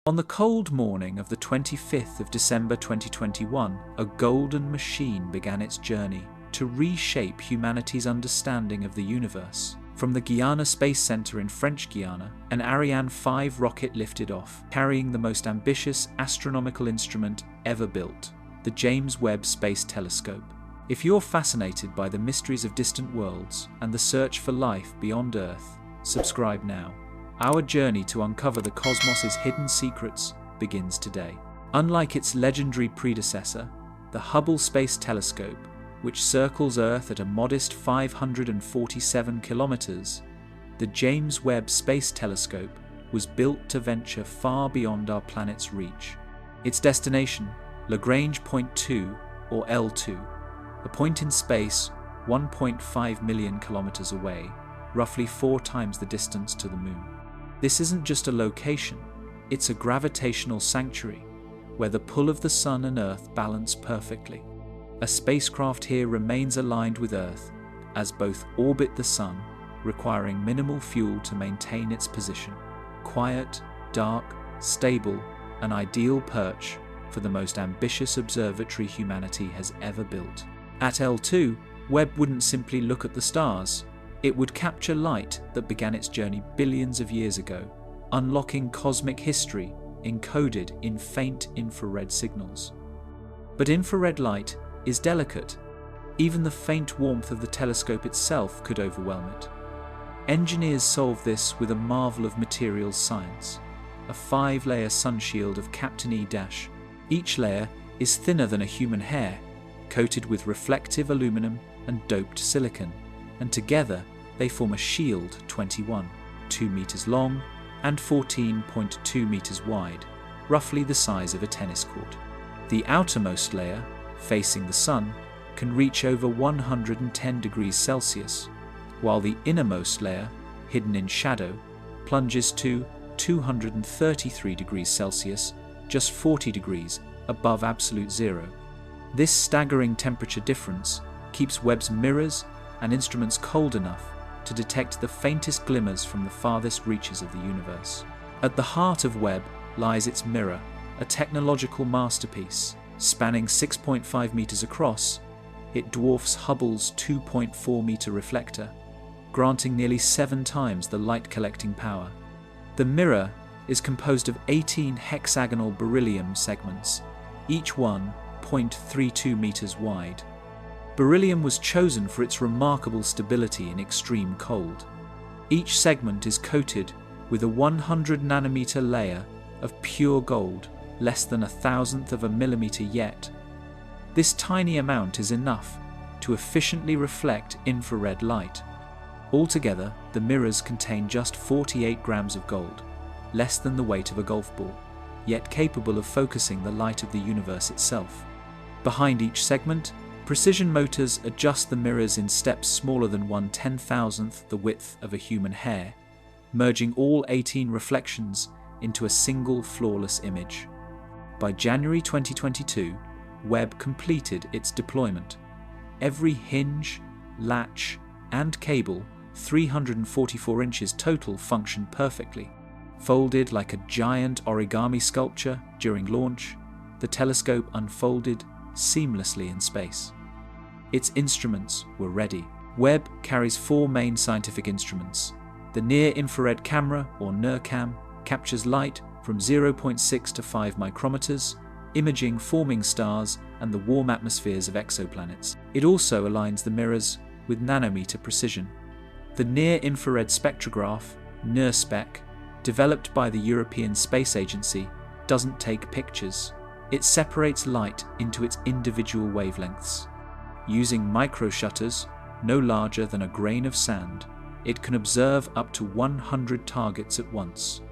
On the cold morning of the 25th of December 2021, a golden machine began its journey to reshape humanity's understanding of the universe. From the Guiana Space Centre in French Guiana, an Ariane 5 rocket lifted off, carrying the most ambitious astronomical instrument ever built, the James Webb Space Telescope. If you're fascinated by the mysteries of distant worlds and the search for life beyond Earth, subscribe now. Our journey to uncover the cosmos's hidden secrets begins today. Unlike its legendary predecessor, the Hubble Space Telescope, which circles Earth at a modest 547 kilometers, the James Webb Space Telescope was built to venture far beyond our planet's reach. Its destination, Lagrange Point 2, or L2, a point in space 1.5 million kilometers away, roughly 4 times the distance to the Moon. This isn't just a location, it's a gravitational sanctuary where the pull of the Sun and Earth balance perfectly. A spacecraft here remains aligned with Earth as both orbit the Sun, requiring minimal fuel to maintain its position. Quiet, dark, stable, an ideal perch for the most ambitious observatory humanity has ever built. At L2, Webb wouldn't simply look at the stars. It would capture light that began its journey billions of years ago, unlocking cosmic history encoded in faint infrared signals. But infrared light is delicate. Even the faint warmth of the telescope itself could overwhelm it. Engineers solve this with a marvel of materials science, a 5-layer sunshield of Captain E-. Each layer is thinner than a human hair, coated with reflective aluminum and doped silicon, and together they form a shield 21, 2 meters long and 14.2 meters wide, roughly the size of a tennis court. The outermost layer, facing the Sun, can reach over 110 degrees Celsius, while the innermost layer, hidden in shadow, plunges to 233 degrees Celsius, just 40 degrees above absolute zero. This staggering temperature difference keeps Webb's mirrors and instruments cold enough to detect the faintest glimmers from the farthest reaches of the universe. At the heart of Webb lies its mirror, a technological masterpiece. Spanning 6.5 meters across, it dwarfs Hubble's 2.4-meter reflector, granting nearly 7 times the light-collecting power. The mirror is composed of 18 hexagonal beryllium segments, each one 0.32 meters wide. Beryllium was chosen for its remarkable stability in extreme cold. Each segment is coated with a 100 nanometer layer of pure gold, less than 1,000th of a millimeter yet. This tiny amount is enough to efficiently reflect infrared light. Altogether, the mirrors contain just 48 grams of gold, less than the weight of a golf ball, yet capable of focusing the light of the universe itself. Behind each segment, precision motors adjust the mirrors in steps smaller than 1/10,000th the width of a human hair, merging all 18 reflections into a single flawless image. By January 2022, Webb completed its deployment. Every hinge, latch, and cable, 344 inches total, functioned perfectly. Folded like a giant origami sculpture during launch, the telescope unfolded seamlessly in space. Its instruments were ready. Webb carries 4 main scientific instruments. The near-infrared camera, or NIRCam, captures light from 0.6 to 5 micrometers, imaging forming stars and the warm atmospheres of exoplanets. It also aligns the mirrors with nanometer precision. The near-infrared spectrograph, NIRSpec, developed by the European Space Agency, doesn't take pictures. It separates light into its individual wavelengths. Using microshutters, no larger than a grain of sand, it can observe up to 100 targets at once,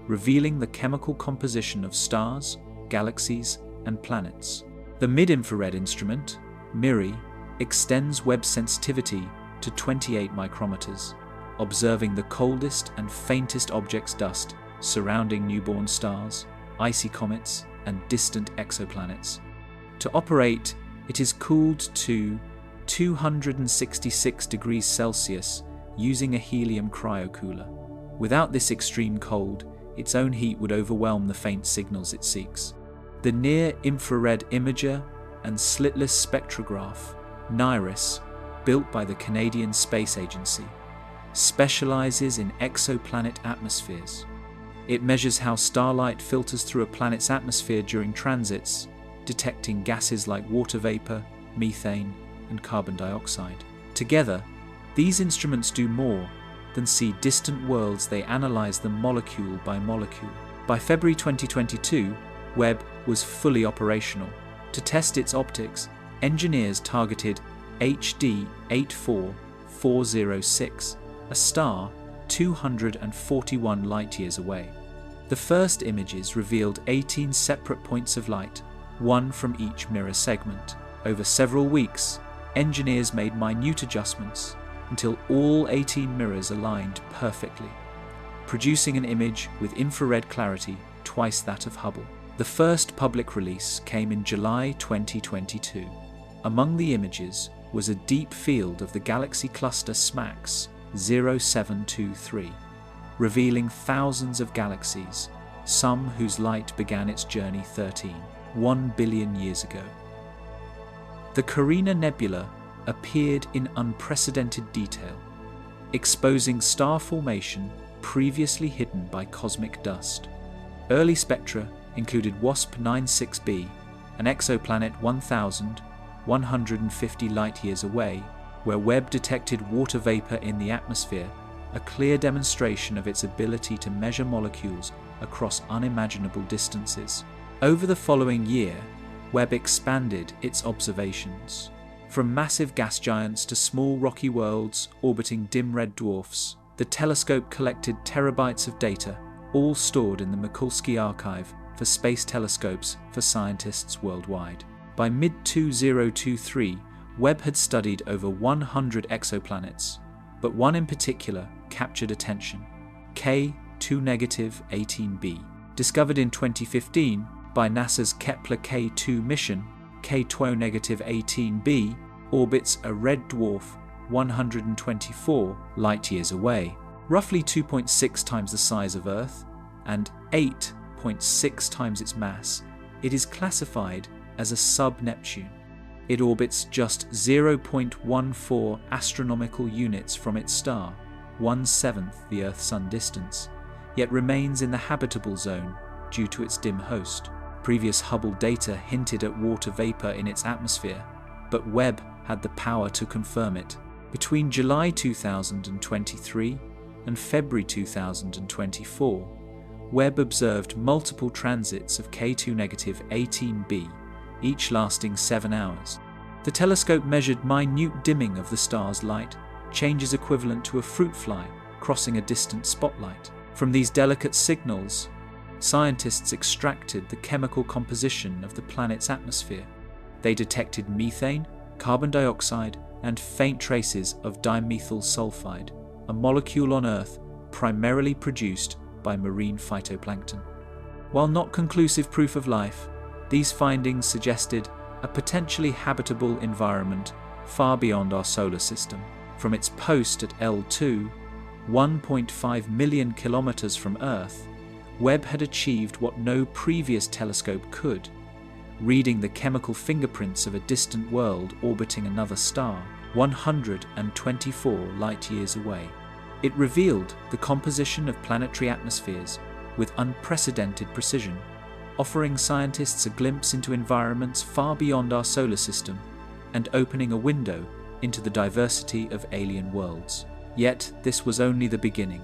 revealing the chemical composition of stars, galaxies, and planets. The mid-infrared instrument, MIRI, extends Webb sensitivity to 28 micrometers, observing the coldest and faintest objects dust surrounding newborn stars, icy comets, and distant exoplanets. To operate, it is cooled to 266 degrees Celsius using a helium cryocooler. Without this extreme cold, its own heat would overwhelm the faint signals it seeks. The Near-Infrared Imager and Slitless Spectrograph, NIRIS, built by the Canadian Space Agency, specializes in exoplanet atmospheres. It measures how starlight filters through a planet's atmosphere during transits, detecting gases like water vapor, methane, and carbon dioxide. Together, these instruments do more than see distant worlds, they analyze them molecule by molecule. By February 2022, Webb was fully operational. To test its optics, engineers targeted HD 84406, a star 241 light-years away. The first images revealed 18 separate points of light, one from each mirror segment. Over several weeks, engineers made minute adjustments until all 18 mirrors aligned perfectly, producing an image with infrared clarity twice that of Hubble. The first public release came in July 2022. Among the images was a deep field of the galaxy cluster SMACS 0723, revealing thousands of galaxies, some whose light began its journey 1 billion years ago. The Carina Nebula appeared in unprecedented detail, exposing star formation previously hidden by cosmic dust. Early spectra included WASP 96b, an exoplanet 1,150 light-years away, where Webb detected water vapor in the atmosphere, a clear demonstration of its ability to measure molecules across unimaginable distances. Over the following year, Webb expanded its observations. From massive gas giants to small rocky worlds orbiting dim red dwarfs, the telescope collected terabytes of data, all stored in the Mikulski Archive for space telescopes for scientists worldwide. By mid-2023, Webb had studied over 100 exoplanets, but one in particular captured attention: K2-18b. Discovered in 2015 by NASA's Kepler K2 mission, K2-18b orbits a red dwarf 124 light-years away, roughly 2.6 times the size of Earth and 8.6 times its mass. It is classified as a sub-Neptune. It orbits just 0.14 astronomical units from its star, 1/7 the Earth-Sun distance, yet remains in the habitable zone due to its dim host. Previous Hubble data hinted at water vapor in its atmosphere, but Webb had the power to confirm it. Between July 2023 and February 2024, Webb observed multiple transits of K2-18b, each lasting 7 hours. The telescope measured minute dimming of the star's light, changes equivalent to a fruit fly crossing a distant spotlight. From these delicate signals, scientists extracted the chemical composition of the planet's atmosphere. They detected methane, carbon dioxide, and faint traces of dimethyl sulfide, a molecule on Earth primarily produced by marine phytoplankton. While not conclusive proof of life, these findings suggested a potentially habitable environment far beyond our solar system. From its post at L2, 1.5 million kilometers from Earth, Webb had achieved what no previous telescope could: reading the chemical fingerprints of a distant world orbiting another star, 124 light-years away. It revealed the composition of planetary atmospheres with unprecedented precision, offering scientists a glimpse into environments far beyond our solar system and opening a window into the diversity of alien worlds. Yet this was only the beginning.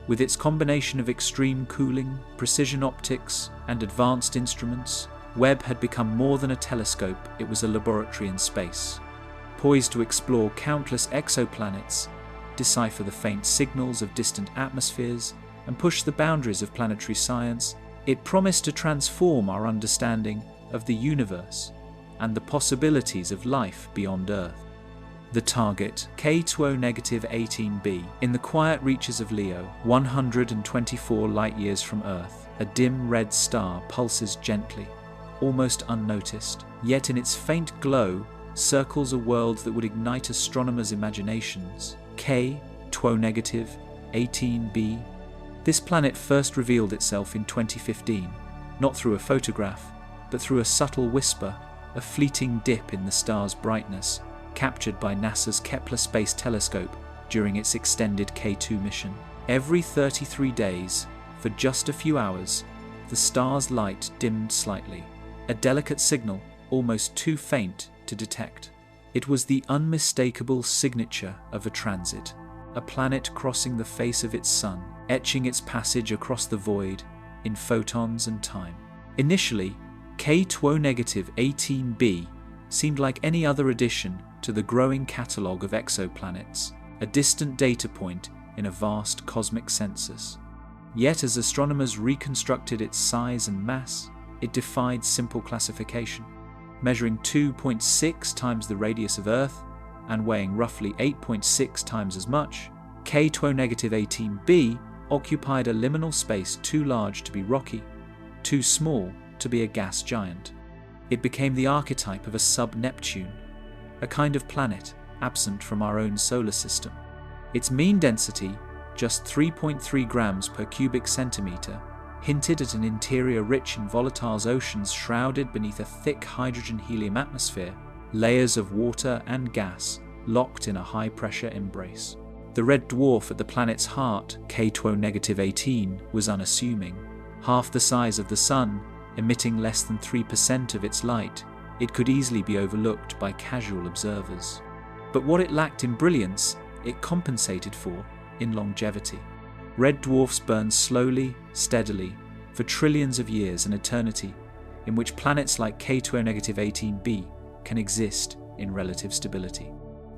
With its combination of extreme cooling, precision optics, and advanced instruments, Webb had become more than a telescope, it was a laboratory in space. Poised to explore countless exoplanets, decipher the faint signals of distant atmospheres, and push the boundaries of planetary science, it promised to transform our understanding of the universe and the possibilities of life beyond Earth. The target, K2-18b, in the quiet reaches of Leo, 124 light-years from Earth, a dim red star pulses gently, almost unnoticed, yet in its faint glow circles a world that would ignite astronomers' imaginations. K2-18b This planet first revealed itself in 2015, not through a photograph, but through a subtle whisper, a fleeting dip in the star's brightness, captured by NASA's Kepler Space Telescope during its extended K2 mission. Every 33 days, for just a few hours, the star's light dimmed slightly, a delicate signal almost too faint to detect. It was the unmistakable signature of a transit, a planet crossing the face of its sun, etching its passage across the void in photons and time. Initially, K2-18b seemed like any other addition to the growing catalogue of exoplanets, a distant data point in a vast cosmic census. Yet as astronomers reconstructed its size and mass, it defied simple classification. Measuring 2.6 times the radius of Earth and weighing roughly 8.6 times as much, K2-18b occupied a liminal space too large to be rocky, too small to be a gas giant. It became the archetype of a sub-Neptune, a kind of planet absent from our own solar system. Its mean density, just 3.3 grams per cubic centimetre, hinted at an interior rich in volatiles oceans shrouded beneath a thick hydrogen-helium atmosphere, layers of water and gas locked in a high-pressure embrace. The red dwarf at the planet's heart, K2-18, was unassuming. Half the size of the Sun, emitting less than 3% of its light, it could easily be overlooked by casual observers. But what it lacked in brilliance, it compensated for in longevity. Red dwarfs burn slowly, steadily, for trillions of years, an eternity in which planets like K2-18b can exist in relative stability.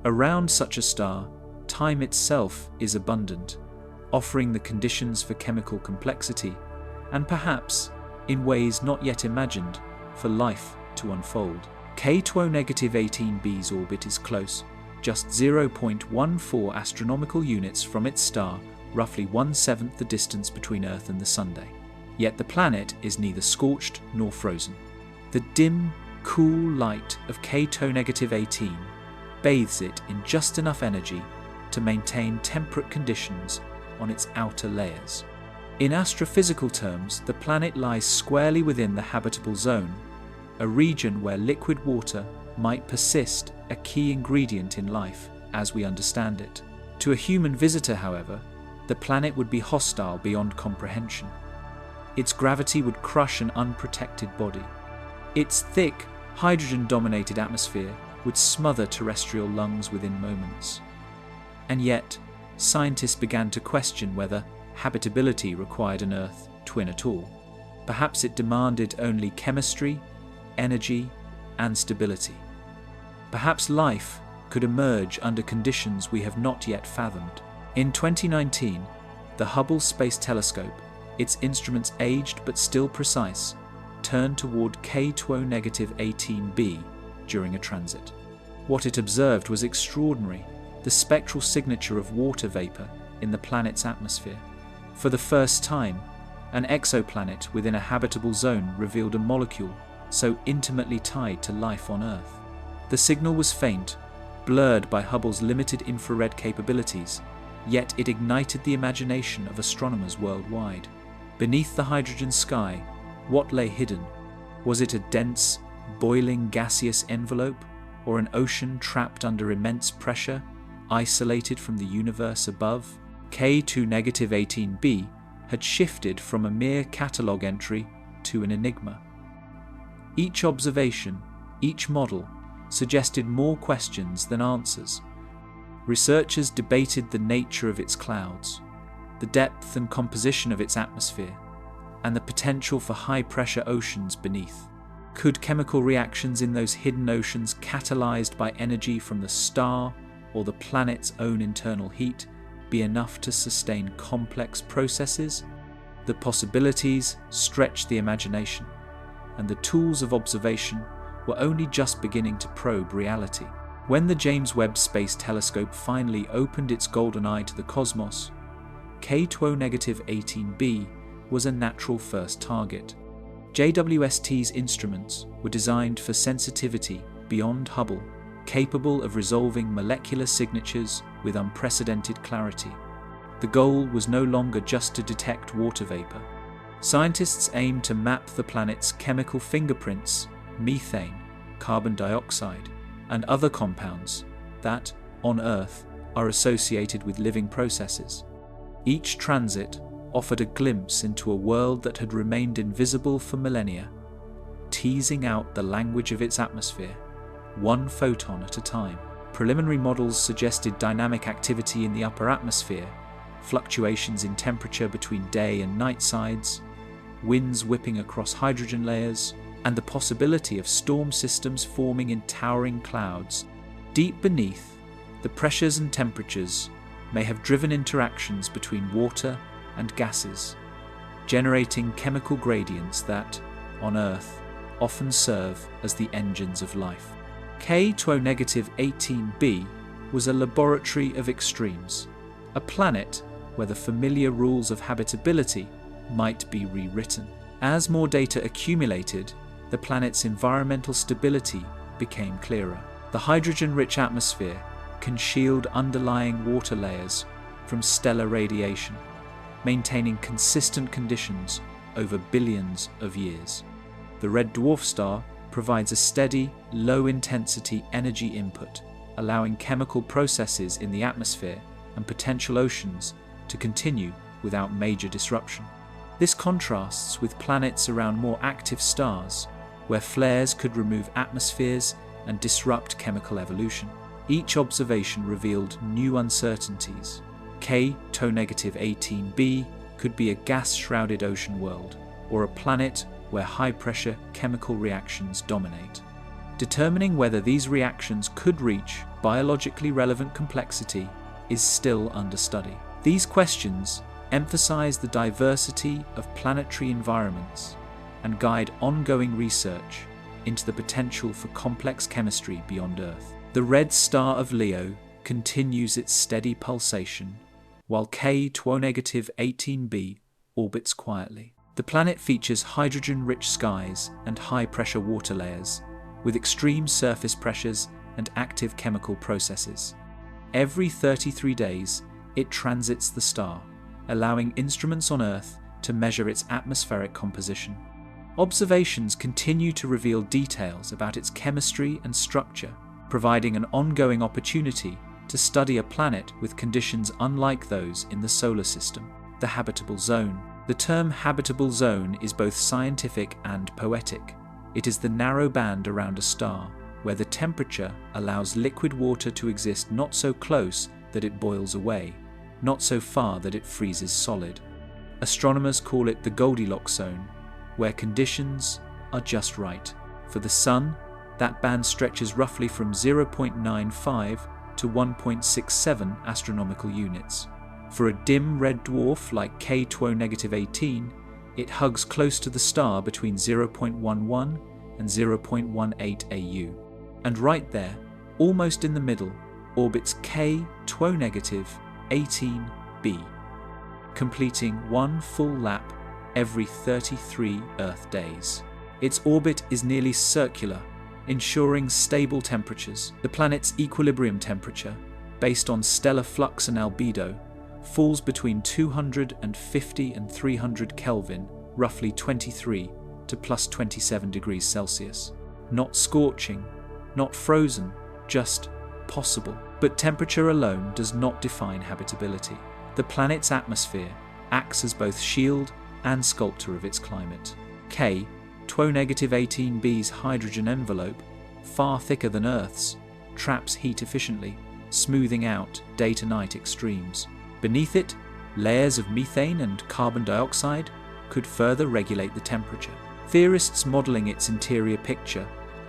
Around such a star, time itself is abundant, offering the conditions for chemical complexity and perhaps, in ways not yet imagined, for life to unfold. K2-18b's orbit is close, just 0.14 astronomical units from its star, roughly 1/7 the distance between Earth and the Sunday. Yet the planet is neither scorched nor frozen. The dim, cool light of K2-18 bathes it in just enough energy to maintain temperate conditions on its outer layers. In astrophysical terms, the planet lies squarely within the habitable zone, a region where liquid water might persist, a key ingredient in life as we understand it. To a human visitor, however, the planet would be hostile beyond comprehension. Its gravity would crush an unprotected body. Its thick, hydrogen-dominated atmosphere would smother terrestrial lungs within moments. And yet, scientists began to question whether habitability required an Earth twin at all. Perhaps it demanded only chemistry, energy, and stability. Perhaps life could emerge under conditions we have not yet fathomed. In 2019, the Hubble Space Telescope, its instruments aged but still precise, turned toward K2-18b during a transit. What it observed was extraordinary, the spectral signature of water vapor in the planet's atmosphere. For the first time, an exoplanet within a habitable zone revealed a molecule so intimately tied to life on Earth. The signal was faint, blurred by Hubble's limited infrared capabilities, yet it ignited the imagination of astronomers worldwide. Beneath the hydrogen sky, what lay hidden? Was it a dense, boiling gaseous envelope, or an ocean trapped under immense pressure, isolated from the universe above? K2-18b had shifted from a mere catalogue entry to an enigma. Each observation, each model, suggested more questions than answers. Researchers debated the nature of its clouds, the depth and composition of its atmosphere, and the potential for high-pressure oceans beneath. Could chemical reactions in those hidden oceans, catalyzed by energy from the star or the planet's own internal heat, be enough to sustain complex processes? The possibilities stretched the imagination, and the tools of observation were only just beginning to probe reality. When the James Webb Space Telescope finally opened its golden eye to the cosmos, K2-18b was a natural first target. JWST's instruments were designed for sensitivity beyond Hubble, capable of resolving molecular signatures with unprecedented clarity. The goal was no longer just to detect water vapor. Scientists aimed to map the planet's chemical fingerprints, methane, carbon dioxide, and other compounds that, on Earth, are associated with living processes. Each transit offered a glimpse into a world that had remained invisible for millennia, teasing out the language of its atmosphere, one photon at a time. Preliminary models suggested dynamic activity in the upper atmosphere, fluctuations in temperature between day and night sides, winds whipping across hydrogen layers, and the possibility of storm systems forming in towering clouds. Deep beneath, the pressures and temperatures may have driven interactions between water and gases, generating chemical gradients that, on Earth, often serve as the engines of life. K-18b was a laboratory of extremes, a planet where the familiar rules of habitability might be rewritten. As more data accumulated, the planet's environmental stability became clearer. The hydrogen-rich atmosphere can shield underlying water layers from stellar radiation, maintaining consistent conditions over billions of years. The red dwarf star provides a steady, low-intensity energy input, allowing chemical processes in the atmosphere and potential oceans to continue without major disruption. This contrasts with planets around more active stars, where flares could remove atmospheres and disrupt chemical evolution. Each observation revealed new uncertainties. K-18b could be a gas-shrouded ocean world, or a planet where high-pressure chemical reactions dominate. Determining whether these reactions could reach biologically relevant complexity is still under study. These questions emphasize the diversity of planetary environments and guide ongoing research into the potential for complex chemistry beyond Earth. The red star of Leo continues its steady pulsation, while K-18b orbits quietly. The planet features hydrogen-rich skies and high-pressure water layers, with extreme surface pressures and active chemical processes. Every 33 days, it transits the star, allowing instruments on Earth to measure its atmospheric composition. Observations continue to reveal details about its chemistry and structure, providing an ongoing opportunity to study a planet with conditions unlike those in the solar system. The habitable zone. The term habitable zone is both scientific and poetic. It is the narrow band around a star where the temperature allows liquid water to exist not so close that it boils away, not so far that it freezes solid. Astronomers call it the Goldilocks zone, where conditions are just right. For the Sun, that band stretches roughly from 0.95 to 1.67 astronomical units. For a dim red dwarf like K-18, it hugs close to the star between 0.11 and 0.18 AU. And right there, almost in the middle, orbits K-18b, completing one full lap every 33 Earth days. Its orbit is nearly circular, ensuring stable temperatures. The planet's equilibrium temperature, based on stellar flux and albedo, falls between 250 and 300 Kelvin, roughly 23 to plus 27 degrees Celsius. Not scorching, not frozen, just possible. But temperature alone does not define habitability. The planet's atmosphere acts as both shield and sculptor of its climate. K-18b's hydrogen envelope, far thicker than Earth's, traps heat efficiently, smoothing out day-to-night extremes. Beneath it, layers of methane and carbon dioxide could further regulate the temperature. Theorists modelling its interior picture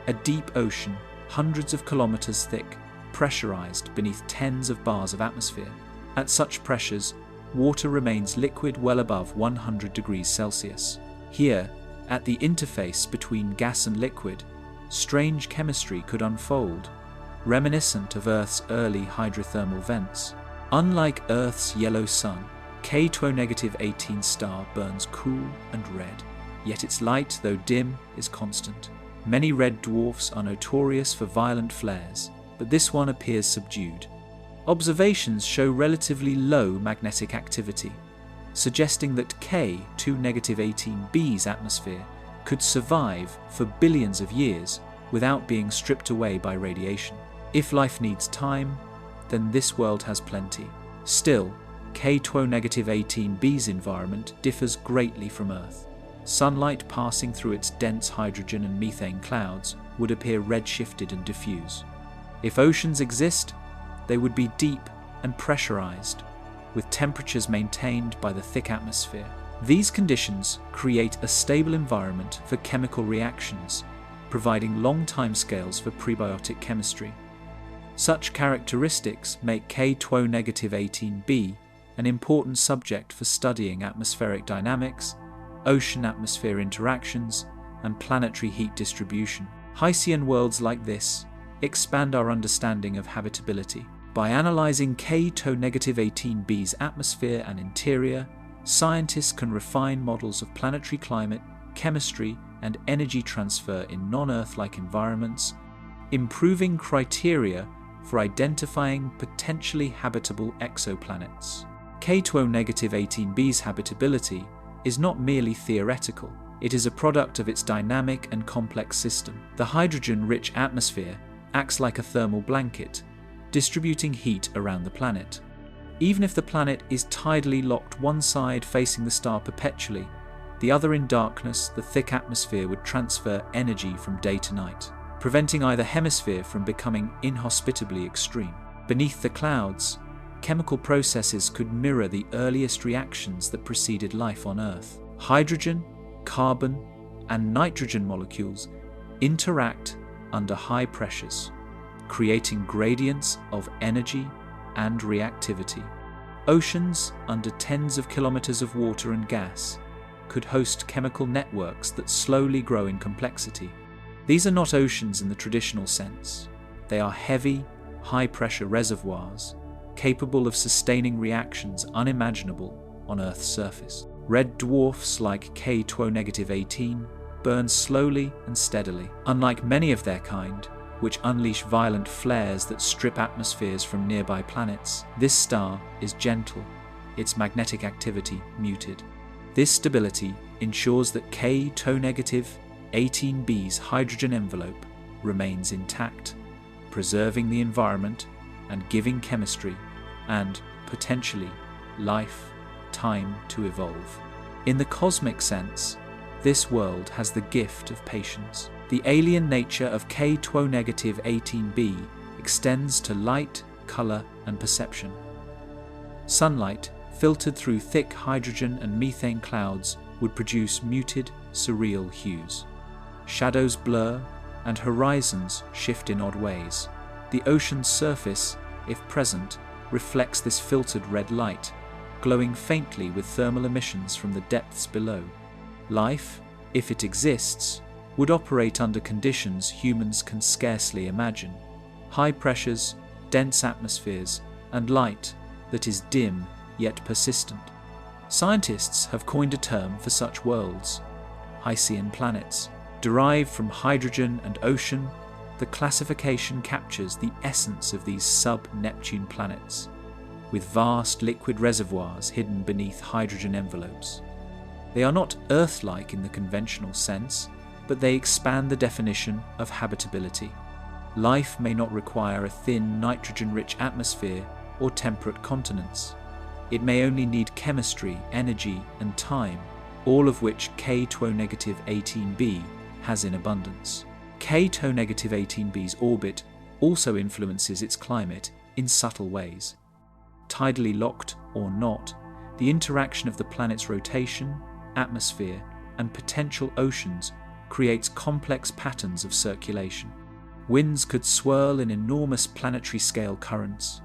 a deep ocean, hundreds of kilometres thick, pressurised beneath tens of bars of atmosphere. At such pressures, water remains liquid well above 100 degrees Celsius. Here, at the interface between gas and liquid, strange chemistry could unfold, reminiscent of Earth's early hydrothermal vents. Unlike Earth's yellow sun, K-18 star burns cool and red, yet its light, though dim, is constant. Many red dwarfs are notorious for violent flares, but this one appears subdued. Observations show relatively low magnetic activity, suggesting that K2-18b's atmosphere could survive for billions of years without being stripped away by radiation. If life needs time, then this world has plenty. Still, K2-18b's environment differs greatly from Earth. Sunlight passing through its dense hydrogen and methane clouds would appear redshifted and diffuse. If oceans exist, they would be deep and pressurized, with temperatures maintained by the thick atmosphere. These conditions create a stable environment for chemical reactions, providing long timescales for prebiotic chemistry. Such characteristics make K2-18b an important subject for studying atmospheric dynamics, ocean-atmosphere interactions, and planetary heat distribution. Hycean worlds like this expand our understanding of habitability. By analyzing K2-18b's atmosphere and interior, scientists can refine models of planetary climate, chemistry, and energy transfer in non-Earth-like environments, improving criteria for identifying potentially habitable exoplanets. K2-18b's habitability is not merely theoretical, it is a product of its dynamic and complex system. The hydrogen-rich atmosphere acts like a thermal blanket, distributing heat around the planet. Even if the planet is tidally locked one side facing the star perpetually, the other in darkness, the thick atmosphere would transfer energy from day to night, preventing either hemisphere from becoming inhospitably extreme. Beneath the clouds, chemical processes could mirror the earliest reactions that preceded life on Earth. Hydrogen, carbon, and nitrogen molecules interact under high pressures, creating gradients of energy and reactivity. Oceans under tens of kilometers of water and gas could host chemical networks that slowly grow in complexity. These are not oceans in the traditional sense. They are heavy, high-pressure reservoirs capable of sustaining reactions unimaginable on Earth's surface. Red dwarfs like K2-18 burn slowly and steadily. Unlike many of their kind, which unleash violent flares that strip atmospheres from nearby planets, this star is gentle, its magnetic activity muted. This stability ensures that K2-18b's hydrogen envelope remains intact, preserving the environment and giving chemistry and, potentially, life time to evolve. In the cosmic sense, this world has the gift of patience. The alien nature of K2-18b extends to light, color, and perception. Sunlight, filtered through thick hydrogen and methane clouds, would produce muted, surreal hues. Shadows blur, and horizons shift in odd ways. The ocean's surface, if present, reflects this filtered red light, glowing faintly with thermal emissions from the depths below. Life, if it exists, would operate under conditions humans can scarcely imagine. High pressures, dense atmospheres, and light that is dim yet persistent. Scientists have coined a term for such worlds: Hycean planets. Derived from hydrogen and ocean, the classification captures the essence of these sub-Neptune planets, with vast liquid reservoirs hidden beneath hydrogen envelopes. They are not Earth-like in the conventional sense, but they expand the definition of habitability. Life may not require a thin, nitrogen-rich atmosphere or temperate continents. It may only need chemistry, energy, and time, all of which K2-18b has in abundance. K2-18b's orbit also influences its climate in subtle ways. Tidally locked or not, the interaction of the planet's rotation, atmosphere, and potential oceans creates complex patterns of circulation. Winds could swirl in enormous planetary-scale currents,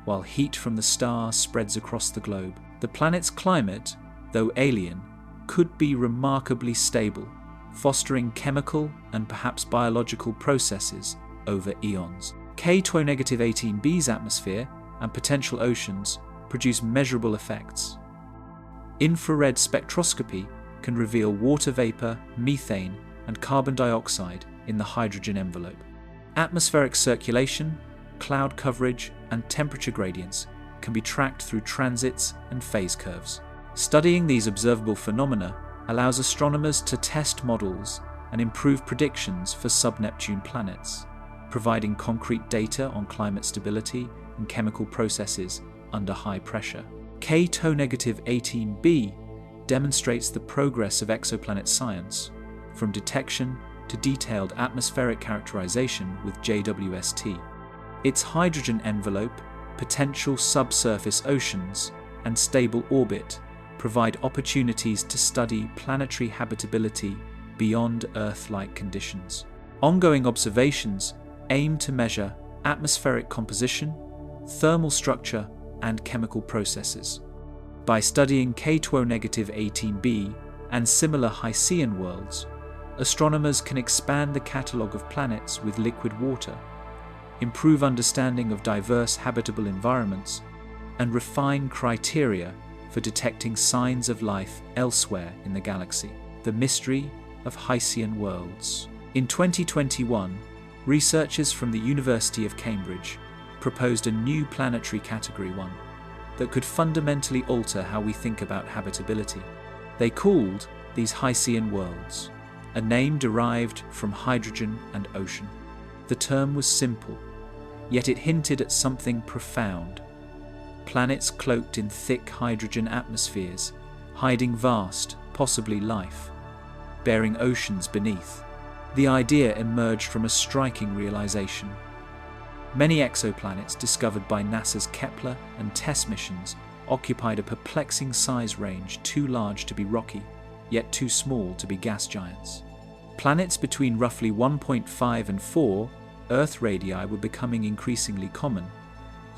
while heat from the star spreads across the globe. The planet's climate, though alien, could be remarkably stable, fostering chemical and perhaps biological processes over eons. K2-18b's atmosphere and potential oceans produce measurable effects. Infrared spectroscopy can reveal water vapor, methane, and carbon dioxide in the hydrogen envelope. Atmospheric circulation, cloud coverage, and temperature gradients can be tracked through transits and phase curves. Studying these observable phenomena allows astronomers to test models and improve predictions for sub-Neptune planets, providing concrete data on climate stability and chemical processes under high pressure. K-18b demonstrates the progress of exoplanet science, from detection to detailed atmospheric characterization with JWST. Its hydrogen envelope, potential subsurface oceans, and stable orbit provide opportunities to study planetary habitability beyond Earth-like conditions. Ongoing observations aim to measure atmospheric composition, thermal structure, and chemical processes. By studying K-18b and similar Hycean worlds, astronomers can expand the catalogue of planets with liquid water, improve understanding of diverse habitable environments, and refine criteria for detecting signs of life elsewhere in the galaxy. The mystery of Hycean worlds. In 2021, researchers from the University of Cambridge proposed a new planetary Category 1 that could fundamentally alter how we think about habitability. They called these Hycean worlds, a name derived from hydrogen and ocean. The term was simple, yet it hinted at something profound. Planets cloaked in thick hydrogen atmospheres, hiding vast, possibly life, bearing oceans beneath. The idea emerged from a striking realization. Many exoplanets discovered by NASA's Kepler and TESS missions occupied a perplexing size range too large to be rocky, yet too small to be gas giants. Planets between roughly 1.5 and 4 Earth radii were becoming increasingly common,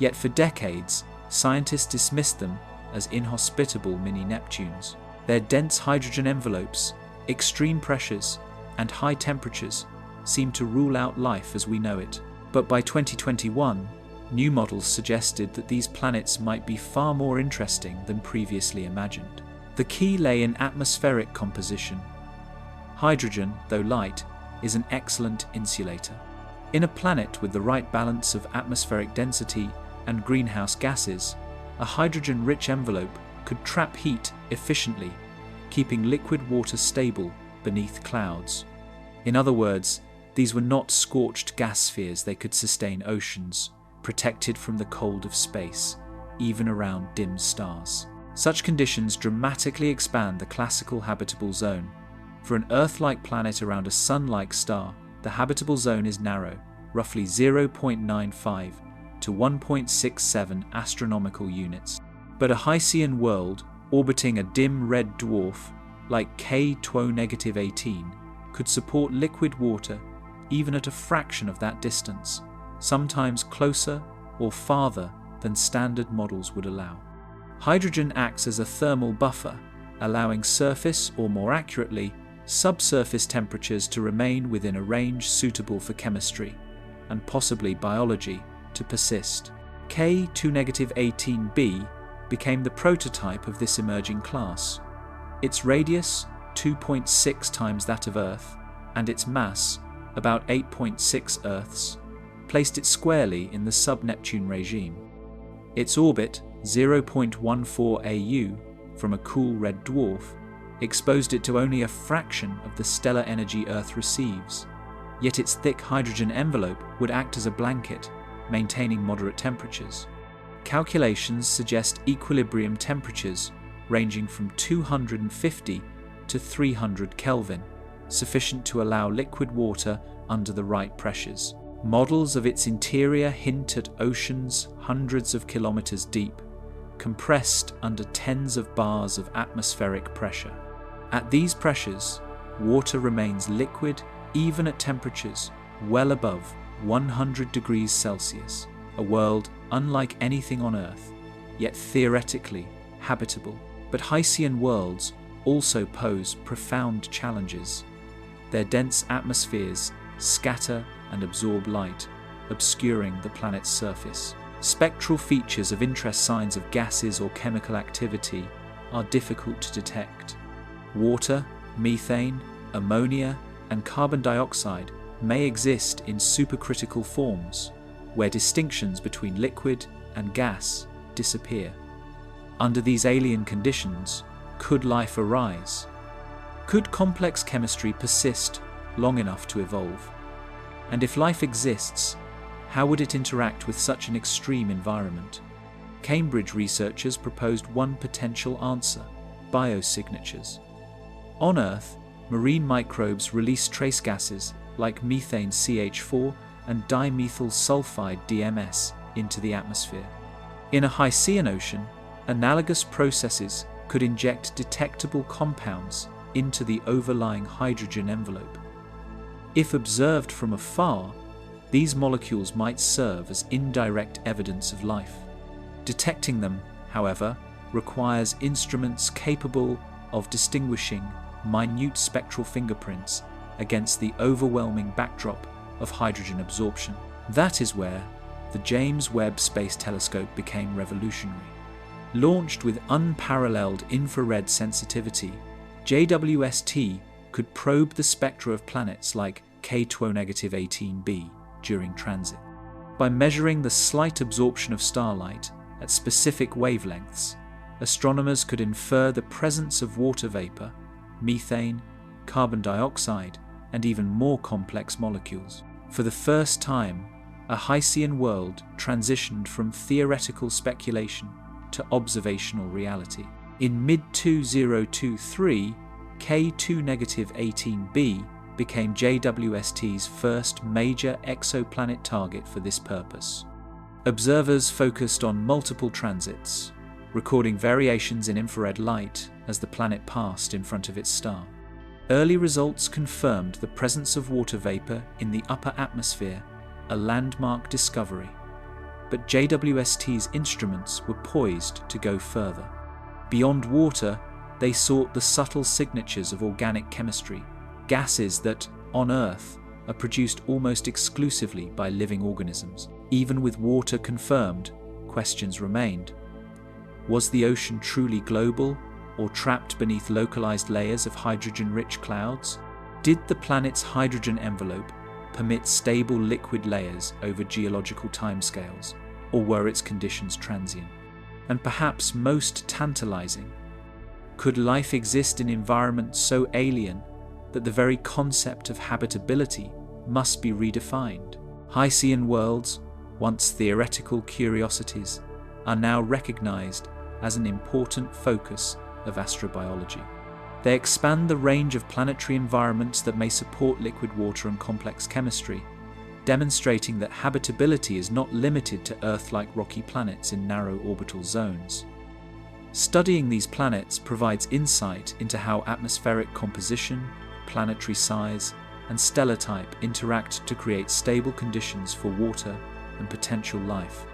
yet for decades, scientists dismissed them as inhospitable mini-Neptunes. Their dense hydrogen envelopes, extreme pressures, and high temperatures seemed to rule out life as we know it. But by 2021, new models suggested that these planets might be far more interesting than previously imagined. The key lay in atmospheric composition. Hydrogen, though light, is an excellent insulator. In a planet with the right balance of atmospheric density and greenhouse gases, a hydrogen-rich envelope could trap heat efficiently, keeping liquid water stable beneath clouds. In other words, these were not scorched gas spheres. They could sustain oceans, protected from the cold of space, even around dim stars. Such conditions dramatically expand the classical habitable zone. For an Earth-like planet around a Sun-like star, the habitable zone is narrow, roughly 0.95 to 1.67 astronomical units. But a Hycean world orbiting a dim red dwarf, like K-18, could support liquid water even at a fraction of that distance, sometimes closer or farther than standard models would allow. Hydrogen acts as a thermal buffer, allowing surface, or more accurately, subsurface temperatures to remain within a range suitable for chemistry, and possibly biology, to persist. K-18b became the prototype of this emerging class. Its radius, 2.6 times that of Earth, and its mass, about 8.6 Earths, placed it squarely in the sub-Neptune regime. Its orbit, 0.14 AU, from a cool red dwarf, exposed it to only a fraction of the stellar energy Earth receives, yet its thick hydrogen envelope would act as a blanket, maintaining moderate temperatures. Calculations suggest equilibrium temperatures ranging from 250 to 300 Kelvin, sufficient to allow liquid water under the right pressures. Models of its interior hint at oceans hundreds of kilometers deep, compressed under tens of bars of atmospheric pressure. At these pressures, water remains liquid even at temperatures well above 100 degrees Celsius, a world unlike anything on Earth, yet theoretically habitable. But Hycean worlds also pose profound challenges. Their dense atmospheres scatter and absorb light, obscuring the planet's surface. Spectral features of interest, signs of gases or chemical activity, are difficult to detect. Water, methane, ammonia, and carbon dioxide may exist in supercritical forms, where distinctions between liquid and gas disappear. Under these alien conditions, could life arise? Could complex chemistry persist long enough to evolve? And if life exists, how would it interact with such an extreme environment? Cambridge researchers proposed one potential answer: biosignatures. On Earth, marine microbes release trace gases like methane CH4 and dimethyl sulfide DMS into the atmosphere. In a Hycean ocean, analogous processes could inject detectable compounds into the overlying hydrogen envelope. If observed from afar, these molecules might serve as indirect evidence of life. Detecting them, however, requires instruments capable of distinguishing minute spectral fingerprints against the overwhelming backdrop of hydrogen absorption. That is where the James Webb Space Telescope became revolutionary. Launched with unparalleled infrared sensitivity, JWST could probe the spectra of planets like K2O-18b during transit. By measuring the slight absorption of starlight at specific wavelengths, astronomers could infer the presence of water vapor, methane, carbon dioxide, and even more complex molecules. For the first time, a Hycean world transitioned from theoretical speculation to observational reality. In mid-2023, K2-18b became JWST's first major exoplanet target for this purpose. Observers focused on multiple transits, recording variations in infrared light as the planet passed in front of its star. Early results confirmed the presence of water vapor in the upper atmosphere, a landmark discovery. But JWST's instruments were poised to go further. Beyond water, they sought the subtle signatures of organic chemistry, gases that, on Earth, are produced almost exclusively by living organisms. Even with water confirmed, questions remained. Was the ocean truly global, or trapped beneath localized layers of hydrogen-rich clouds? Did the planet's hydrogen envelope permit stable liquid layers over geological timescales, or were its conditions transient? And perhaps most tantalizing, could life exist in environments so alien that the very concept of habitability must be redefined? Hycean worlds, once theoretical curiosities, are now recognized as an important focus of astrobiology. They expand the range of planetary environments that may support liquid water and complex chemistry, demonstrating that habitability is not limited to Earth-like rocky planets in narrow orbital zones. Studying these planets provides insight into how atmospheric composition, planetary size, and stellar type interact to create stable conditions for water and potential life.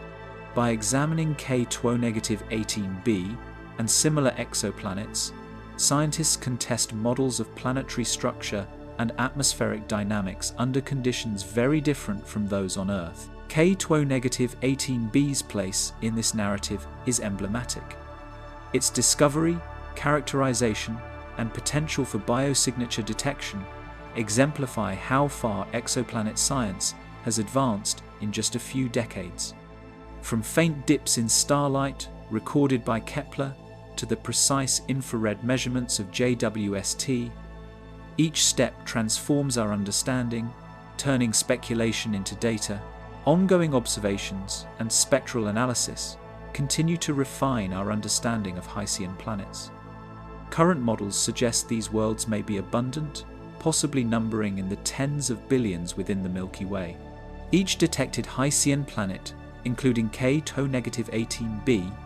By examining K2O-18b and similar exoplanets, scientists can test models of planetary structure and atmospheric dynamics under conditions very different from those on Earth. K2O-18b's place in this narrative is emblematic. Its discovery, characterization, and potential for biosignature detection exemplify how far exoplanet science has advanced in just a few decades. From faint dips in starlight recorded by Kepler to the precise infrared measurements of JWST, each step transforms our understanding, turning speculation into data. Ongoing observations and spectral analysis continue to refine our understanding of Hycean planets. Current models suggest these worlds may be abundant, possibly numbering in the tens of billions within the Milky Way. Each detected Hycean planet, including K2O-18b,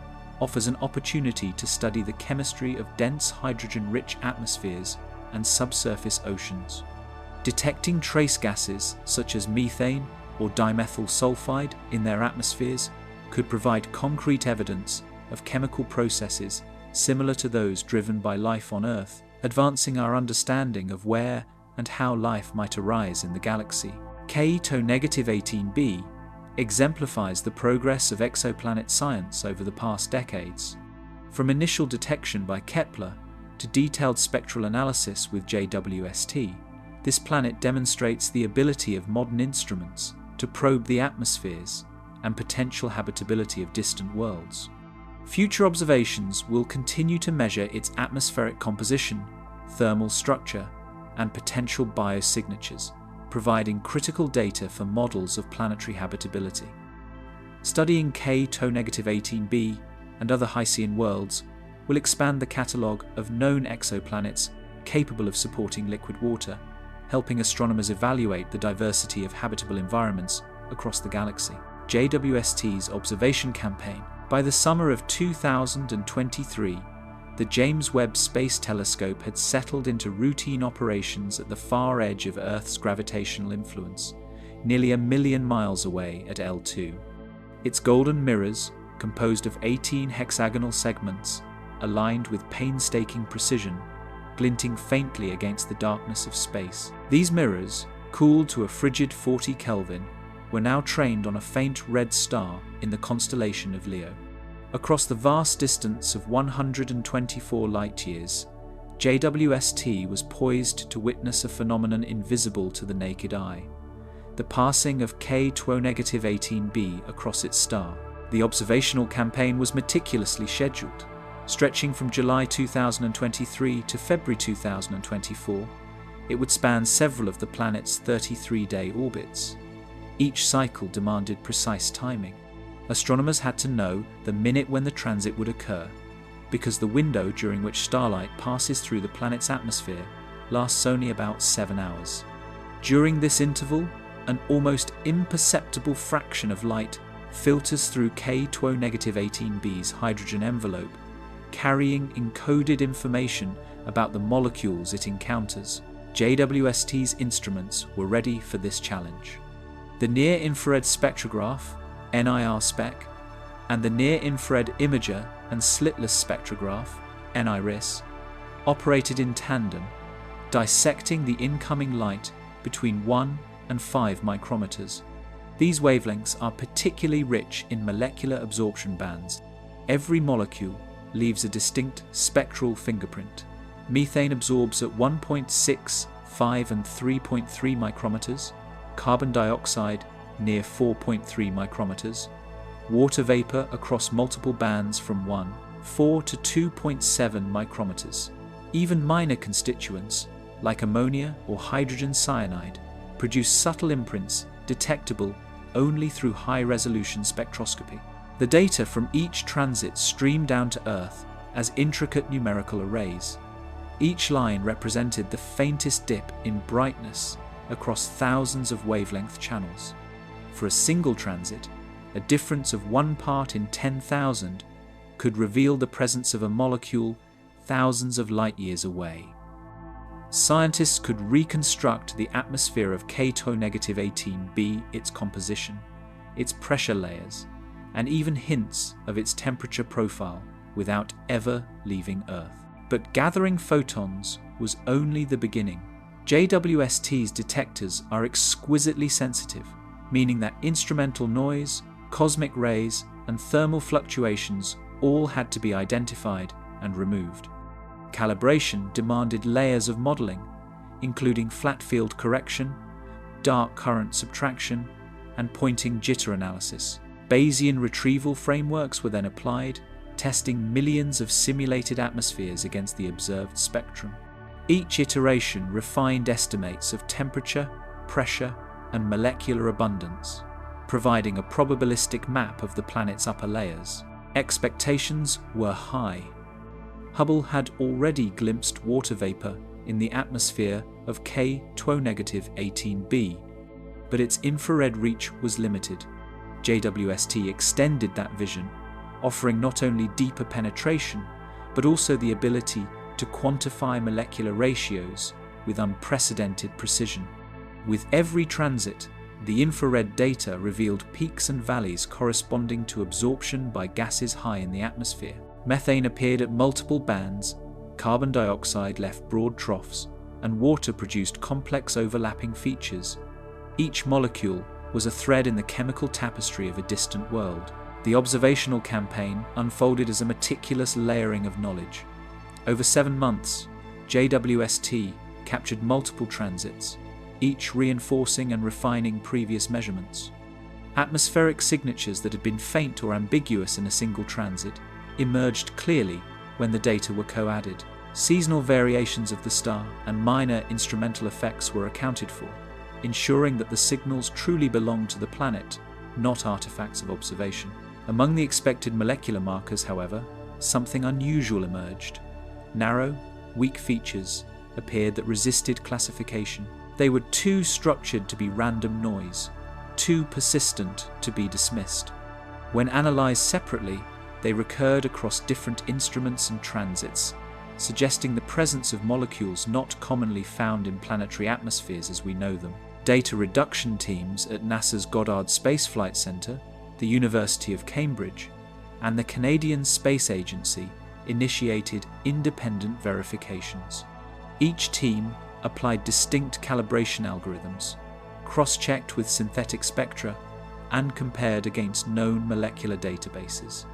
offers an opportunity to study the chemistry of dense hydrogen-rich atmospheres and subsurface oceans. Detecting trace gases such as methane or dimethyl sulfide in their atmospheres could provide concrete evidence of chemical processes similar to those driven by life on Earth, advancing our understanding of where and how life might arise in the galaxy. K2O-18b exemplifies the progress of exoplanet science over the past decades. From initial detection by Kepler to detailed spectral analysis with JWST, this planet demonstrates the ability of modern instruments to probe the atmospheres and potential habitability of distant worlds. Future observations will continue to measure its atmospheric composition, thermal structure, and potential biosignatures, providing critical data for models of planetary habitability. Studying K-18b and other Hycean worlds will expand the catalogue of known exoplanets capable of supporting liquid water, helping astronomers evaluate the diversity of habitable environments across the galaxy. JWST's observation campaign. By the summer of 2023, the James Webb Space Telescope had settled into routine operations at the far edge of Earth's gravitational influence, nearly 1 million miles away at L2. Its golden mirrors, composed of 18 hexagonal segments, aligned with painstaking precision, glinting faintly against the darkness of space. These mirrors, cooled to a frigid 40 Kelvin, were now trained on a faint red star in the constellation of Leo. Across the vast distance of 124 light-years, JWST was poised to witness a phenomenon invisible to the naked eye: the passing of K-18b across its star. The observational campaign was meticulously scheduled, stretching from July 2023 to February 2024. It would span several of the planet's 33-day orbits. Each cycle demanded precise timing. Astronomers had to know the minute when the transit would occur, because the window during which starlight passes through the planet's atmosphere lasts only about 7 hours. During this interval, an almost imperceptible fraction of light filters through K-18b's hydrogen envelope, carrying encoded information about the molecules it encounters. JWST's instruments were ready for this challenge. The Near-Infrared Spectrograph, NIR-SPEC, and the Near-Infrared Imager and Slitless Spectrograph, NIRIS, operated in tandem, dissecting the incoming light between 1 and 5 micrometers. These wavelengths are particularly rich in molecular absorption bands. Every molecule leaves a distinct spectral fingerprint. Methane absorbs at 1.6, 5 and 3.3 micrometers, carbon dioxide near 4.3 micrometers, water vapor across multiple bands from 1.4 to 2.7 micrometers. Even minor constituents, like ammonia or hydrogen cyanide, produce subtle imprints detectable only through high-resolution spectroscopy. The data from each transit stream down to Earth as intricate numerical arrays. Each line represented the faintest dip in brightness across thousands of wavelength channels. For a single transit, a difference of 1 part in 10,000 could reveal the presence of a molecule thousands of light-years away. Scientists could reconstruct the atmosphere of K-18b, its composition, its pressure layers, and even hints of its temperature profile without ever leaving Earth. But gathering photons was only the beginning. JWST's detectors are exquisitely sensitive, meaning that instrumental noise, cosmic rays, and thermal fluctuations all had to be identified and removed. Calibration demanded layers of modelling, including flat field correction, dark current subtraction, and Poynting jitter analysis. Bayesian retrieval frameworks were then applied, testing millions of simulated atmospheres against the observed spectrum. Each iteration refined estimates of temperature, pressure, and molecular abundance, providing a probabilistic map of the planet's upper layers. Expectations were high. Hubble had already glimpsed water vapor in the atmosphere of K-18b, but its infrared reach was limited. JWST extended that vision, offering not only deeper penetration, but also the ability to quantify molecular ratios with unprecedented precision. With every transit, the infrared data revealed peaks and valleys corresponding to absorption by gases high in the atmosphere. Methane appeared at multiple bands, carbon dioxide left broad troughs, and water produced complex overlapping features. Each molecule was a thread in the chemical tapestry of a distant world. The observational campaign unfolded as a meticulous layering of knowledge. Over 7 months, JWST captured multiple transits, each reinforcing and refining previous measurements. Atmospheric signatures that had been faint or ambiguous in a single transit emerged clearly when the data were co-added. Seasonal variations of the star and minor instrumental effects were accounted for, ensuring that the signals truly belonged to the planet, not artifacts of observation. Among the expected molecular markers, however, something unusual emerged. Narrow, weak features appeared that resisted classification. They were too structured to be random noise, too persistent to be dismissed. When analysed separately, they recurred across different instruments and transits, suggesting the presence of molecules not commonly found in planetary atmospheres as we know them. Data reduction teams at NASA's Goddard Space Flight Centre, the University of Cambridge, and the Canadian Space Agency initiated independent verifications. Each team applied distinct calibration algorithms, cross-checked with synthetic spectra, and compared against known molecular databases.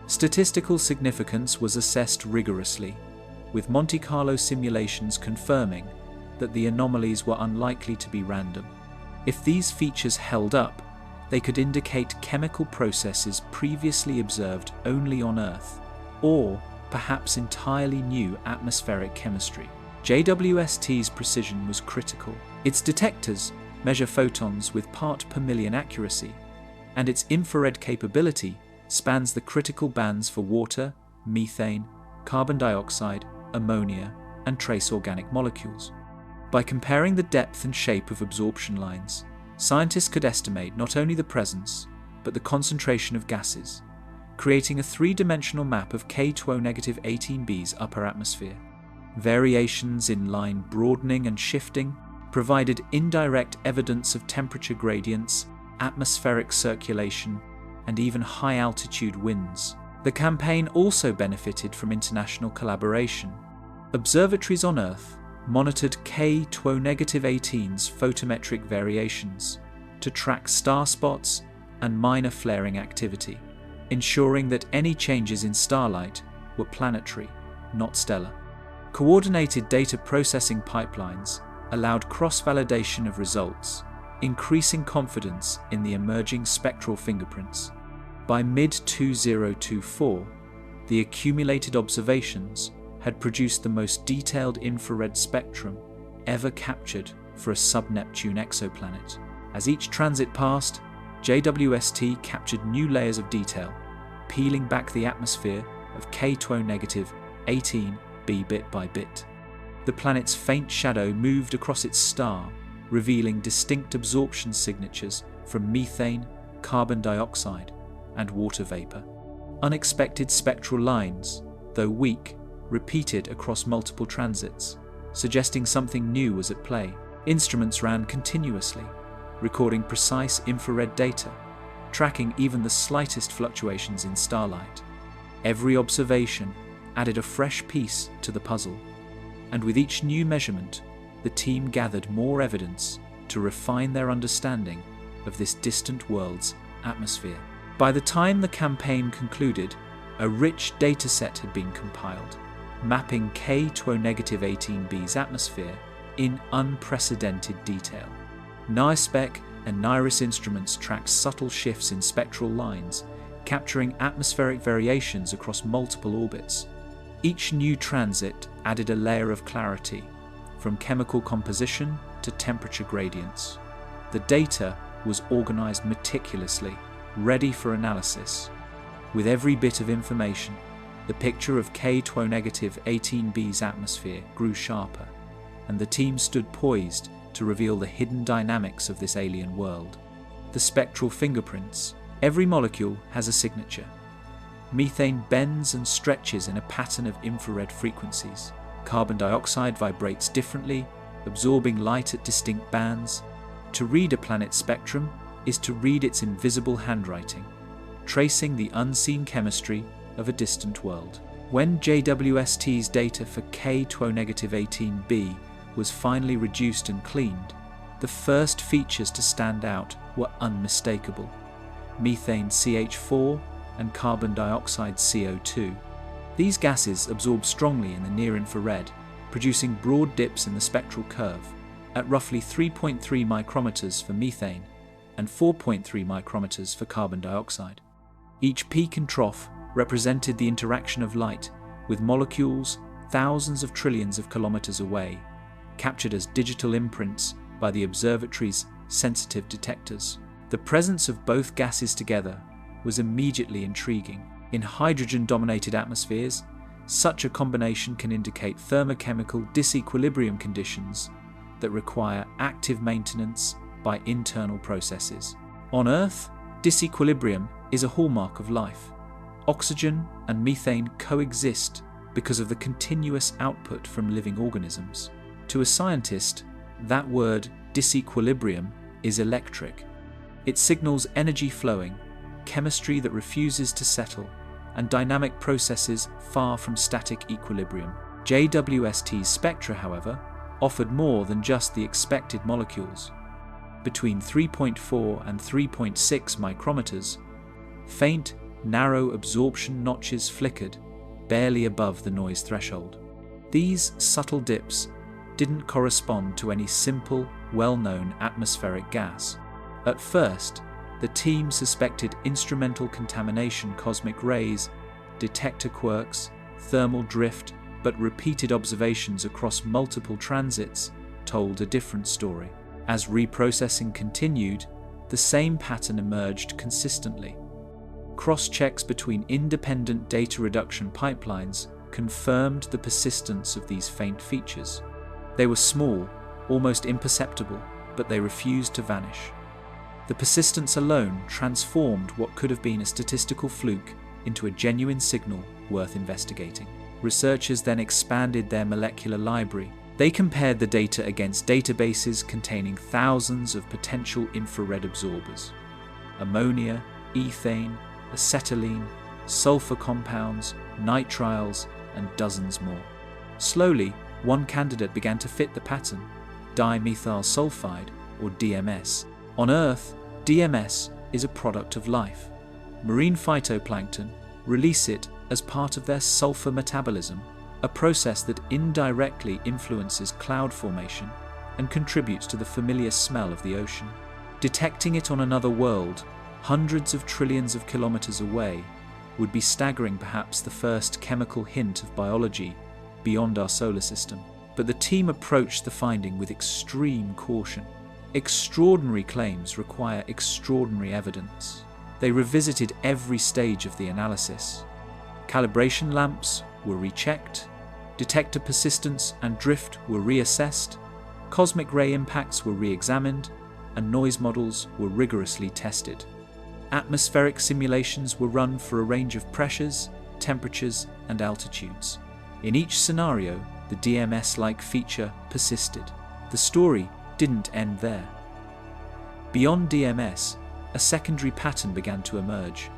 Statistical significance was assessed rigorously, with Monte Carlo simulations confirming that the anomalies were unlikely to be random. If these features held up, they could indicate chemical processes previously observed only on Earth, or perhaps entirely new atmospheric chemistry. JWST's precision was critical. Its detectors measure photons with part per million accuracy, and its infrared capability spans the critical bands for water, methane, carbon dioxide, ammonia, and trace organic molecules. By comparing the depth and shape of absorption lines, scientists could estimate not only the presence, but the concentration of gases, creating a three-dimensional map of K2O-18b's upper atmosphere. Variations in line broadening and shifting provided indirect evidence of temperature gradients, atmospheric circulation, and even high-altitude winds. The campaign also benefited from international collaboration. Observatories on Earth monitored K2O-18's photometric variations to track star spots and minor flaring activity, ensuring that any changes in starlight were planetary, not stellar. Coordinated data processing pipelines allowed cross-validation of results, increasing confidence in the emerging spectral fingerprints. By mid-2024, the accumulated observations had produced the most detailed infrared spectrum ever captured for a sub-Neptune exoplanet. As each transit passed, JWST captured new layers of detail, peeling back the atmosphere of K2O-18b bit by bit. The planet's faint shadow moved across its star, revealing distinct absorption signatures from methane, carbon dioxide, and water vapor. Unexpected spectral lines, though weak, repeated across multiple transits, suggesting something new was at play. Instruments ran continuously, recording precise infrared data, tracking even the slightest fluctuations in starlight. Every observation added a fresh piece to the puzzle, and with each new measurement, the team gathered more evidence to refine their understanding of this distant world's atmosphere. By the time the campaign concluded, a rich dataset had been compiled, mapping K2O-18b's atmosphere in unprecedented detail. NIRSpec and NIRIS instruments tracked subtle shifts in spectral lines, capturing atmospheric variations across multiple orbits. Each new transit added a layer of clarity, from chemical composition to temperature gradients. The data was organized meticulously, ready for analysis. With every bit of information, the picture of K2O-18b's atmosphere grew sharper, and the team stood poised to reveal the hidden dynamics of this alien world. The spectral fingerprints. Every molecule has a signature. Methane bends and stretches in a pattern of infrared frequencies. Carbon dioxide vibrates differently, absorbing light at distinct bands. To read a planet's spectrum is to read its invisible handwriting, tracing the unseen chemistry of a distant world. When JWST's data for K2O-18b was finally reduced and cleaned, the first features to stand out were unmistakable: methane CH4 and carbon dioxide CO2. These gases absorb strongly in the near-infrared, producing broad dips in the spectral curve, at roughly 3.3 micrometers for methane and 4.3 micrometers for carbon dioxide. Each peak and trough represented the interaction of light with molecules thousands of trillions of kilometers away, captured as digital imprints by the observatory's sensitive detectors. The presence of both gases together was immediately intriguing. In hydrogen-dominated atmospheres, such a combination can indicate thermochemical disequilibrium conditions that require active maintenance by internal processes. On Earth, disequilibrium is a hallmark of life. Oxygen and methane coexist because of the continuous output from living organisms. To a scientist, that word disequilibrium is electric. It signals energy flowing, chemistry that refuses to settle, and dynamic processes far from static equilibrium. JWST's spectra, however, offered more than just the expected molecules. Between 3.4 and 3.6 micrometers, faint, narrow absorption notches flickered, barely above the noise threshold. These subtle dips didn't correspond to any simple, well-known atmospheric gas. At first, the team suspected instrumental contamination, cosmic rays, detector quirks, thermal drift, but repeated observations across multiple transits told a different story. As reprocessing continued, the same pattern emerged consistently. Cross-checks between independent data reduction pipelines confirmed the persistence of these faint features. They were small, almost imperceptible, but they refused to vanish. The persistence alone transformed what could have been a statistical fluke into a genuine signal worth investigating. Researchers then expanded their molecular library. They compared the data against databases containing thousands of potential infrared absorbers: ammonia, ethane, acetylene, sulfur compounds, nitriles, and dozens more. Slowly, one candidate began to fit the pattern: dimethyl sulfide, or DMS. On Earth, DMS is a product of life. Marine phytoplankton release it as part of their sulfur metabolism, a process that indirectly influences cloud formation and contributes to the familiar smell of the ocean. Detecting it on another world, hundreds of trillions of kilometers away, would be staggering, perhaps the first chemical hint of biology beyond our solar system. But the team approached the finding with extreme caution. Extraordinary claims require extraordinary evidence. They revisited every stage of the analysis. Calibration lamps were rechecked, detector persistence and drift were reassessed, cosmic ray impacts were re-examined, and noise models were rigorously tested. Atmospheric simulations were run for a range of pressures, temperatures, and altitudes. In each scenario, the DMS-like feature persisted. The story didn't end there. Beyond DMS, a secondary pattern began to emerge,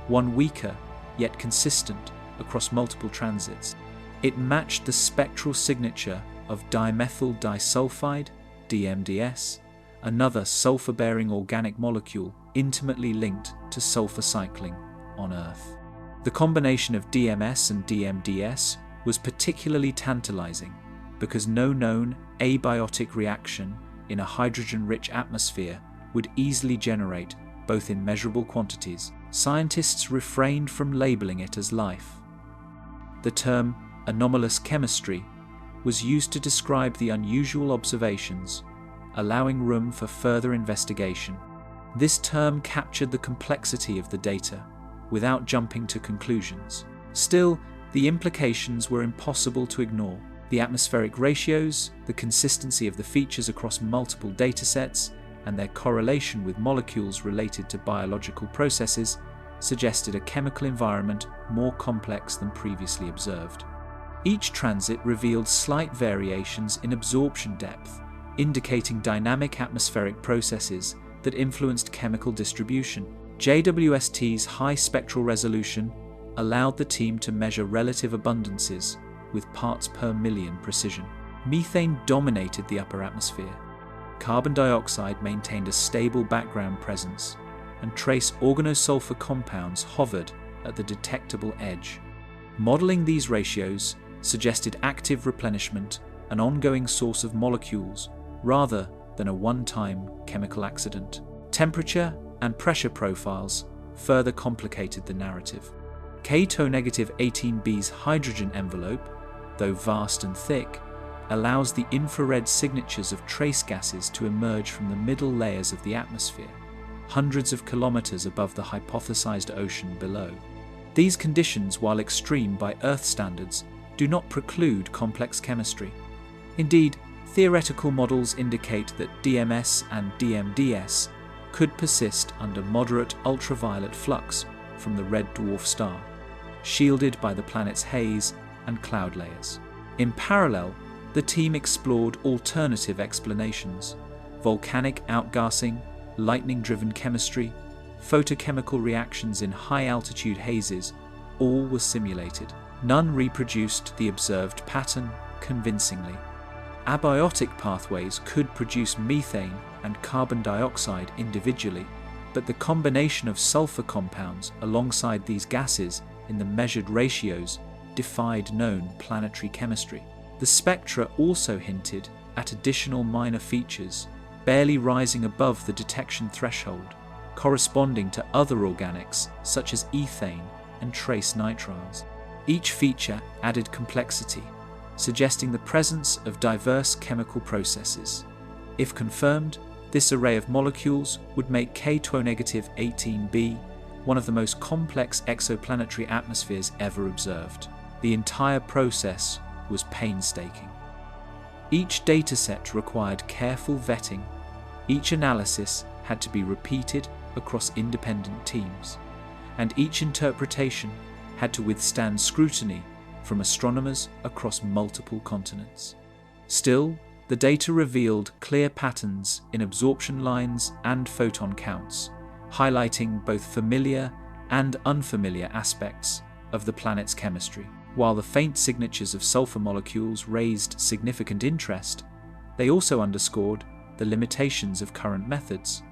one weaker yet consistent across multiple transits. It matched the spectral signature of dimethyl disulfide, DMDS, another sulfur-bearing organic molecule intimately linked to sulfur cycling on Earth. The combination of DMS and DMDS was particularly tantalizing because no known abiotic reaction in a hydrogen-rich atmosphere would easily generate both in measurable quantities. Scientists refrained from labeling it as life. The term anomalous chemistry was used to describe the unusual observations, allowing room for further investigation. This term captured the complexity of the data without jumping to conclusions. Still, the implications were impossible to ignore. The atmospheric ratios, the consistency of the features across multiple datasets, and their correlation with molecules related to biological processes suggested a chemical environment more complex than previously observed. Each transit revealed slight variations in absorption depth, indicating dynamic atmospheric processes that influenced chemical distribution. JWST's high spectral resolution allowed the team to measure relative abundances with parts per million precision. Methane dominated the upper atmosphere. Carbon dioxide maintained a stable background presence, and trace organosulfur compounds hovered at the detectable edge. Modeling these ratios suggested active replenishment, an ongoing source of molecules rather than a one-time chemical accident. Temperature and pressure profiles further complicated the narrative. K2-18b's hydrogen envelope, though vast and thick, allows the infrared signatures of trace gases to emerge from the middle layers of the atmosphere, hundreds of kilometers above the hypothesized ocean below. These conditions, while extreme by Earth standards, do not preclude complex chemistry. Indeed, theoretical models indicate that DMS and DMDS could persist under moderate ultraviolet flux from the red dwarf star, shielded by the planet's haze and cloud layers. In parallel, the team explored alternative explanations: volcanic outgassing, lightning-driven chemistry, photochemical reactions in high-altitude hazes. All were simulated. None reproduced the observed pattern convincingly. Abiotic pathways could produce methane and carbon dioxide individually, but the combination of sulfur compounds alongside these gases in the measured ratios defied known planetary chemistry. The spectra also hinted at additional minor features, barely rising above the detection threshold, corresponding to other organics such as ethane and trace nitriles. Each feature added complexity, suggesting the presence of diverse chemical processes. If confirmed, this array of molecules would make K2-18b one of the most complex exoplanetary atmospheres ever observed. The entire process was painstaking. Each dataset required careful vetting. Each analysis had to be repeated across independent teams, and each interpretation had to withstand scrutiny from astronomers across multiple continents. Still, the data revealed clear patterns in absorption lines and photon counts, highlighting both familiar and unfamiliar aspects of the planet's chemistry. While the faint signatures of sulfur molecules raised significant interest, they also underscored the limitations of current methods.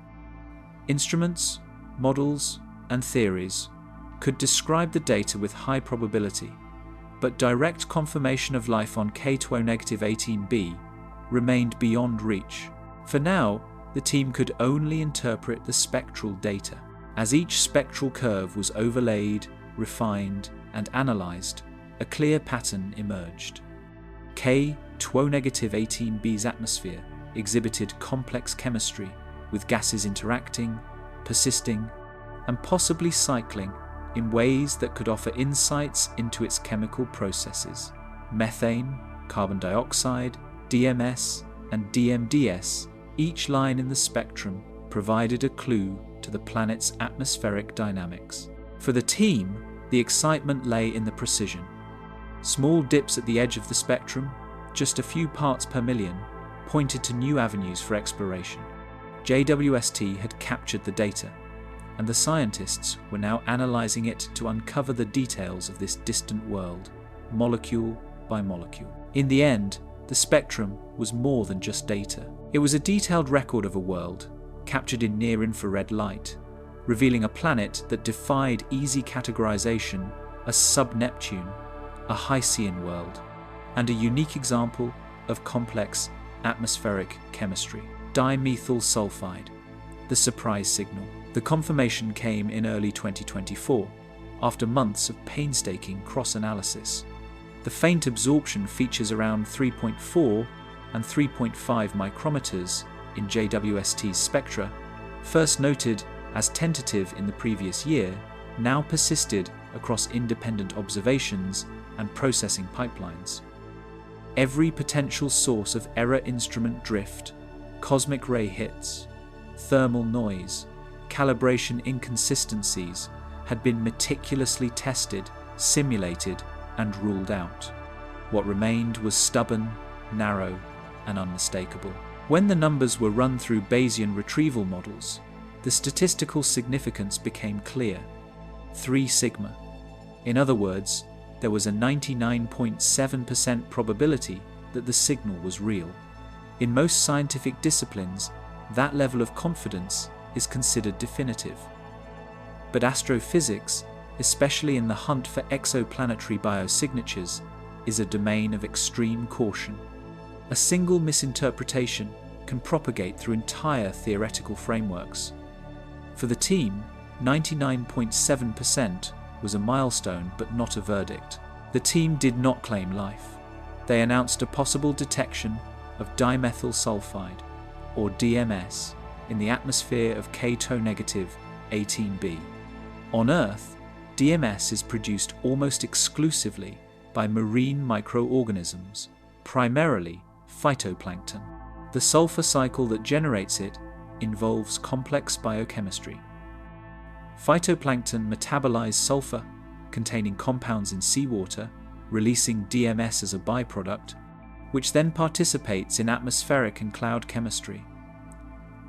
Instruments, models, and theories could describe the data with high probability, but direct confirmation of life on K2-18b remained beyond reach. For now, the team could only interpret the spectral data. As each spectral curve was overlaid, refined, and analyzed, a clear pattern emerged. K2-18b's atmosphere exhibited complex chemistry, with gases interacting, persisting, and possibly cycling in ways that could offer insights into its chemical processes. Methane, carbon dioxide, DMS, and DMDS, each line in the spectrum provided a clue to the planet's atmospheric dynamics. For the team, the excitement lay in the precision. Small dips at the edge of the spectrum, just a few parts per million, pointed to new avenues for exploration. JWST had captured the data, and the scientists were now analyzing it to uncover the details of this distant world, molecule by molecule. In the end, the spectrum was more than just data. It was a detailed record of a world, captured in near-infrared light, revealing a planet that defied easy categorization as sub-Neptune, a Hycean world, and a unique example of complex atmospheric chemistry. Dimethyl sulfide, the surprise signal. The confirmation came in early 2024, after months of painstaking cross-analysis. The faint absorption features around 3.4 and 3.5 micrometers in JWST's spectra, first noted as tentative in the previous year, now persisted across independent observations and processing pipelines. Every potential source of error instrument drift, cosmic ray hits, thermal noise, calibration inconsistencies had been meticulously tested, simulated, and ruled out. What remained was stubborn, narrow, and unmistakable. When the numbers were run through Bayesian retrieval models, the statistical significance became clear: 3 sigma. In other words, there was a 99.7% probability that the signal was real. In most scientific disciplines, that level of confidence is considered definitive. But astrophysics, especially in the hunt for exoplanetary biosignatures, is a domain of extreme caution. A single misinterpretation can propagate through entire theoretical frameworks. For the team, 99.7% was a milestone but not a verdict. The team did not claim life. They announced a possible detection of dimethyl sulfide, or DMS, in the atmosphere of K2-18b. On Earth, DMS is produced almost exclusively by marine microorganisms, primarily phytoplankton. The sulfur cycle that generates it involves complex biochemistry. Phytoplankton metabolize sulfur, containing compounds in seawater, releasing DMS as a byproduct, which then participates in atmospheric and cloud chemistry.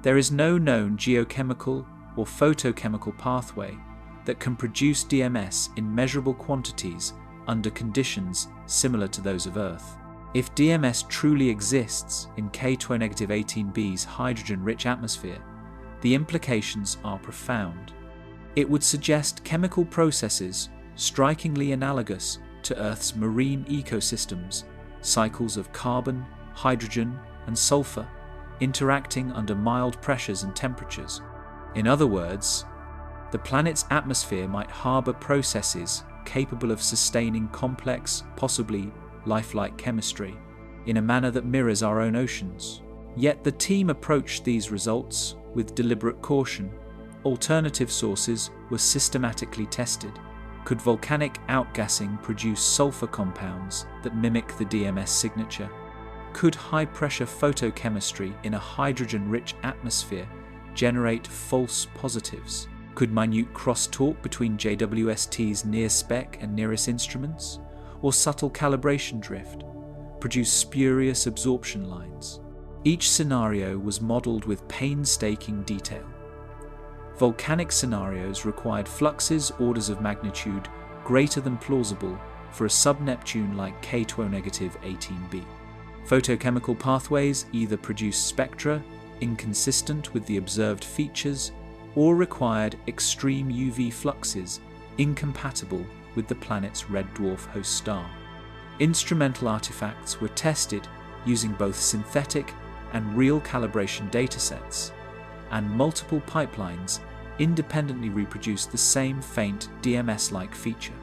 There is no known geochemical or photochemical pathway that can produce DMS in measurable quantities under conditions similar to those of Earth. If DMS truly exists in K2-18b's hydrogen-rich atmosphere, the implications are profound. It would suggest chemical processes strikingly analogous to Earth's marine ecosystems, cycles of carbon, hydrogen, and sulfur interacting under mild pressures and temperatures. In other words, the planet's atmosphere might harbour processes capable of sustaining complex, possibly lifelike chemistry, in a manner that mirrors our own oceans. Yet the team approached these results with deliberate caution. Alternative sources were systematically tested. Could volcanic outgassing produce sulfur compounds that mimic the DMS signature? Could high-pressure photochemistry in a hydrogen-rich atmosphere generate false positives? Could minute crosstalk between JWST's near-spec and nearest instruments, or subtle calibration drift, produce spurious absorption lines? Each scenario was modelled with painstaking detail. Volcanic scenarios required fluxes orders of magnitude greater than plausible for a sub-Neptune like K2-18b. Photochemical pathways either produced spectra inconsistent with the observed features or required extreme UV fluxes incompatible with the planet's red dwarf host star. Instrumental artifacts were tested using both synthetic and real calibration datasets, and multiple pipelines independently reproduced the same faint DMS-like feature.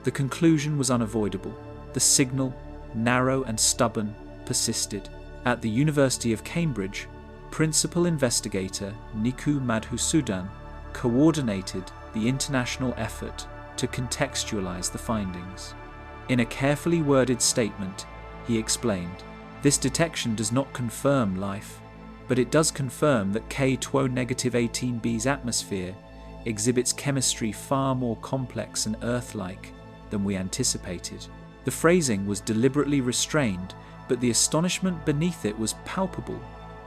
The conclusion was unavoidable. The signal, narrow and stubborn, persisted. At the University of Cambridge, principal investigator Niku Madhusudan coordinated the international effort to contextualize the findings. In a carefully worded statement, he explained, "This detection does not confirm life, but it does confirm that K2-18b's atmosphere exhibits chemistry far more complex and Earth-like than we anticipated." The phrasing was deliberately restrained, but the astonishment beneath it was palpable.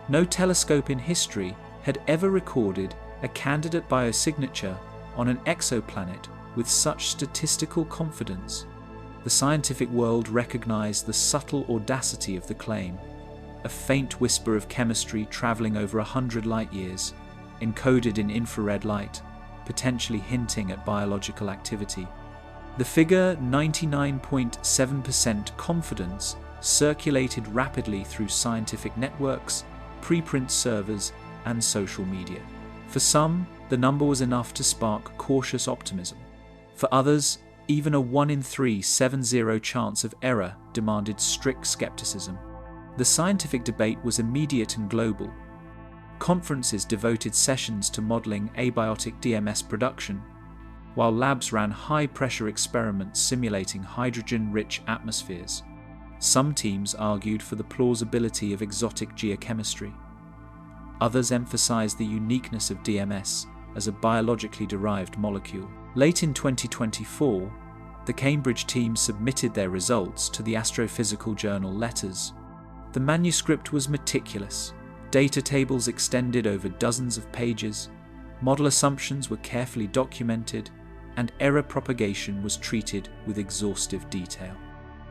No telescope in history had ever recorded a candidate biosignature on an exoplanet with such statistical confidence. The scientific world recognized the subtle audacity of the claim, a faint whisper of chemistry traveling over 100 light-years, encoded in infrared light, potentially hinting at biological activity. The figure 99.7% confidence circulated rapidly through scientific networks, preprint servers, and social media. For some, the number was enough to spark cautious optimism. For others, even a 1 in 3 7-0 chance of error demanded strict skepticism. The scientific debate was immediate and global. Conferences devoted sessions to modelling abiotic DMS production, while labs ran high-pressure experiments simulating hydrogen-rich atmospheres. Some teams argued for the plausibility of exotic geochemistry. Others emphasized the uniqueness of DMS as a biologically derived molecule. Late in 2024, the Cambridge team submitted their results to the astrophysical journal Letters. The manuscript was meticulous. Data tables extended over dozens of pages, model assumptions were carefully documented, and error propagation was treated with exhaustive detail.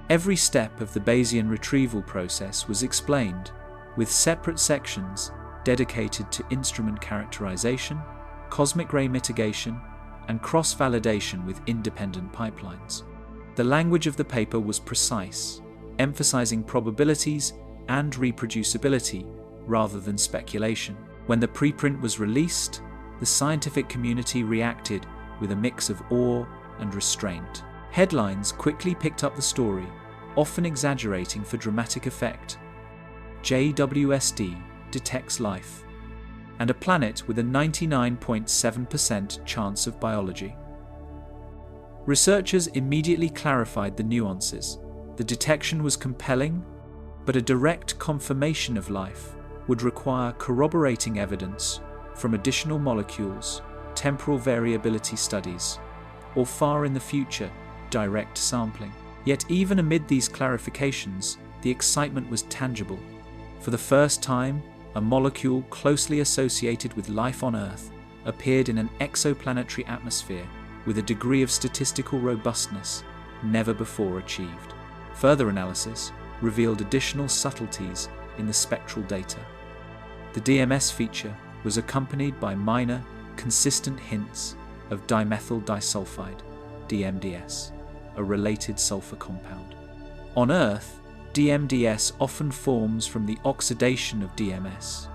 Every step of the Bayesian retrieval process was explained, with separate sections dedicated to instrument characterization, cosmic ray mitigation, and cross-validation with independent pipelines. The language of the paper was precise, emphasizing probabilities and reproducibility rather than speculation. When the preprint was released, the scientific community reacted with a mix of awe and restraint. Headlines quickly picked up the story, often exaggerating for dramatic effect. JWST detects life, and a planet with a 99.7% chance of biology. Researchers immediately clarified the nuances. The detection was compelling, but a direct confirmation of life would require corroborating evidence from additional molecules, temporal variability studies, or far in the future, direct sampling. Yet even amid these clarifications, the excitement was tangible. For the first time, a molecule closely associated with life on Earth appeared in an exoplanetary atmosphere with a degree of statistical robustness never before achieved. Further analysis revealed additional subtleties in the spectral data. The DMS feature was accompanied by minor, consistent hints of dimethyl disulfide, DMDS, a related sulfur compound. On Earth, DMDS often forms from the oxidation of DMS,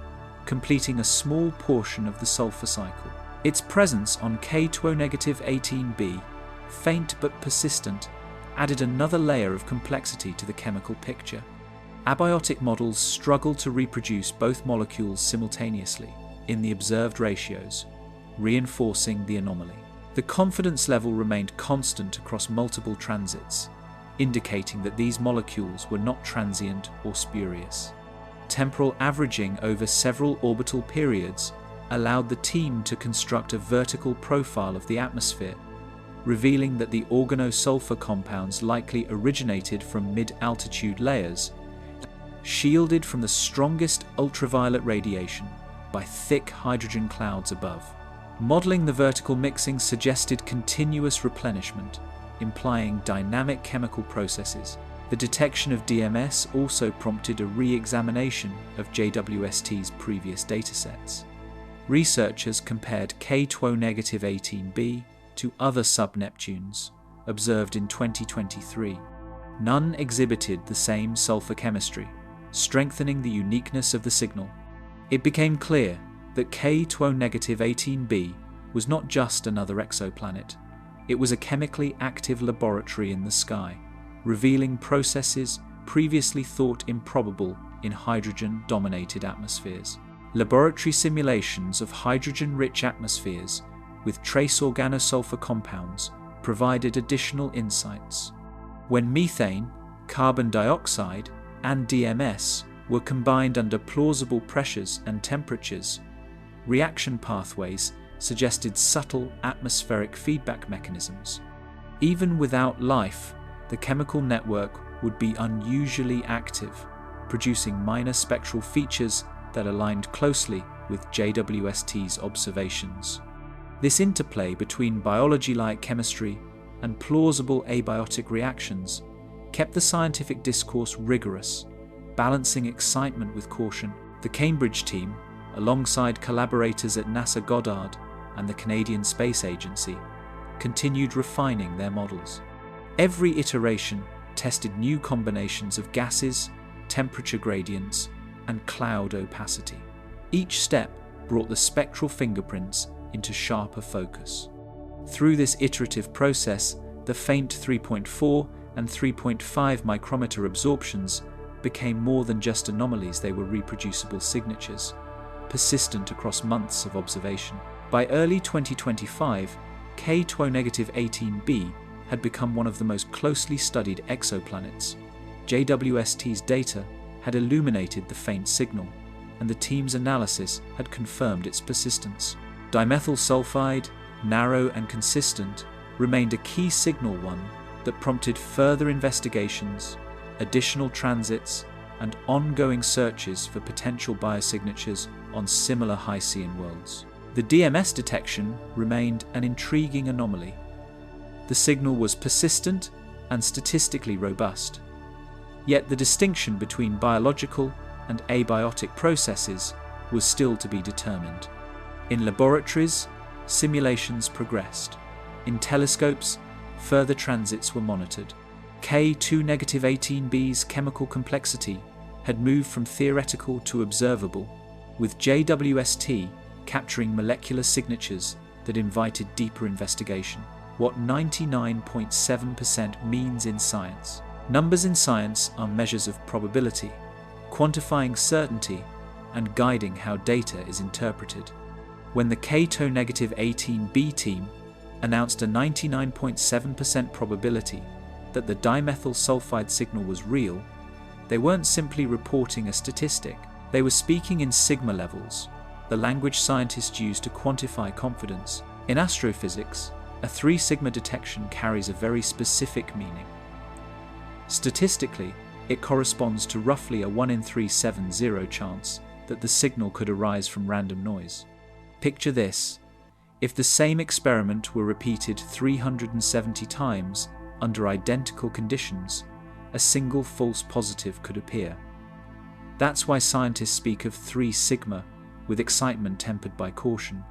completing a small portion of the sulfur cycle. Its presence on K2O-18b, faint but persistent, added another layer of complexity to the chemical picture. Abiotic models struggle to reproduce both molecules simultaneously in the observed ratios, reinforcing the anomaly. The confidence level remained constant across multiple transits, indicating that these molecules were not transient or spurious. Temporal averaging over several orbital periods allowed the team to construct a vertical profile of the atmosphere, revealing that the organosulfur compounds likely originated from mid-altitude layers, shielded from the strongest ultraviolet radiation by thick hydrogen clouds above. Modeling the vertical mixing suggested continuous replenishment, implying dynamic chemical processes. The detection of DMS also prompted a re-examination of JWST's previous datasets. Researchers compared K2O-18b to other sub-Neptunes observed in 2023. None exhibited the same sulfur chemistry, strengthening the uniqueness of the signal. It became clear that K2O-18b was not just another exoplanet. It was a chemically active laboratory in the sky, revealing processes previously thought improbable in hydrogen-dominated atmospheres. Laboratory simulations of hydrogen-rich atmospheres with trace organosulfur compounds provided additional insights. When methane, carbon dioxide, and DMS were combined under plausible pressures and temperatures, reaction pathways suggested subtle atmospheric feedback mechanisms. Even without life, the chemical network would be unusually active, producing minor spectral features that aligned closely with JWST's observations. This interplay between biology-like chemistry and plausible abiotic reactions kept the scientific discourse rigorous, balancing excitement with caution. The Cambridge team, alongside collaborators at NASA Goddard and the Canadian Space Agency, continued refining their models. Every iteration tested new combinations of gases, temperature gradients, and cloud opacity. Each step brought the spectral fingerprints into sharper focus. Through this iterative process, the faint 3.4 and 3.5 micrometer absorptions became more than just anomalies. They were reproducible signatures, persistent across months of observation. By early 2025, K2O-18b had become one of the most closely studied exoplanets. JWST's data had illuminated the faint signal, and the team's analysis had confirmed its persistence. Dimethyl sulfide, narrow and consistent, remained a key signal, one that prompted further investigations, additional transits, and ongoing searches for potential biosignatures on similar Hycean worlds. The DMS detection remained an intriguing anomaly. The signal was persistent and statistically robust, yet the distinction between biological and abiotic processes was still to be determined. In laboratories, simulations progressed. In telescopes, further transits were monitored. K2-18b's chemical complexity had moved from theoretical to observable, with JWST capturing molecular signatures that invited deeper investigation. What 99.7% means in science. Numbers in science are measures of probability, quantifying certainty and guiding how data is interpreted. When the K2-18b team announced a 99.7% probability that the dimethyl sulfide signal was real, they weren't simply reporting a statistic. They were speaking in sigma levels, the language scientists use to quantify confidence. In astrophysics, a 3 sigma detection carries a very specific meaning. Statistically, it corresponds to roughly a 1 in 370 chance that the signal could arise from random noise. Picture this: if the same experiment were repeated 370 times under identical conditions, a single false positive could appear. That's why scientists speak of 3 sigma, with excitement tempered by caution.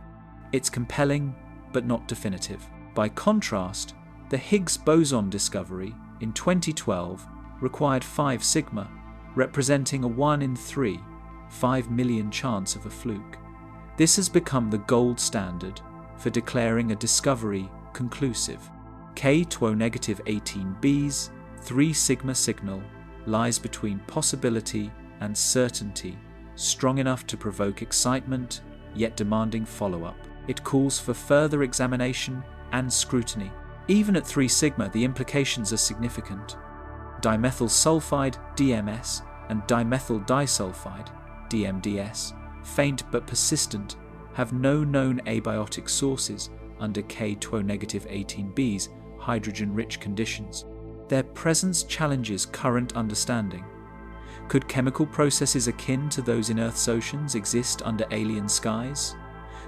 It's compelling, but not definitive. By contrast, the Higgs boson discovery in 2012 required 5 sigma, representing a 1 in 3, 5 million chance of a fluke. This has become the gold standard for declaring a discovery conclusive. K2-18b's 3 sigma signal lies between possibility and certainty, strong enough to provoke excitement, yet demanding follow-up. It calls for further examination and scrutiny. Even at 3 sigma, the implications are significant. Dimethyl sulfide, DMS, and dimethyl disulfide, DMDS, faint but persistent, have no known abiotic sources under K2-18b's hydrogen-rich conditions. Their presence challenges current understanding. Could chemical processes akin to those in Earth's oceans exist under alien skies?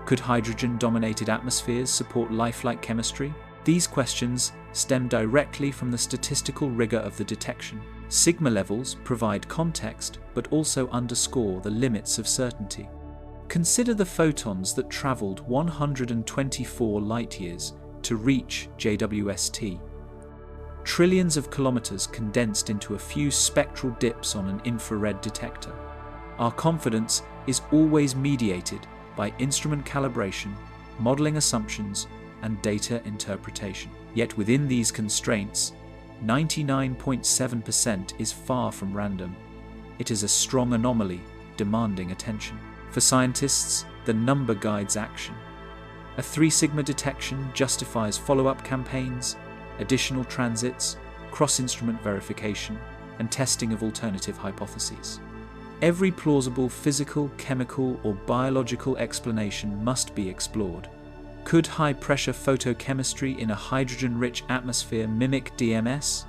Could hydrogen-dominated atmospheres support lifelike chemistry? These questions stem directly from the statistical rigor of the detection. Sigma levels provide context, but also underscore the limits of certainty. Consider the photons that travelled 124 light-years to reach JWST. Trillions of kilometres condensed into a few spectral dips on an infrared detector. Our confidence is always mediated by instrument calibration, modelling assumptions, and data interpretation. Yet within these constraints, 99.7% is far from random. It is a strong anomaly demanding attention. For scientists, the number guides action. A 3 sigma detection justifies follow-up campaigns, additional transits, cross-instrument verification, and testing of alternative hypotheses. Every plausible physical, chemical, or biological explanation must be explored. Could high-pressure photochemistry in a hydrogen-rich atmosphere mimic DMS?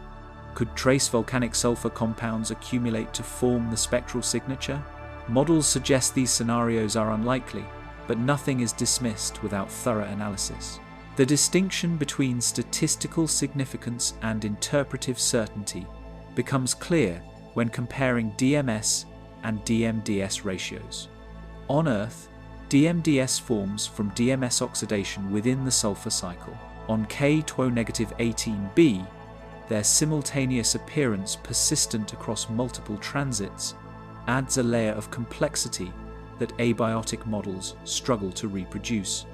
Could trace volcanic sulfur compounds accumulate to form the spectral signature? Models suggest these scenarios are unlikely, but nothing is dismissed without thorough analysis. The distinction between statistical significance and interpretive certainty becomes clear when comparing DMS and DMDS ratios. On Earth, DMDS forms from DMS oxidation within the sulfur cycle. On K2-18b, their simultaneous appearance persistent across multiple transits adds a layer of complexity that abiotic models struggle to reproduce.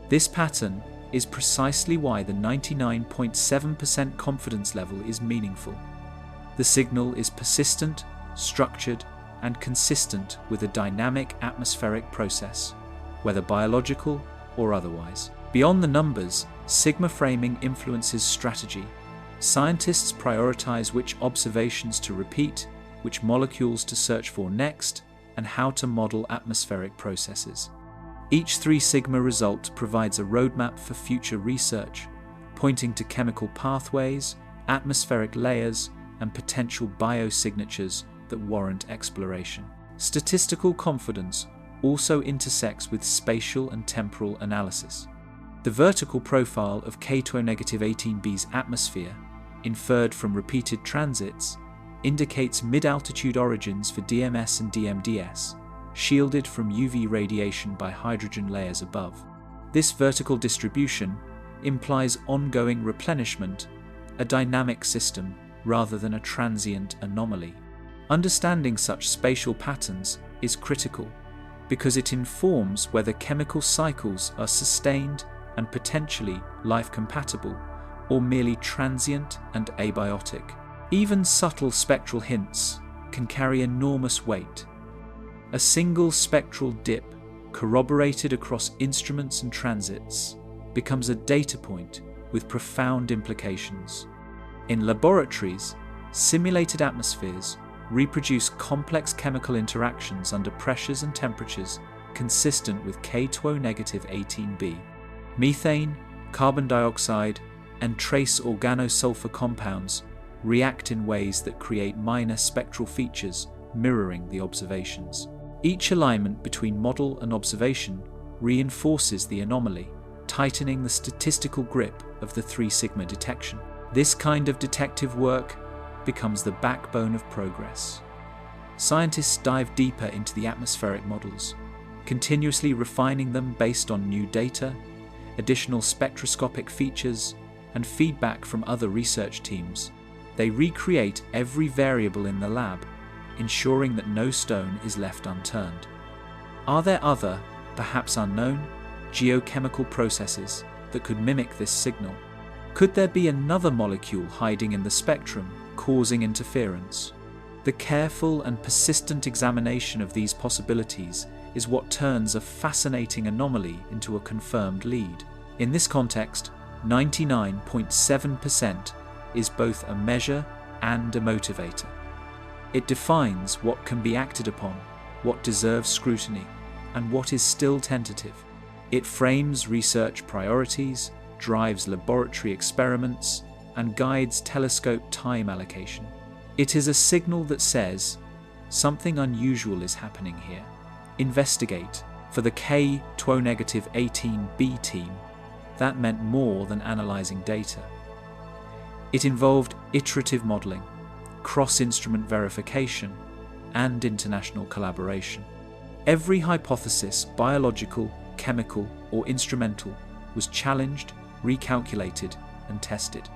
This pattern is precisely why the 99.7% confidence level is meaningful. The signal is persistent, structured, and consistent with a dynamic atmospheric process, whether biological or otherwise. Beyond the numbers, sigma framing influences strategy. Scientists prioritize which observations to repeat, which molecules to search for next, and how to model atmospheric processes. Each 3 sigma result provides a roadmap for future research, pointing to chemical pathways, atmospheric layers, and potential biosignatures that warrant exploration. Statistical confidence also intersects with spatial and temporal analysis. The vertical profile of K2-18b's atmosphere, inferred from repeated transits, indicates mid-altitude origins for DMS and DMDS, shielded from UV radiation by hydrogen layers above. This vertical distribution implies ongoing replenishment, a dynamic system rather than a transient anomaly. Understanding such spatial patterns is critical because it informs whether chemical cycles are sustained and potentially life-compatible or merely transient and abiotic. Even subtle spectral hints can carry enormous weight. A single spectral dip corroborated across instruments and transits becomes a data point with profound implications. In laboratories, simulated atmospheres reproduce complex chemical interactions under pressures and temperatures consistent with K2O-18b. Methane, carbon dioxide, and trace organosulfur compounds react in ways that create minor spectral features mirroring the observations. Each alignment between model and observation reinforces the anomaly, tightening the statistical grip of the 3 sigma detection. This kind of detective work becomes the backbone of progress. Scientists dive deeper into the atmospheric models, continuously refining them based on new data, additional spectroscopic features, and feedback from other research teams. They recreate every variable in the lab, ensuring that no stone is left unturned. Are there other, perhaps unknown, geochemical processes that could mimic this signal? Could there be another molecule hiding in the spectrum, causing interference? The careful and persistent examination of these possibilities is what turns a fascinating anomaly into a confirmed lead. In this context, 99.7% is both a measure and a motivator. It defines what can be acted upon, what deserves scrutiny, and what is still tentative. It frames research priorities, drives laboratory experiments, and guides telescope time allocation. It is a signal that says, something unusual is happening here. Investigate. For the K2O-18b team, that meant more than analyzing data. It involved iterative modeling, cross-instrument verification, and international collaboration. Every hypothesis, biological, chemical, or instrumental, was challenged, recalculated, and tested.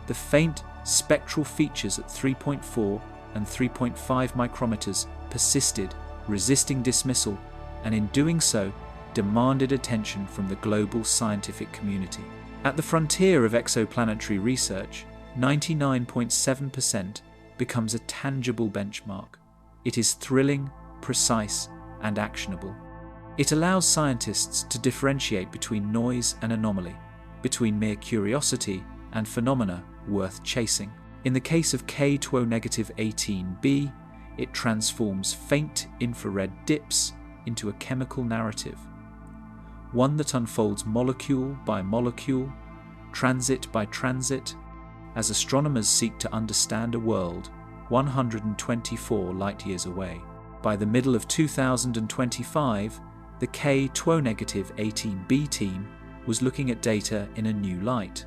The faint spectral features at 3.4 and 3.5 micrometers persisted, resisting dismissal, and in doing so, demanded attention from the global scientific community. At the frontier of exoplanetary research, 99.7% becomes a tangible benchmark. It is thrilling, precise, and actionable. It allows scientists to differentiate between noise and anomaly, between mere curiosity and phenomena worth chasing. In the case of K2O-18b, it transforms faint infrared dips into a chemical narrative, one that unfolds molecule by molecule, transit by transit, as astronomers seek to understand a world 124 light-years away. By the middle of 2025, the K2O-18b team was looking at data in a new light.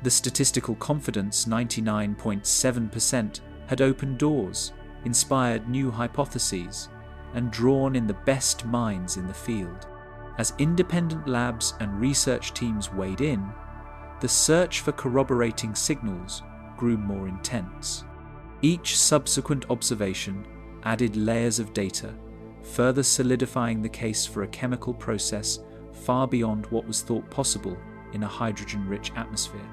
The statistical confidence 99.7% had opened doors, inspired new hypotheses, and drawn in the best minds in the field. As independent labs and research teams weighed in, the search for corroborating signals grew more intense. Each subsequent observation added layers of data, further solidifying the case for a chemical process far beyond what was thought possible in a hydrogen-rich atmosphere.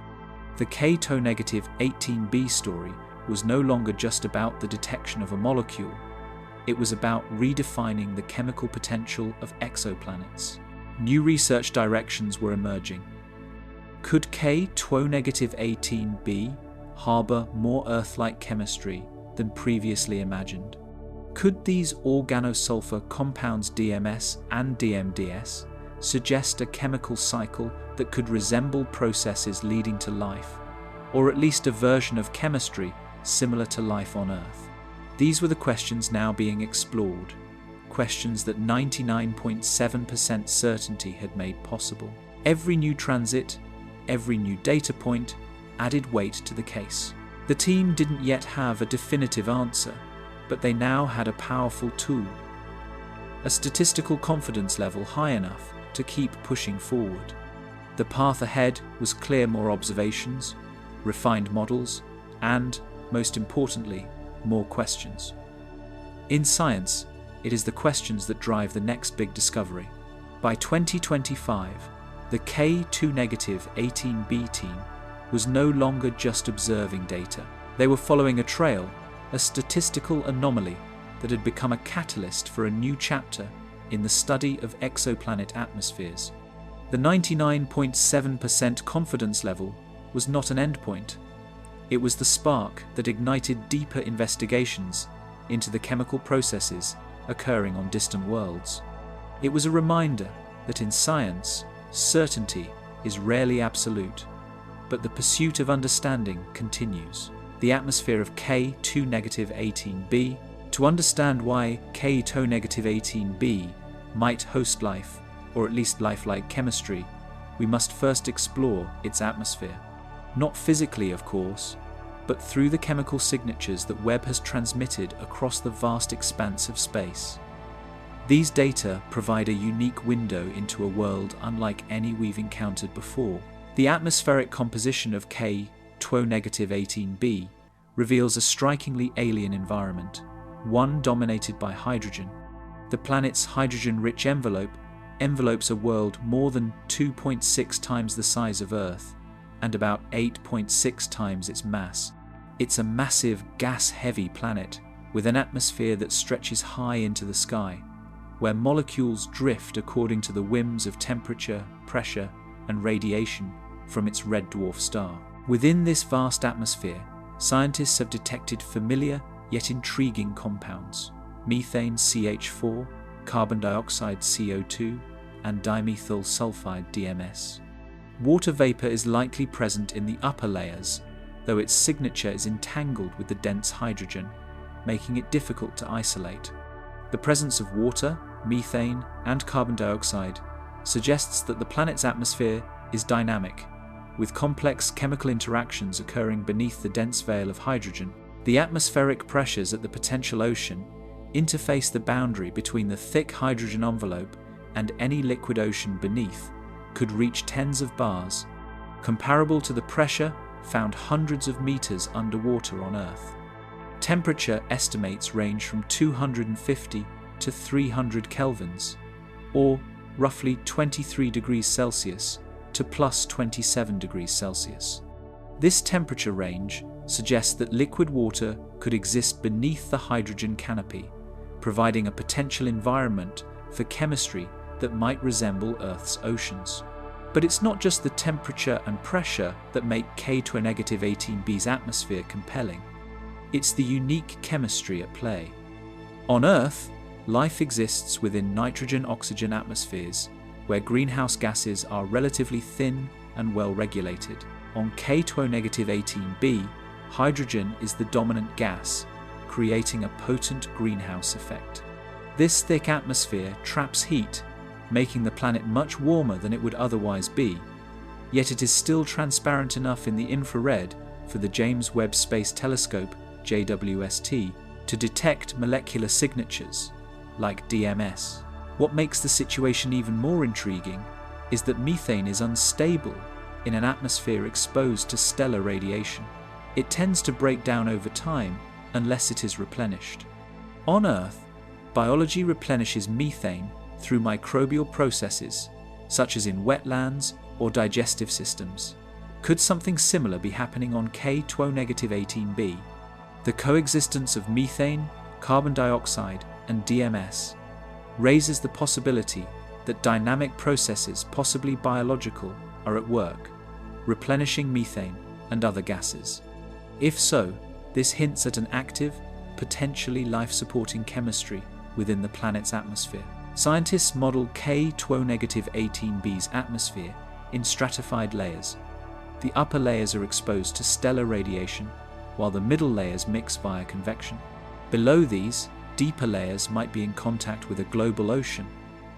The K2O-18b story was no longer just about the detection of a molecule. It was about redefining the chemical potential of exoplanets. New research directions were emerging. Could K2O-18b harbour more Earth-like chemistry than previously imagined? Could these organosulfur compounds DMS and DMDS suggest a chemical cycle that could resemble processes leading to life, or at least a version of chemistry similar to life on Earth? These were the questions now being explored, questions that 99.7% certainty had made possible. Every new transit, every new data point added weight to the case. The team didn't yet have a definitive answer, but they now had a powerful tool, a statistical confidence level high enough to keep pushing forward. The path ahead was clear: more observations, refined models, and, most importantly, more questions. In science, it is the questions that drive the next big discovery. By 2025, the K2-18b team was no longer just observing data. They were following a trail, a statistical anomaly that had become a catalyst for a new chapter in the study of exoplanet atmospheres. The 99.7% confidence level was not an endpoint. It was the spark that ignited deeper investigations into the chemical processes occurring on distant worlds. It was a reminder that in science, certainty is rarely absolute, but the pursuit of understanding continues. The atmosphere of K2-18b. To understand why K2-18b might host life, or at least lifelike chemistry, we must first explore its atmosphere. Not physically, of course, but through the chemical signatures that Webb has transmitted across the vast expanse of space. These data provide a unique window into a world unlike any we've encountered before. The atmospheric composition of K2-18b reveals a strikingly alien environment, one dominated by hydrogen. The planet's hydrogen-rich envelope envelopes a world more than 2.6 times the size of Earth and about 8.6 times its mass. It's a massive, gas-heavy planet with an atmosphere that stretches high into the sky, where molecules drift according to the whims of temperature, pressure, and radiation from its red dwarf star. Within this vast atmosphere, scientists have detected familiar yet intriguing compounds: methane CH4, carbon dioxide CO2, and dimethyl sulfide DMS. Water vapor is likely present in the upper layers, though its signature is entangled with the dense hydrogen, making it difficult to isolate. The presence of water, methane, and carbon dioxide suggests that the planet's atmosphere is dynamic, with complex chemical interactions occurring beneath the dense veil of hydrogen. The atmospheric pressures at the potential ocean interface the boundary between the thick hydrogen envelope and any liquid ocean beneath could reach tens of bars, comparable to the pressure found hundreds of meters underwater on Earth. Temperature estimates range from 250 to 300 kelvins, or roughly 23 degrees Celsius to plus 27 degrees Celsius. This temperature range suggests that liquid water could exist beneath the hydrogen canopy, providing a potential environment for chemistry that might resemble Earth's oceans. But it's not just the temperature and pressure that make K2-18b's atmosphere compelling. It's the unique chemistry at play. On Earth, life exists within nitrogen-oxygen atmospheres, where greenhouse gases are relatively thin and well-regulated. On K2-18b, hydrogen is the dominant gas, creating a potent greenhouse effect. This thick atmosphere traps heat, making the planet much warmer than it would otherwise be, yet it is still transparent enough in the infrared for the James Webb Space Telescope, JWST, to detect molecular signatures, like DMS. What makes the situation even more intriguing is that methane is unstable in an atmosphere exposed to stellar radiation. It tends to break down over time unless it is replenished. On Earth, biology replenishes methane through microbial processes, such as in wetlands or digestive systems. Could something similar be happening on K2-18b? The coexistence of methane, carbon dioxide, and DMS raises the possibility that dynamic processes, possibly biological, are at work, replenishing methane and other gases. If so, this hints at an active, potentially life-supporting chemistry within the planet's atmosphere. Scientists model K2-18b's atmosphere in stratified layers. The upper layers are exposed to stellar radiation, while the middle layers mix via convection. Below these, deeper layers might be in contact with a global ocean,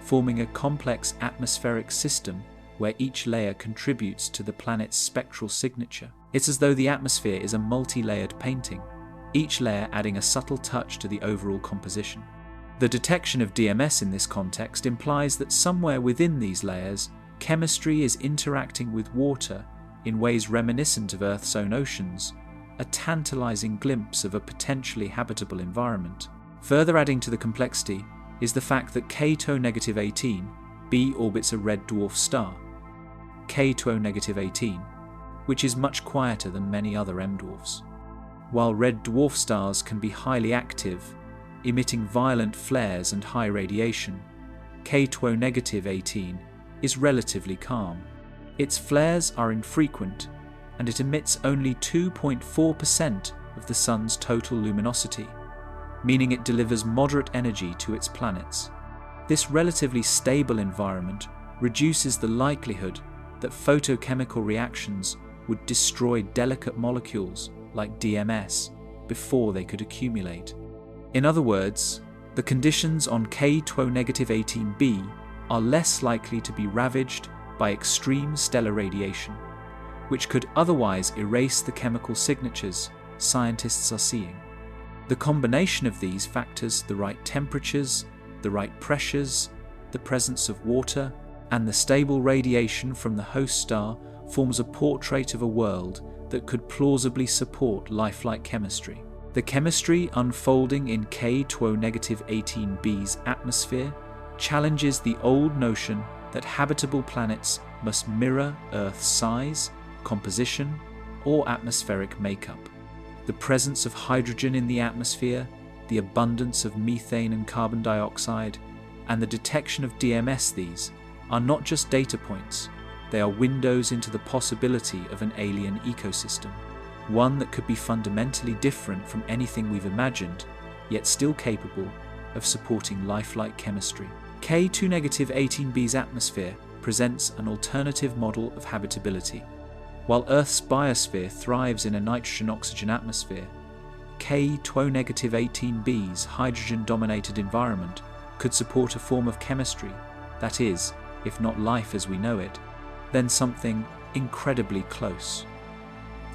forming a complex atmospheric system where each layer contributes to the planet's spectral signature. It's as though the atmosphere is a multi-layered painting, each layer adding a subtle touch to the overall composition. The detection of DMS in this context implies that somewhere within these layers, chemistry is interacting with water in ways reminiscent of Earth's own oceans, a tantalizing glimpse of a potentially habitable environment. Further adding to the complexity is the fact that K2-18b orbits a red dwarf star, K2-18, which is much quieter than many other M-dwarfs. While red dwarf stars can be highly active, emitting violent flares and high radiation, K2-18 is relatively calm. Its flares are infrequent, and it emits only 2.4% of the Sun's total luminosity, meaning it delivers moderate energy to its planets. This relatively stable environment reduces the likelihood that photochemical reactions would destroy delicate molecules like DMS before they could accumulate. In other words, the conditions on K2-18b are less likely to be ravaged by extreme stellar radiation, which could otherwise erase the chemical signatures scientists are seeing. The combination of these factors, the right temperatures, the right pressures, the presence of water, and the stable radiation from the host star forms a portrait of a world that could plausibly support lifelike chemistry. The chemistry unfolding in K2-18b's atmosphere challenges the old notion that habitable planets must mirror Earth's size, composition, or atmospheric makeup. The presence of hydrogen in the atmosphere, the abundance of methane and carbon dioxide, and the detection of DMS, these are not just data points, they are windows into the possibility of an alien ecosystem, one that could be fundamentally different from anything we've imagined, yet still capable of supporting lifelike chemistry. K2-18b's atmosphere presents an alternative model of habitability. While Earth's biosphere thrives in a nitrogen-oxygen atmosphere, K2-18b's hydrogen-dominated environment could support a form of chemistry that is, if not life as we know it, then something incredibly close.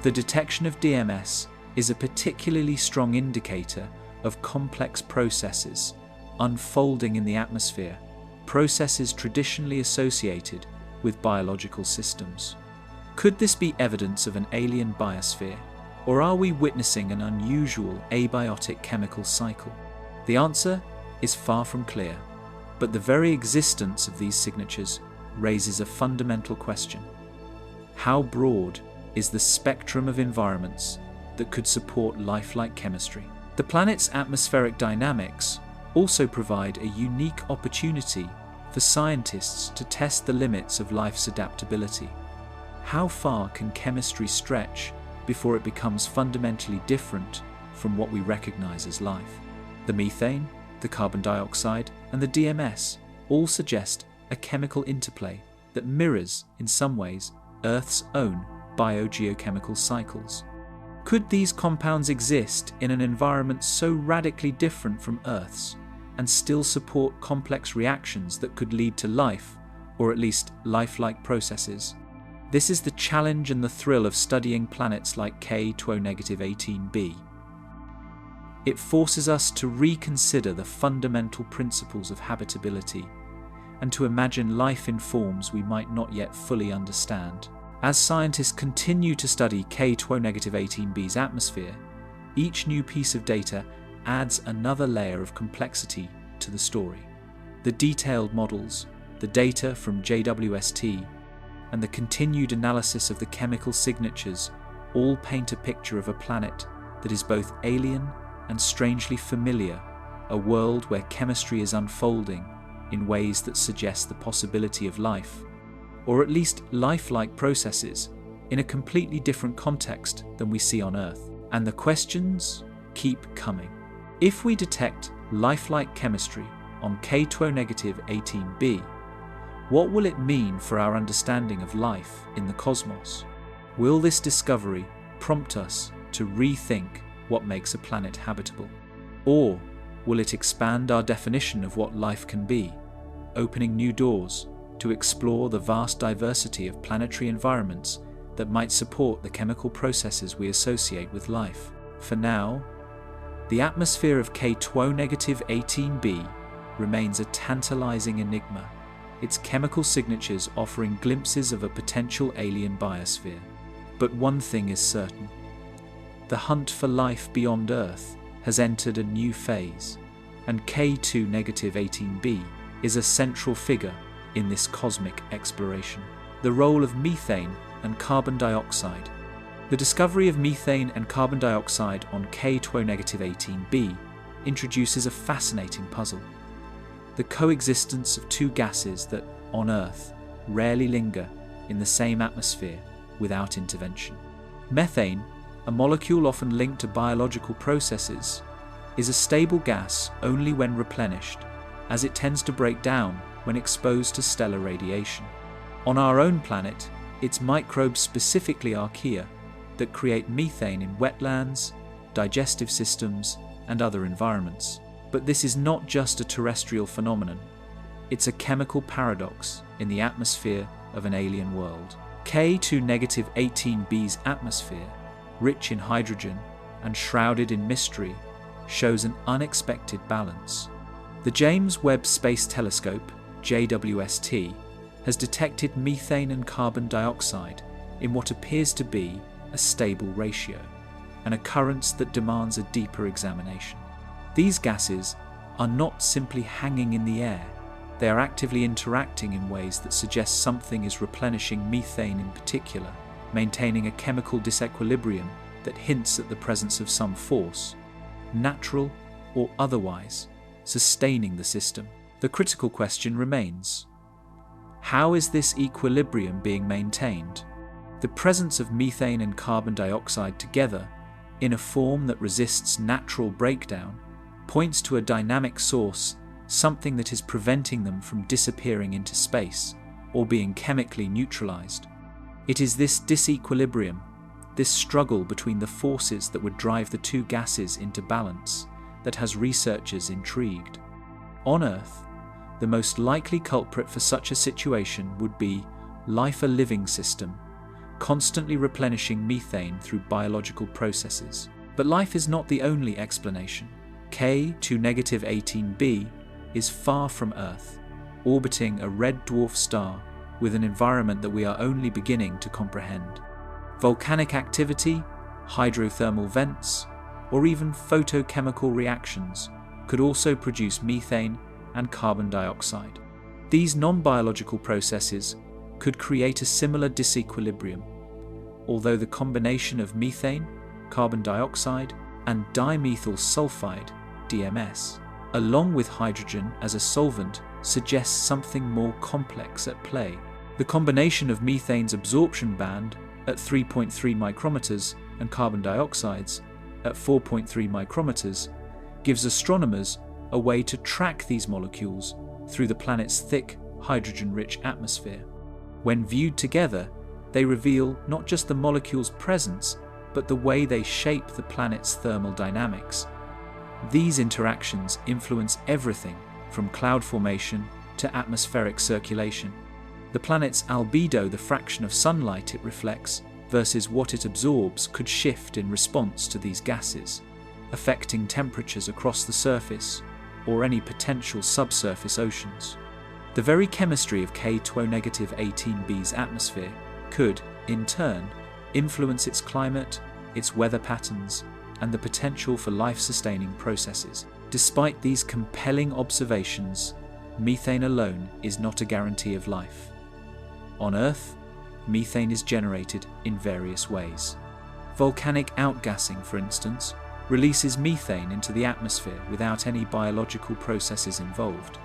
The detection of DMS is a particularly strong indicator of complex processes unfolding in the atmosphere, processes traditionally associated with biological systems. Could this be evidence of an alien biosphere, or are we witnessing an unusual abiotic chemical cycle? The answer is far from clear, but the very existence of these signatures raises a fundamental question. How broad is the spectrum of environments that could support lifelike chemistry? The planet's atmospheric dynamics also provide a unique opportunity for scientists to test the limits of life's adaptability. How far can chemistry stretch before it becomes fundamentally different from what we recognize as life? The methane, the carbon dioxide, and the DMS all suggest a chemical interplay that mirrors, in some ways, Earth's own biogeochemical cycles. Could these compounds exist in an environment so radically different from Earth's and still support complex reactions that could lead to life, or at least lifelike processes? This is the challenge and the thrill of studying planets like K2-18b. It forces us to reconsider the fundamental principles of habitability and to imagine life in forms we might not yet fully understand. As scientists continue to study K2-18b's atmosphere, each new piece of data adds another layer of complexity to the story. The detailed models, the data from JWST, and the continued analysis of the chemical signatures all paint a picture of a planet that is both alien and strangely familiar, a world where chemistry is unfolding in ways that suggest the possibility of life, or at least lifelike processes, in a completely different context than we see on Earth. And the questions keep coming. If we detect lifelike chemistry on K2-18b, what will it mean for our understanding of life in the cosmos? Will this discovery prompt us to rethink what makes a planet habitable? Or will it expand our definition of what life can be, opening new doors to explore the vast diversity of planetary environments that might support the chemical processes we associate with life? For now, the atmosphere of K2-18b remains a tantalizing enigma, its chemical signatures offering glimpses of a potential alien biosphere. But one thing is certain: the hunt for life beyond Earth has entered a new phase, and K2-18b is a central figure in this cosmic exploration. The role of methane and carbon dioxide. The discovery of methane and carbon dioxide on K2-18b introduces a fascinating puzzle. The coexistence of two gases that, on Earth, rarely linger in the same atmosphere without intervention. Methane, a molecule often linked to biological processes, is a stable gas only when replenished, as it tends to break down when exposed to stellar radiation. On our own planet, it's microbes, specifically archaea, that create methane in wetlands, digestive systems, and other environments. But this is not just a terrestrial phenomenon. It's a chemical paradox in the atmosphere of an alien world. K2-18b's atmosphere, rich in hydrogen and shrouded in mystery, shows an unexpected balance. The James Webb Space Telescope, JWST, has detected methane and carbon dioxide in what appears to be a stable ratio, an occurrence that demands a deeper examination. These gases are not simply hanging in the air. They are actively interacting in ways that suggest something is replenishing methane in particular, maintaining a chemical disequilibrium that hints at the presence of some force, natural or otherwise, sustaining the system. The critical question remains: how is this equilibrium being maintained? The presence of methane and carbon dioxide together, in a form that resists natural breakdown, points to a dynamic source, something that is preventing them from disappearing into space or being chemically neutralized. It is this disequilibrium, this struggle between the forces that would drive the two gases into balance, that has researchers intrigued. On Earth, the most likely culprit for such a situation would be life, a living system, constantly replenishing methane through biological processes. But life is not the only explanation. K2-18b is far from Earth, orbiting a red dwarf star with an environment that we are only beginning to comprehend. Volcanic activity, hydrothermal vents, or even photochemical reactions could also produce methane and carbon dioxide. These non-biological processes could create a similar disequilibrium, although the combination of methane, carbon dioxide, and dimethyl sulfide, DMS, along with hydrogen as a solvent, suggests something more complex at play. The combination of methane's absorption band at 3.3 micrometers and carbon dioxide's at 4.3 micrometers gives astronomers a way to track these molecules through the planet's thick, hydrogen-rich atmosphere. When viewed together, they reveal not just the molecules' presence, but the way they shape the planet's thermal dynamics. These interactions influence everything from cloud formation to atmospheric circulation. The planet's albedo, the fraction of sunlight it reflects, versus what it absorbs, could shift in response to these gases, affecting temperatures across the surface or any potential subsurface oceans. The very chemistry of K2-18b's atmosphere could, in turn, influence its climate, its weather patterns, and the potential for life-sustaining processes. Despite these compelling observations, methane alone is not a guarantee of life. On Earth, methane is generated in various ways. Volcanic outgassing, for instance, releases methane into the atmosphere without any biological processes involved.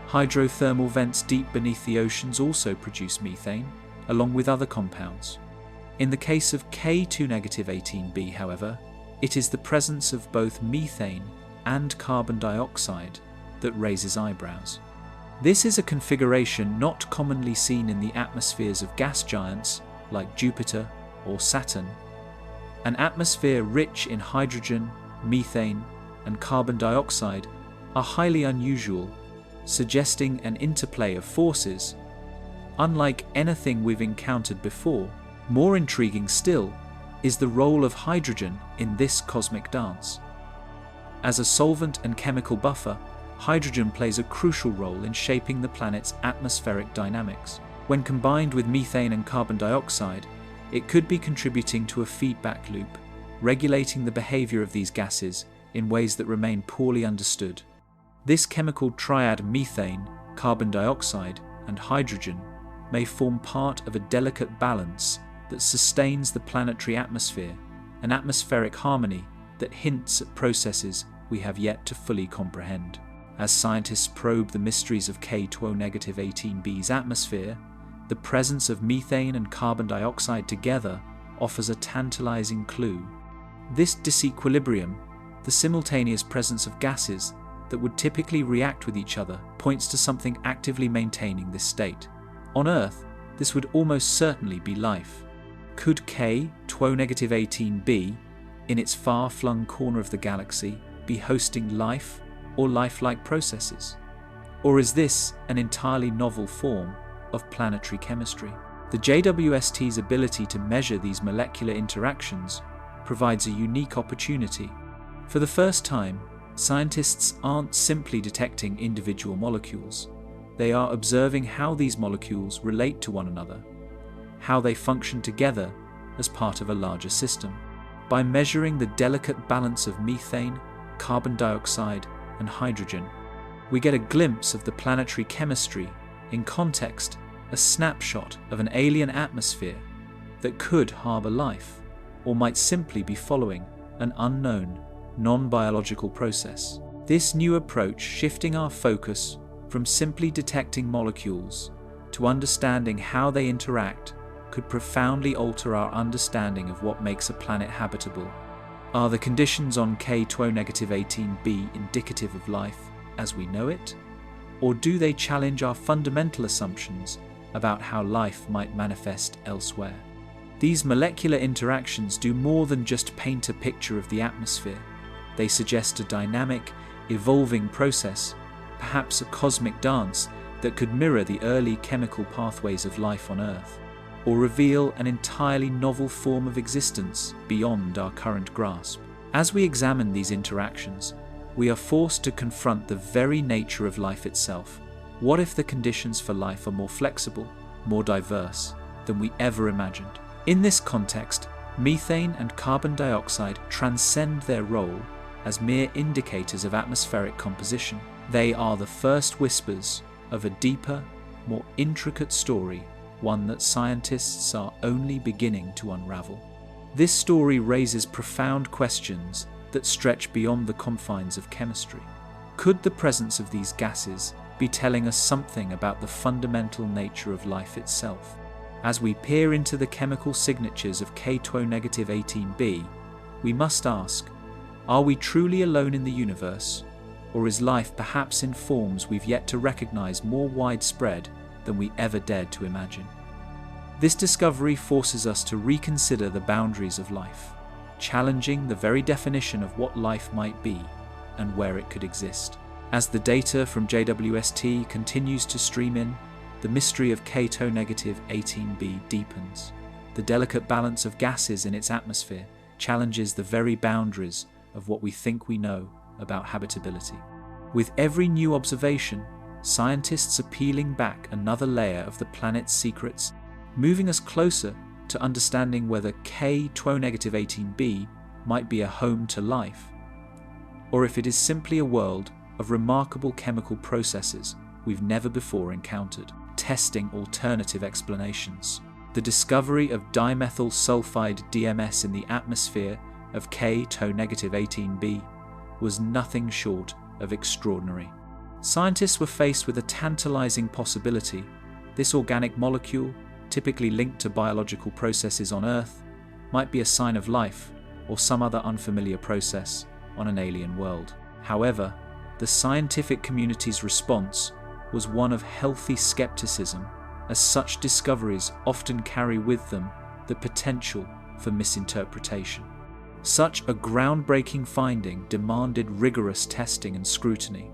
Hydrothermal vents deep beneath the oceans also produce methane, along with other compounds. In the case of K2-18b, however, it is the presence of both methane and carbon dioxide that raises eyebrows. This is a configuration not commonly seen in the atmospheres of gas giants like Jupiter or Saturn. An atmosphere rich in hydrogen, methane, and carbon dioxide are highly unusual, suggesting an interplay of forces unlike anything we've encountered before. More intriguing still is the role of hydrogen in this cosmic dance. As a solvent and chemical buffer, hydrogen plays a crucial role in shaping the planet's atmospheric dynamics. When combined with methane and carbon dioxide, it could be contributing to a feedback loop, regulating the behavior of these gases in ways that remain poorly understood. This chemical triad, methane, carbon dioxide, and hydrogen, may form part of a delicate balance that sustains the planetary atmosphere, an atmospheric harmony that hints at processes we have yet to fully comprehend. As scientists probe the mysteries of K2O-18b's atmosphere, the presence of methane and carbon dioxide together offers a tantalizing clue. This disequilibrium, the simultaneous presence of gases that would typically react with each other, points to something actively maintaining this state. On Earth, this would almost certainly be life. Could K2O-18b, in its far-flung corner of the galaxy, be hosting life or lifelike processes? Or is this an entirely novel form of planetary chemistry? The JWST's ability to measure these molecular interactions provides a unique opportunity. For the first time, scientists aren't simply detecting individual molecules. They are observing how these molecules relate to one another, how they function together as part of a larger system. By measuring the delicate balance of methane, carbon dioxide, and hydrogen, we get a glimpse of the planetary chemistry, in context, a snapshot of an alien atmosphere that could harbour life, or might simply be following an unknown, non-biological process. This new approach shifting our focus from simply detecting molecules to understanding how they interact could profoundly alter our understanding of what makes a planet habitable. Are the conditions on K2O-18b indicative of life as we know it? Or do they challenge our fundamental assumptions about how life might manifest elsewhere? These molecular interactions do more than just paint a picture of the atmosphere. They suggest a dynamic, evolving process, perhaps a cosmic dance that could mirror the early chemical pathways of life on Earth, or reveal an entirely novel form of existence beyond our current grasp. As we examine these interactions, we are forced to confront the very nature of life itself. What if the conditions for life are more flexible, more diverse than we ever imagined? In this context, methane and carbon dioxide transcend their role as mere indicators of atmospheric composition. They are the first whispers of a deeper, more intricate story, one that scientists are only beginning to unravel. This story raises profound questions that stretch beyond the confines of chemistry. Could the presence of these gases be telling us something about the fundamental nature of life itself? As we peer into the chemical signatures of K2O-18b, we must ask, are we truly alone in the universe, or is life perhaps in forms we've yet to recognize more widespread than we ever dared to imagine? This discovery forces us to reconsider the boundaries of life, challenging the very definition of what life might be and where it could exist. As the data from JWST continues to stream in, the mystery of K2O-18b deepens. The delicate balance of gases in its atmosphere challenges the very boundaries of what we think we know about habitability. With every new observation, scientists are peeling back another layer of the planet's secrets, moving us closer to understanding whether K2O-18b might be a home to life, or if it is simply a world of remarkable chemical processes we've never before encountered. Testing alternative explanations. The discovery of dimethyl sulfide DMS in the atmosphere of K2O-18b was nothing short of extraordinary. Scientists were faced with a tantalizing possibility. This organic molecule, typically linked to biological processes on Earth, might be a sign of life or some other unfamiliar process on an alien world. However, the scientific community's response was one of healthy skepticism, as such discoveries often carry with them the potential for misinterpretation. Such a groundbreaking finding demanded rigorous testing and scrutiny.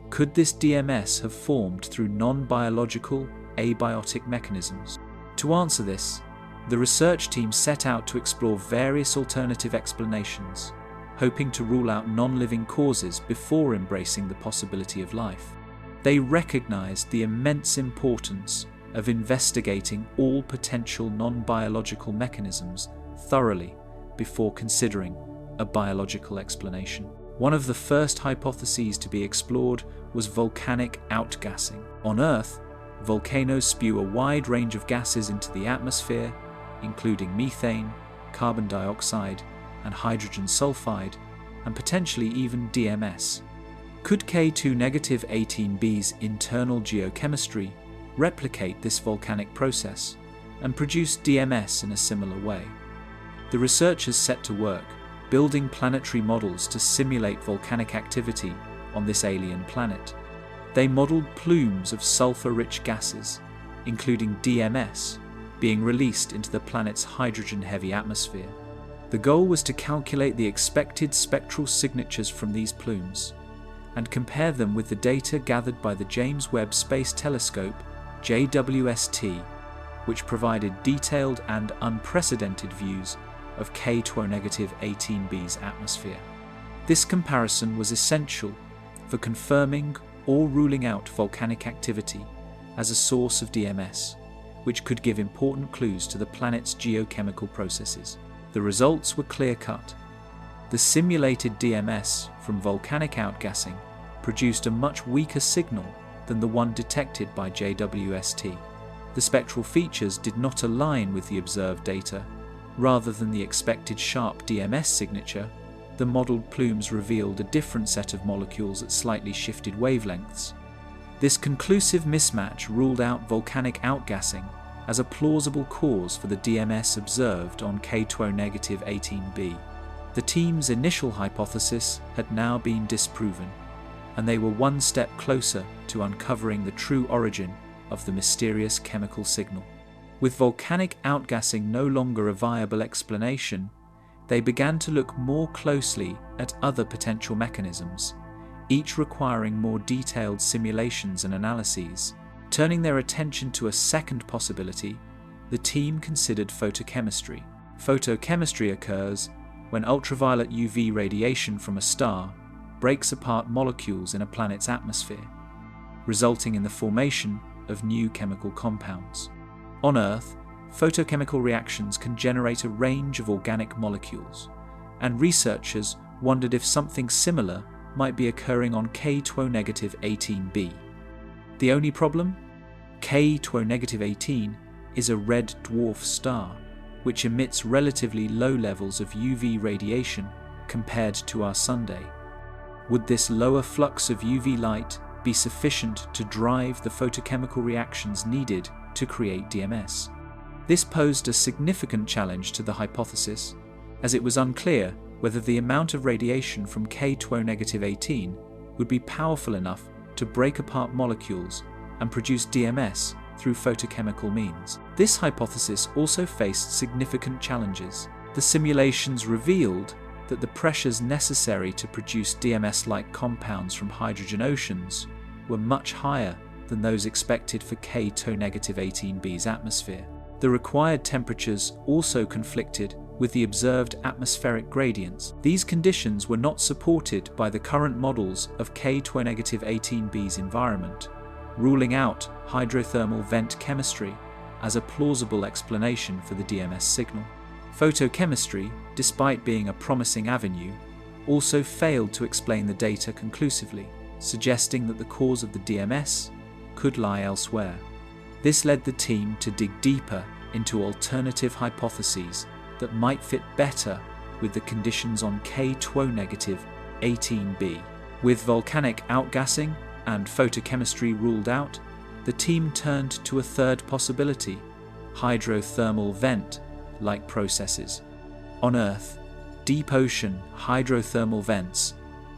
Could this DMS have formed through non-biological, abiotic mechanisms? To answer this, the research team set out to explore various alternative explanations, hoping to rule out non-living causes before embracing the possibility of life. They recognized the immense importance of investigating all potential non-biological mechanisms thoroughly before considering a biological explanation. One of the first hypotheses to be explored was volcanic outgassing. On Earth, volcanoes spew a wide range of gases into the atmosphere, including methane, carbon dioxide, and hydrogen sulfide, and potentially even DMS. Could K2-18b's internal geochemistry replicate this volcanic process and produce DMS in a similar way? The researchers set to work building planetary models to simulate volcanic activity on this alien planet. They modeled plumes of sulfur-rich gases, including DMS, being released into the planet's hydrogen-heavy atmosphere. The goal was to calculate the expected spectral signatures from these plumes and compare them with the data gathered by the James Webb Space Telescope, JWST, which provided detailed and unprecedented views of K2-18b's atmosphere. This comparison was essential for confirming or ruling out volcanic activity as a source of DMS, which could give important clues to the planet's geochemical processes. The results were clear-cut. The simulated DMS from volcanic outgassing produced a much weaker signal than the one detected by JWST. The spectral features did not align with the observed data. Rather than the expected sharp DMS signature, the modelled plumes revealed a different set of molecules at slightly shifted wavelengths. This conclusive mismatch ruled out volcanic outgassing as a plausible cause for the DMS observed on K2-18b. The team's initial hypothesis had now been disproven, and they were one step closer to uncovering the true origin of the mysterious chemical signal. With volcanic outgassing no longer a viable explanation, they began to look more closely at other potential mechanisms, each requiring more detailed simulations and analyses. Turning their attention to a second possibility, the team considered photochemistry. Photochemistry occurs when ultraviolet UV radiation from a star breaks apart molecules in a planet's atmosphere, resulting in the formation of new chemical compounds. On Earth, photochemical reactions can generate a range of organic molecules, and researchers wondered if something similar might be occurring on K2-18b. The only problem? K2-18 is a red dwarf star, which emits relatively low levels of UV radiation compared to our Sunday. Would this lower flux of UV light be sufficient to drive the photochemical reactions needed to create DMS? This posed a significant challenge to the hypothesis, as it was unclear whether the amount of radiation from K2-18 would be powerful enough to break apart molecules and produce DMS through photochemical means. This hypothesis also faced significant challenges. The simulations revealed that the pressures necessary to produce DMS-like compounds from hydrogen oceans were much higher than those expected for K2-18b's atmosphere. The required temperatures also conflicted with the observed atmospheric gradients. These conditions were not supported by the current models of K2-18b's environment, ruling out hydrothermal vent chemistry as a plausible explanation for the DMS signal. Photochemistry, despite being a promising avenue, also failed to explain the data conclusively, suggesting that the cause of the DMS could lie elsewhere. This led the team to dig deeper into alternative hypotheses that might fit better with the conditions on K2-18b. With volcanic outgassing and photochemistry ruled out, the team turned to a third possibility: hydrothermal vent-like processes. On Earth, deep ocean hydrothermal vents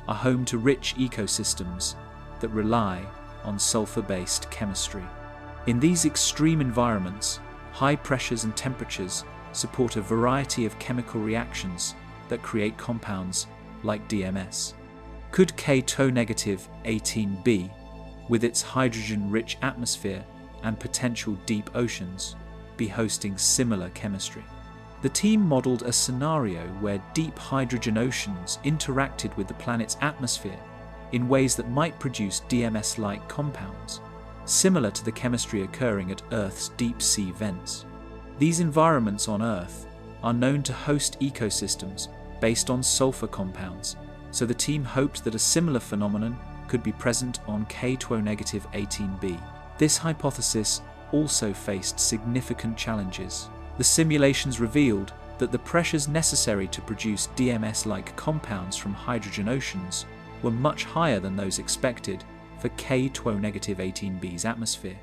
are home to rich ecosystems that rely on sulfur-based chemistry. In these extreme environments, high pressures and temperatures support a variety of chemical reactions that create compounds like DMS. Could K2-18b, with its hydrogen-rich atmosphere and potential deep oceans, be hosting similar chemistry? The team modelled a scenario where deep hydrogen oceans interacted with the planet's atmosphere in ways that might produce DMS-like compounds, similar to the chemistry occurring at Earth's deep-sea vents. These environments on Earth are known to host ecosystems based on sulfur compounds so the team hoped that a similar phenomenon could be present on K-18b. This hypothesis also faced significant challenges. The simulations revealed that the pressures necessary to produce DMS-like compounds from hydrogen oceans were much higher than those expected for K-18b's atmosphere.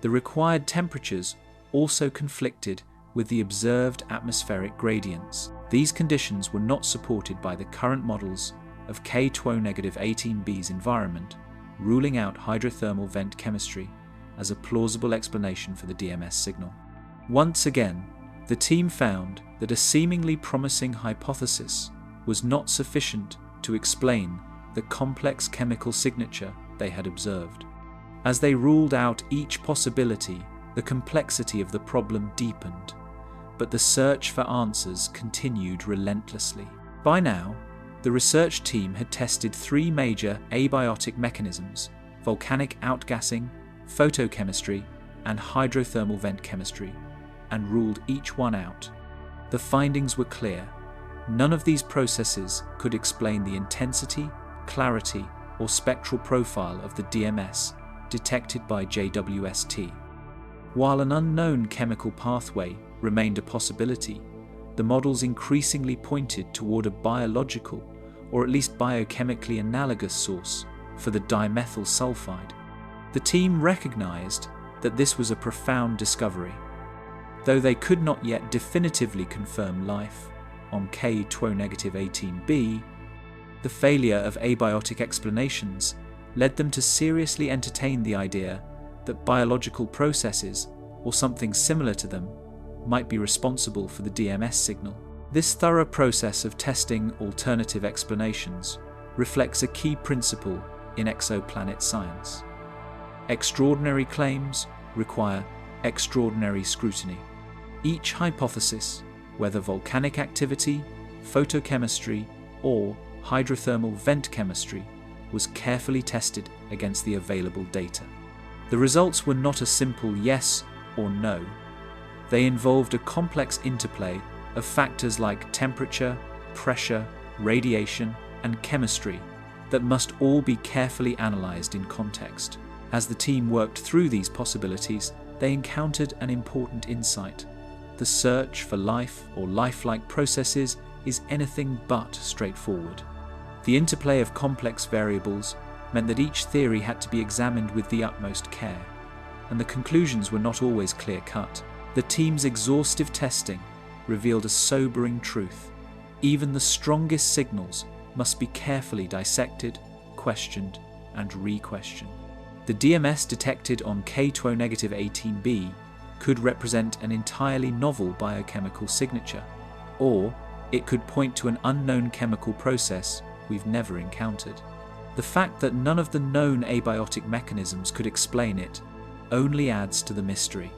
The required temperatures also conflicted with the observed atmospheric gradients. These conditions were not supported by the current models of K-18b's environment, ruling out hydrothermal vent chemistry as a plausible explanation for the DMS signal. Once again, the team found that a seemingly promising hypothesis was not sufficient to explain the complex chemical signature they had observed. As they ruled out each possibility, the complexity of the problem deepened, but the search for answers continued relentlessly. By now, the research team had tested 3 major abiotic mechanisms: volcanic outgassing, photochemistry, and hydrothermal vent chemistry, and ruled each one out. The findings were clear. None of these processes could explain the intensity, clarity, or spectral profile of the DMS detected by JWST. While an unknown chemical pathway remained a possibility, the models increasingly pointed toward a biological, or at least biochemically analogous source for the dimethyl sulfide. The team recognized that this was a profound discovery. Though they could not yet definitively confirm life on K-18b, the failure of abiotic explanations led them to seriously entertain the idea that biological processes, or something similar to them, might be responsible for the DMS signal. This thorough process of testing alternative explanations reflects a key principle in exoplanet science. Extraordinary claims require extraordinary scrutiny. Each hypothesis, whether volcanic activity, photochemistry, or hydrothermal vent chemistry, was carefully tested against the available data. The results were not a simple yes or no. They involved a complex interplay of factors like temperature, pressure, radiation, and chemistry that must all be carefully analysed in context. As the team worked through these possibilities, they encountered an important insight. The search for life or lifelike processes is anything but straightforward. The interplay of complex variables meant that each theory had to be examined with the utmost care, and the conclusions were not always clear-cut. The team's exhaustive testing revealed a sobering truth. Even the strongest signals must be carefully dissected, questioned, and re-questioned. The DMS detected on K-18b could represent an entirely novel biochemical signature, or it could point to an unknown chemical process we've never encountered. The fact that none of the known abiotic mechanisms could explain it only adds to the mystery.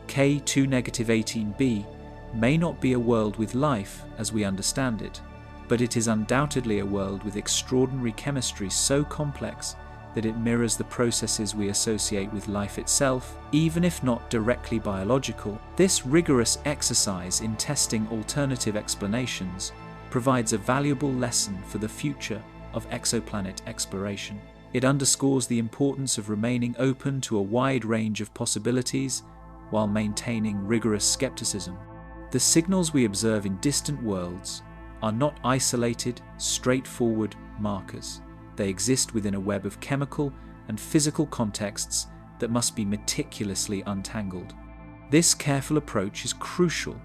K-18b may not be a world with life as we understand it, but it is undoubtedly a world with extraordinary chemistry so complex that it mirrors the processes we associate with life itself, even if not directly biological. This rigorous exercise in testing alternative explanations provides a valuable lesson for the future of exoplanet exploration. It underscores the importance of remaining open to a wide range of possibilities while maintaining rigorous skepticism. The signals we observe in distant worlds are not isolated, straightforward markers. They exist within a web of chemical and physical contexts that must be meticulously untangled. This careful approach is crucial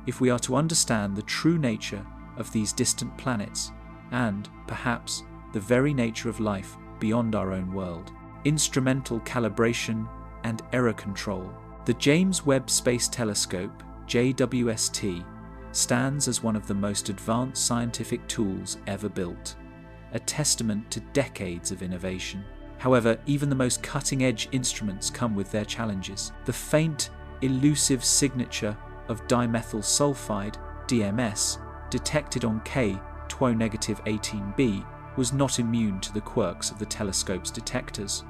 if we are to understand the true nature of these distant planets and, perhaps, the very nature of life beyond our own world. Instrumental calibration and error control. The James Webb Space Telescope, JWST, stands as one of the most advanced scientific tools ever built, a testament to decades of innovation. However, even the most cutting-edge instruments come with their challenges. The faint, elusive signature of dimethyl sulfide, DMS, detected on K-18b was not immune to the quirks of the telescope's detectors.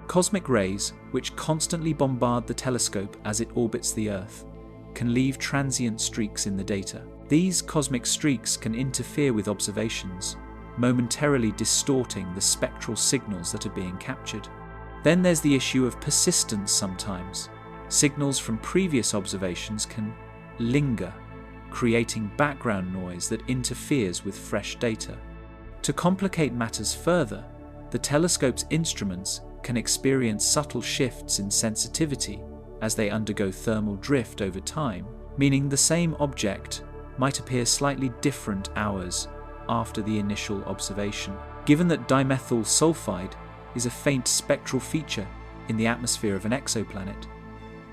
Cosmic rays, which constantly bombard the telescope as it orbits the Earth, can leave transient streaks in the data. These cosmic streaks can interfere with observations, momentarily distorting the spectral signals that are being captured. Then there's the issue of persistence sometimes. Signals from previous observations can linger, creating background noise that interferes with fresh data. To complicate matters further, the telescope's instruments can experience subtle shifts in sensitivity as they undergo thermal drift over time, meaning the same object might appear slightly different hours after the initial observation. Given that dimethyl sulfide is a faint spectral feature in the atmosphere of an exoplanet,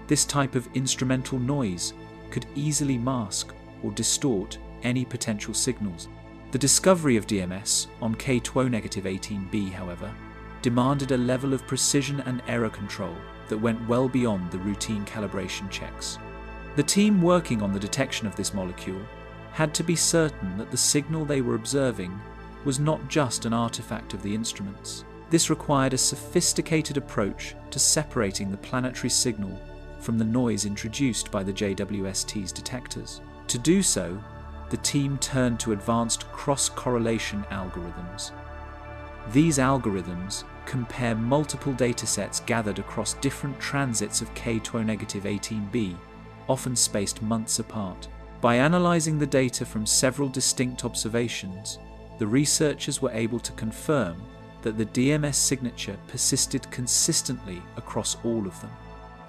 this type of instrumental noise could easily mask or distort any potential signals. The discovery of DMS on K2O-18b, however, demanded a level of precision and error control that went well beyond the routine calibration checks. The team working on the detection of this molecule had to be certain that the signal they were observing was not just an artifact of the instruments. This required a sophisticated approach to separating the planetary signal from the noise introduced by the JWST's detectors. To do so, the team turned to advanced cross-correlation algorithms. These algorithms compare multiple datasets gathered across different transits of K2O-18b, often spaced months apart. By analysing the data from several distinct observations, the researchers were able to confirm that the DMS signature persisted consistently across all of them.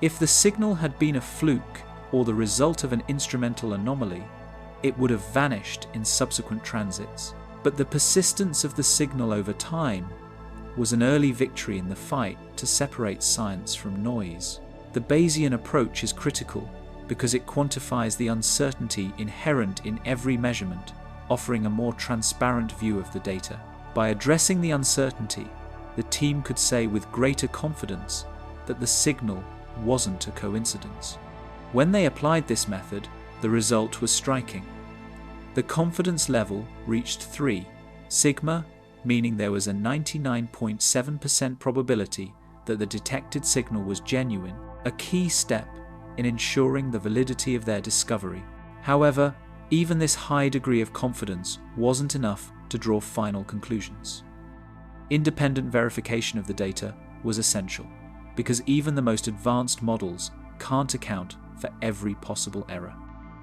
If the signal had been a fluke or the result of an instrumental anomaly, it would have vanished in subsequent transits. But the persistence of the signal over time was an early victory in the fight to separate science from noise. The Bayesian approach is critical because it quantifies the uncertainty inherent in every measurement, offering a more transparent view of the data. By addressing the uncertainty, the team could say with greater confidence that the signal wasn't a coincidence. When they applied this method, the result was striking. The confidence level reached 3 sigma, meaning there was a 99.7% probability that the detected signal was genuine, a key step in ensuring the validity of their discovery. However, even this high degree of confidence wasn't enough to draw final conclusions. Independent verification of the data was essential, because even the most advanced models can't account for every possible error.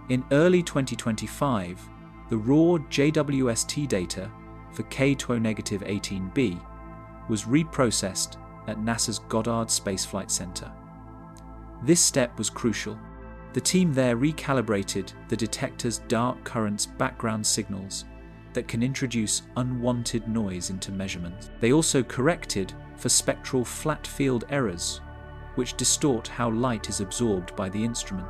In early 2025, the raw JWST data for K2O-18b was reprocessed at NASA's Goddard Space Flight Center. This step was crucial. The team there recalibrated the detector's dark currents background signals that can introduce unwanted noise into measurements. They also corrected for spectral flat field errors, which distort how light is absorbed by the instrument.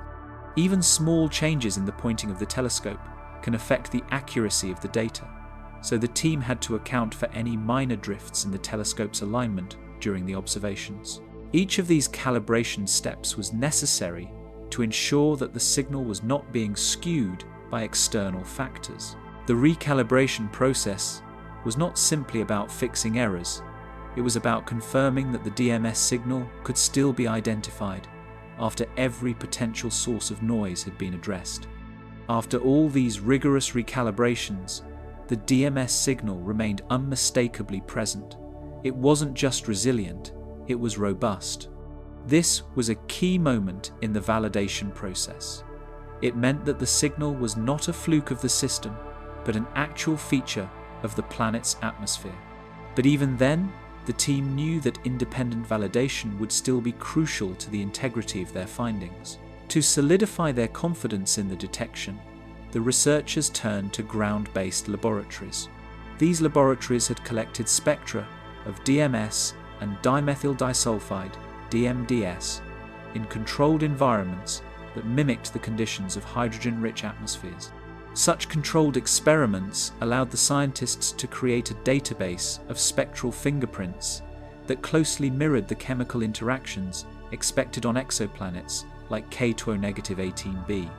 Even small changes in the pointing of the telescope can affect the accuracy of the data, so the team had to account for any minor drifts in the telescope's alignment during the observations. Each of these calibration steps was necessary to ensure that the signal was not being skewed by external factors. The recalibration process was not simply about fixing errors, it was about confirming that the DMS signal could still be identified after every potential source of noise had been addressed. After all these rigorous recalibrations, the DMS signal remained unmistakably present. It wasn't just resilient, it was robust. This was a key moment in the validation process. It meant that the signal was not a fluke of the system, but an actual feature of the planet's atmosphere. But even then, the team knew that independent validation would still be crucial to the integrity of their findings. To solidify their confidence in the detection, the researchers turned to ground-based laboratories. These laboratories had collected spectra of DMS and dimethyl disulfide, DMDS, in controlled environments that mimicked the conditions of hydrogen-rich atmospheres. Such controlled experiments allowed the scientists to create a database of spectral fingerprints that closely mirrored the chemical interactions expected on exoplanets like K2O-18b.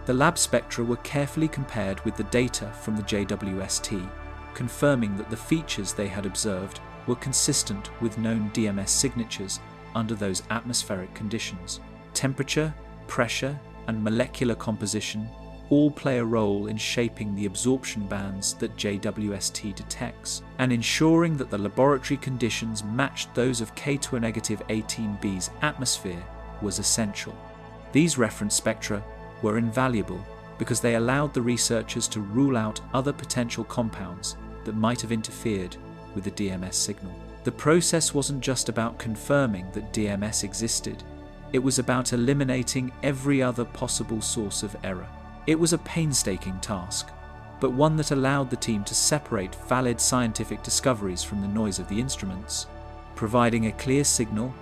The lab spectra were carefully compared with the data from the JWST, confirming that the features they had observed were consistent with known DMS signatures under those atmospheric conditions. Temperature, pressure, and molecular composition all play a role in shaping the absorption bands that JWST detects, and ensuring that the laboratory conditions matched those of K2-18b's atmosphere was essential. These reference spectra were invaluable because they allowed the researchers to rule out other potential compounds that might have interfered with the DMS signal. The process wasn't just about confirming that DMS existed, it was about eliminating every other possible source of error. It was a painstaking task, but one that allowed the team to separate valid scientific discoveries from the noise of the instruments, providing a clear signal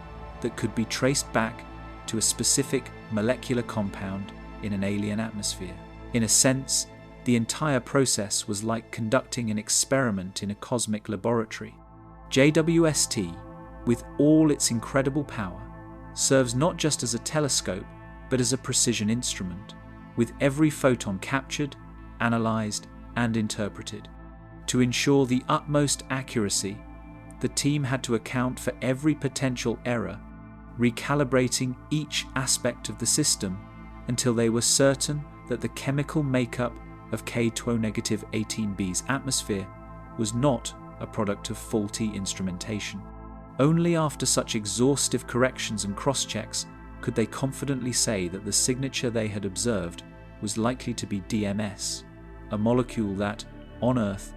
that could be traced back to a specific molecular compound in an alien atmosphere. In a sense, the entire process was like conducting an experiment in a cosmic laboratory. JWST, with all its incredible power, serves not just as a telescope, but as a precision instrument, with every photon captured, analysed, and interpreted. To ensure the utmost accuracy, the team had to account for every potential error, recalibrating each aspect of the system until they were certain that the chemical makeup of K2-18b's atmosphere was not a product of faulty instrumentation. Only after such exhaustive corrections and cross-checks could they confidently say that the signature they had observed was likely to be DMS, a molecule that, on Earth,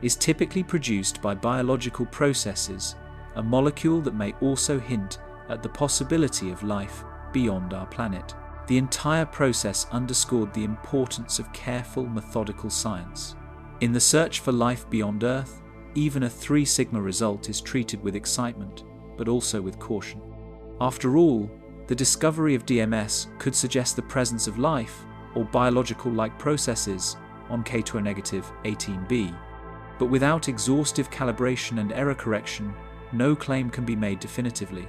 is typically produced by biological processes, a molecule that may also hint at the possibility of life beyond our planet. The entire process underscored the importance of careful, methodical science. In the search for life beyond Earth, even a 3 sigma result is treated with excitement, but also with caution. After all, the discovery of DMS could suggest the presence of life or biological-like processes on K2-18b, but without exhaustive calibration and error correction, no claim can be made definitively.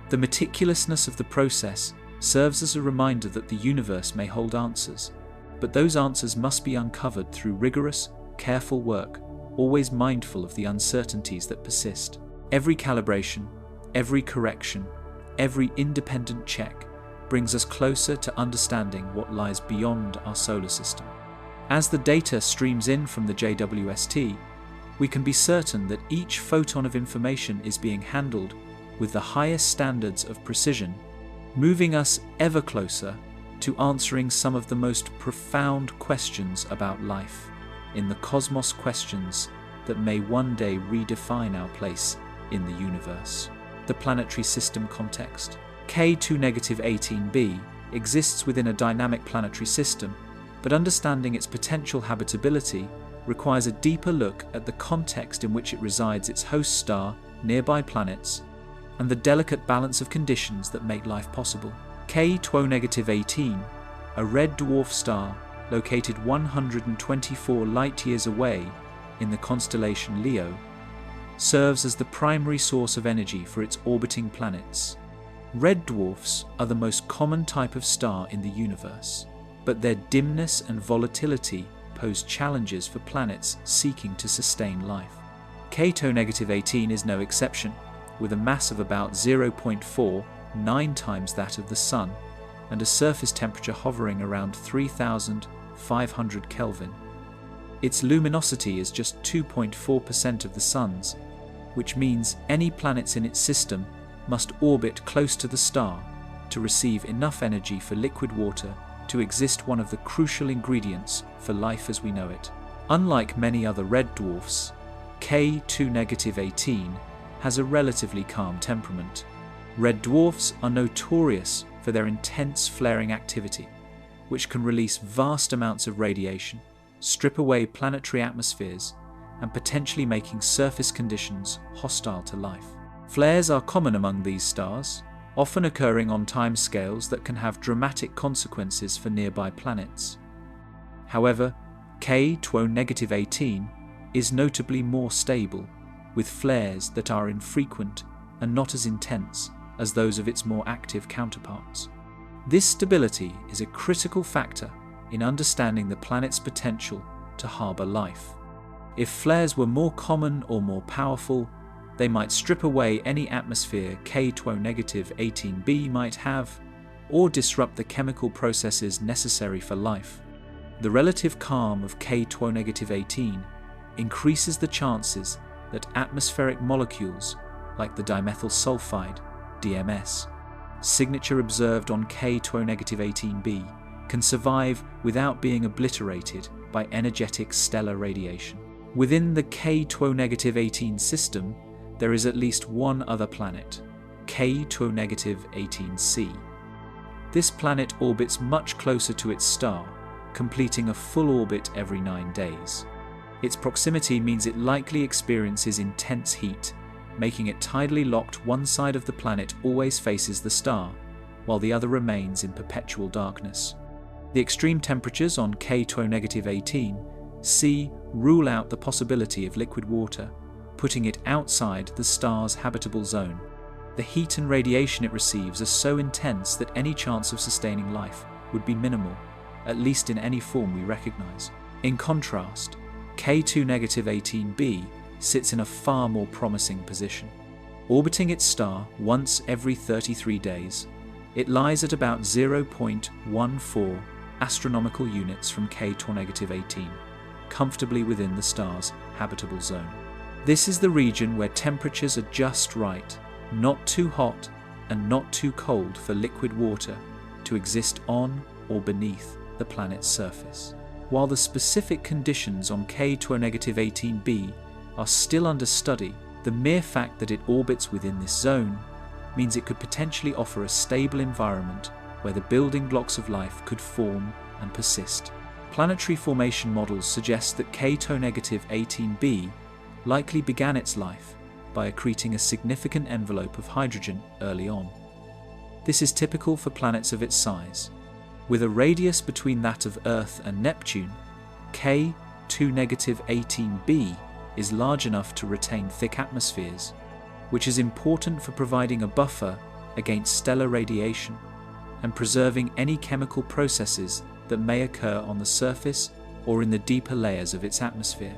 The meticulousness of the process serves as a reminder that the universe may hold answers, but those answers must be uncovered through rigorous, careful work, always mindful of the uncertainties that persist. Every calibration, every correction, every independent check brings us closer to understanding what lies beyond our solar system. As the data streams in from the JWST, we can be certain that each photon of information is being handled with the highest standards of precision, moving us ever closer to answering some of the most profound questions about life in the cosmos, questions that may one day redefine our place in the universe. The planetary system context. K2-18b exists within a dynamic planetary system, but understanding its potential habitability requires a deeper look at the context in which it resides, its host star, nearby planets, and the delicate balance of conditions that make life possible. K2-18, a red dwarf star located 124 light-years away in the constellation Leo, serves as the primary source of energy for its orbiting planets. Red dwarfs are the most common type of star in the universe, but their dimness and volatility pose challenges for planets seeking to sustain life. K2-18 is no exception, with a mass of about 0.49 times that of the Sun and a surface temperature hovering around 3,500 Kelvin. Its luminosity is just 2.4% of the Sun's, which means any planets in its system must orbit close to the star to receive enough energy for liquid water to exist, one of the crucial ingredients for life as we know it. Unlike many other red dwarfs, K2-18 has a relatively calm temperament. Red dwarfs are notorious for their intense flaring activity, which can release vast amounts of radiation, strip away planetary atmospheres, and potentially making surface conditions hostile to life. Flares are common among these stars, often occurring on timescales that can have dramatic consequences for nearby planets. However, K2-18 is notably more stable, with flares that are infrequent and not as intense as those of its more active counterparts. This stability is a critical factor in understanding the planet's potential to harbour life. If flares were more common or more powerful, they might strip away any atmosphere K2-18b might have, or disrupt the chemical processes necessary for life. The relative calm of K2-18 increases the chances that atmospheric molecules like the dimethyl sulfide, DMS, signature observed on K2-18b, can survive without being obliterated by energetic stellar radiation. Within the K2-18 system, there is at least one other planet, K2-18c. This planet orbits much closer to its star, completing a full orbit every 9 days. Its proximity means it likely experiences intense heat, making it tidally locked. One side of the planet always faces the star, while the other remains in perpetual darkness. The extreme temperatures on K2-18c rule out the possibility of liquid water, putting it outside the star's habitable zone. The heat and radiation it receives are so intense that any chance of sustaining life would be minimal, at least in any form we recognize. In contrast, K2-18b sits in a far more promising position. Orbiting its star once every 33 days, it lies at about 0.14 astronomical units from K2-18, comfortably within the star's habitable zone. This is the region where temperatures are just right, not too hot and not too cold for liquid water to exist on or beneath the planet's surface. While the specific conditions on K2-18b are still under study, the mere fact that it orbits within this zone means it could potentially offer a stable environment where the building blocks of life could form and persist. Planetary formation models suggest that K2-18b likely began its life by accreting a significant envelope of hydrogen early on. This is typical for planets of its size. With a radius between that of Earth and Neptune, K2-18b is large enough to retain thick atmospheres, which is important for providing a buffer against stellar radiation and preserving any chemical processes that may occur on the surface or in the deeper layers of its atmosphere.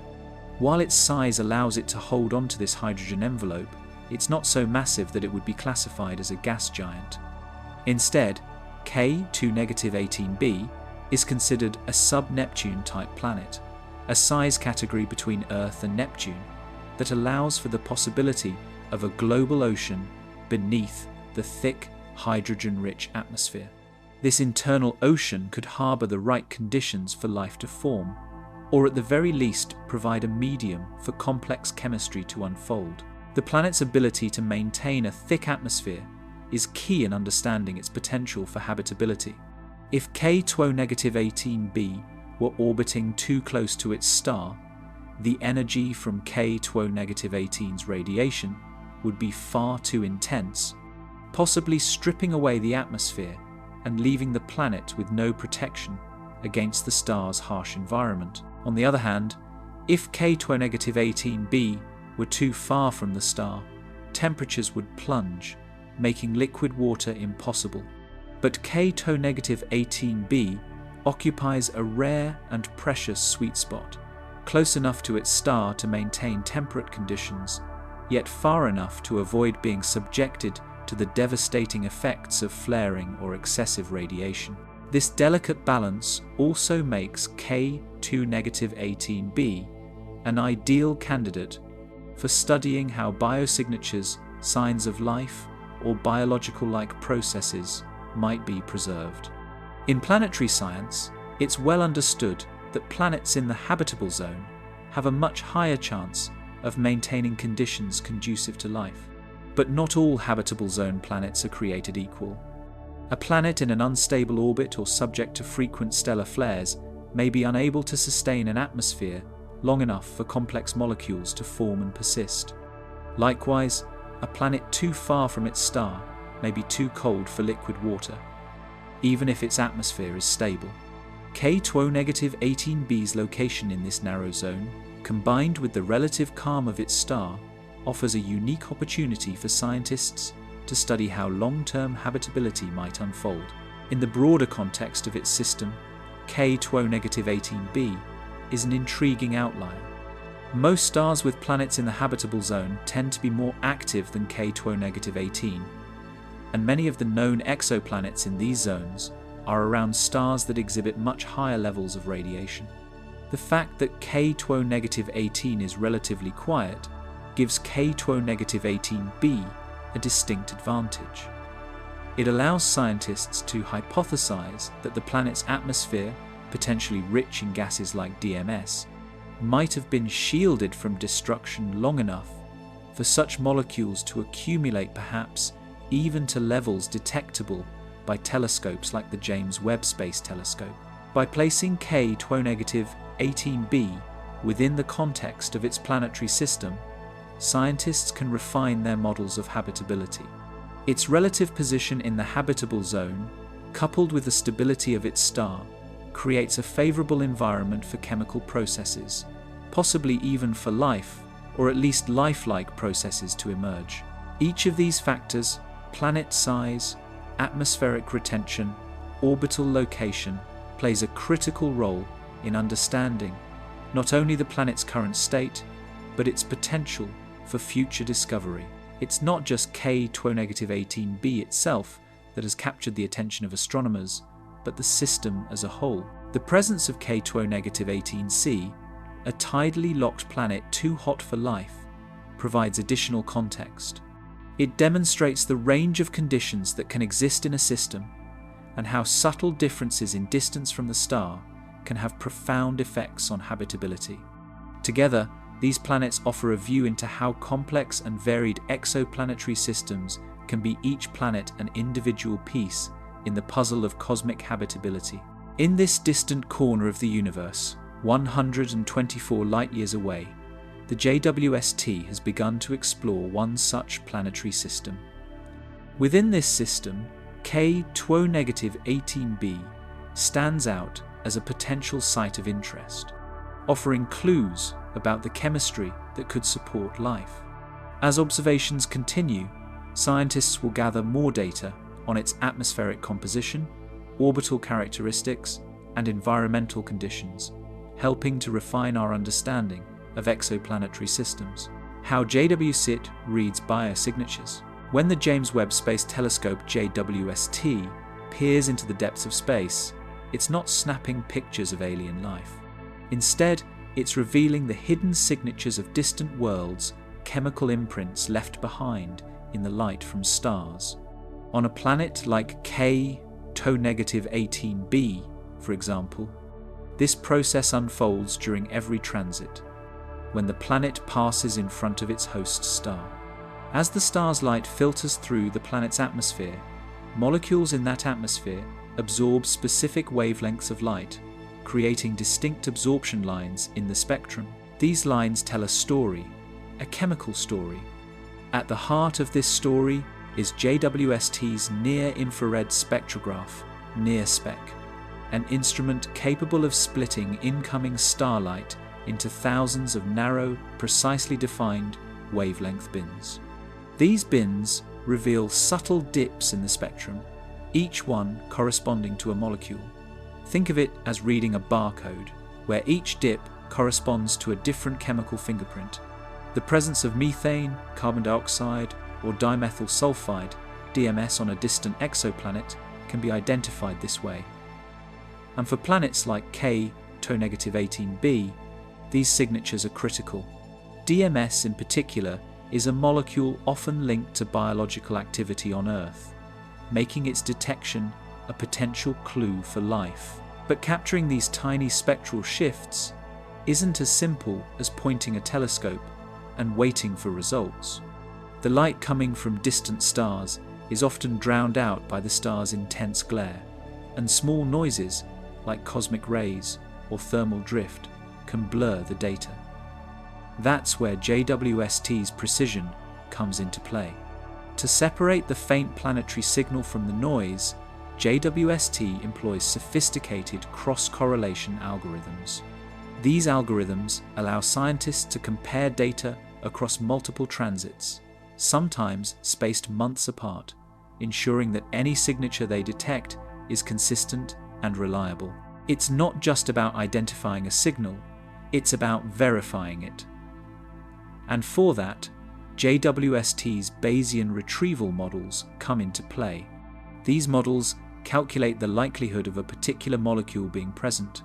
While its size allows it to hold onto this hydrogen envelope, it's not so massive that it would be classified as a gas giant. Instead, K2-18b is considered a sub-Neptune type planet, a size category between Earth and Neptune that allows for the possibility of a global ocean beneath the thick, hydrogen-rich atmosphere. This internal ocean could harbour the right conditions for life to form, or at the very least provide a medium for complex chemistry to unfold. The planet's ability to maintain a thick atmosphere is key in understanding its potential for habitability. If K2-18b were orbiting too close to its star, the energy from K2-18's radiation would be far too intense, possibly stripping away the atmosphere and leaving the planet with no protection against the star's harsh environment. On the other hand, if K2-18b were too far from the star, temperatures would plunge, making liquid water impossible. But K2-18b occupies a rare and precious sweet spot, close enough to its star to maintain temperate conditions, yet far enough to avoid being subjected to the devastating effects of flaring or excessive radiation. This delicate balance also makes K2-18b an ideal candidate for studying how biosignatures, signs of life, or biological-like processes might be preserved. In planetary science, it's well understood that planets in the habitable zone have a much higher chance of maintaining conditions conducive to life. But not all habitable zone planets are created equal. A planet in an unstable orbit or subject to frequent stellar flares may be unable to sustain an atmosphere long enough for complex molecules to form and persist. Likewise, a planet too far from its star may be too cold for liquid water, even if its atmosphere is stable. K2-18b's location in this narrow zone, combined with the relative calm of its star, offers a unique opportunity for scientists to study how long-term habitability might unfold. In the broader context of its system, K2-18b is an intriguing outlier. Most stars with planets in the habitable zone tend to be more active than K2-18, and many of the known exoplanets in these zones are around stars that exhibit much higher levels of radiation. The fact that K-18 is relatively quiet gives K-18b a distinct advantage. It allows scientists to hypothesize that the planet's atmosphere, potentially rich in gases like DMS, might have been shielded from destruction long enough for such molecules to accumulate, perhaps even to levels detectable by telescopes like the James Webb Space Telescope. By placing K-18b within the context of its planetary system, scientists can refine their models of habitability. Its relative position in the habitable zone, coupled with the stability of its star, creates a favorable environment for chemical processes, possibly even for life, or at least lifelike processes to emerge. Each of these factors, planet size, atmospheric retention, orbital location, plays a critical role in understanding not only the planet's current state, but its potential for future discovery. It's not just K-18b itself that has captured the attention of astronomers, but the system as a whole. The presence of K-18c, a tidally locked planet too hot for life, provides additional context. It demonstrates the range of conditions that can exist in a system and how subtle differences in distance from the star can have profound effects on habitability. Together, these planets offer a view into how complex and varied exoplanetary systems can be, each planet an individual piece in the puzzle of cosmic habitability. In this distant corner of the universe, 124 light-years away, the JWST has begun to explore one such planetary system. Within this system, K-18b stands out as a potential site of interest, offering clues about the chemistry that could support life. As observations continue, scientists will gather more data on its atmospheric composition, orbital characteristics, and environmental conditions, helping to refine our understanding of exoplanetary systems. How JWST reads biosignatures. When the James Webb Space Telescope JWST peers into the depths of space, it's not snapping pictures of alien life. Instead, it's revealing the hidden signatures of distant worlds, chemical imprints left behind in the light from stars. On a planet like K-18b, for example, this process unfolds during every transit, when the planet passes in front of its host star. As the star's light filters through the planet's atmosphere, molecules in that atmosphere absorb specific wavelengths of light, creating distinct absorption lines in the spectrum. These lines tell a story, a chemical story. At the heart of this story is JWST's near-infrared spectrograph, NIRSpec, an instrument capable of splitting incoming starlight into thousands of narrow, precisely defined wavelength bins. These bins reveal subtle dips in the spectrum, each one corresponding to a molecule. Think of it as reading a barcode, where each dip corresponds to a different chemical fingerprint. The presence of methane, carbon dioxide, or dimethyl sulfide, DMS, on a distant exoplanet can be identified this way. And for planets like K-18b, these signatures are critical. DMS in particular is a molecule often linked to biological activity on Earth, making its detection a potential clue for life. But capturing these tiny spectral shifts isn't as simple as pointing a telescope and waiting for results. The light coming from distant stars is often drowned out by the star's intense glare, and small noises like cosmic rays or thermal drift can blur the data. That's where JWST's precision comes into play. To separate the faint planetary signal from the noise, JWST employs sophisticated cross-correlation algorithms. These algorithms allow scientists to compare data across multiple transits, sometimes spaced months apart, ensuring that any signature they detect is consistent and reliable. It's not just about identifying a signal, it's about verifying it. And for that, JWST's Bayesian retrieval models come into play. These models calculate the likelihood of a particular molecule being present,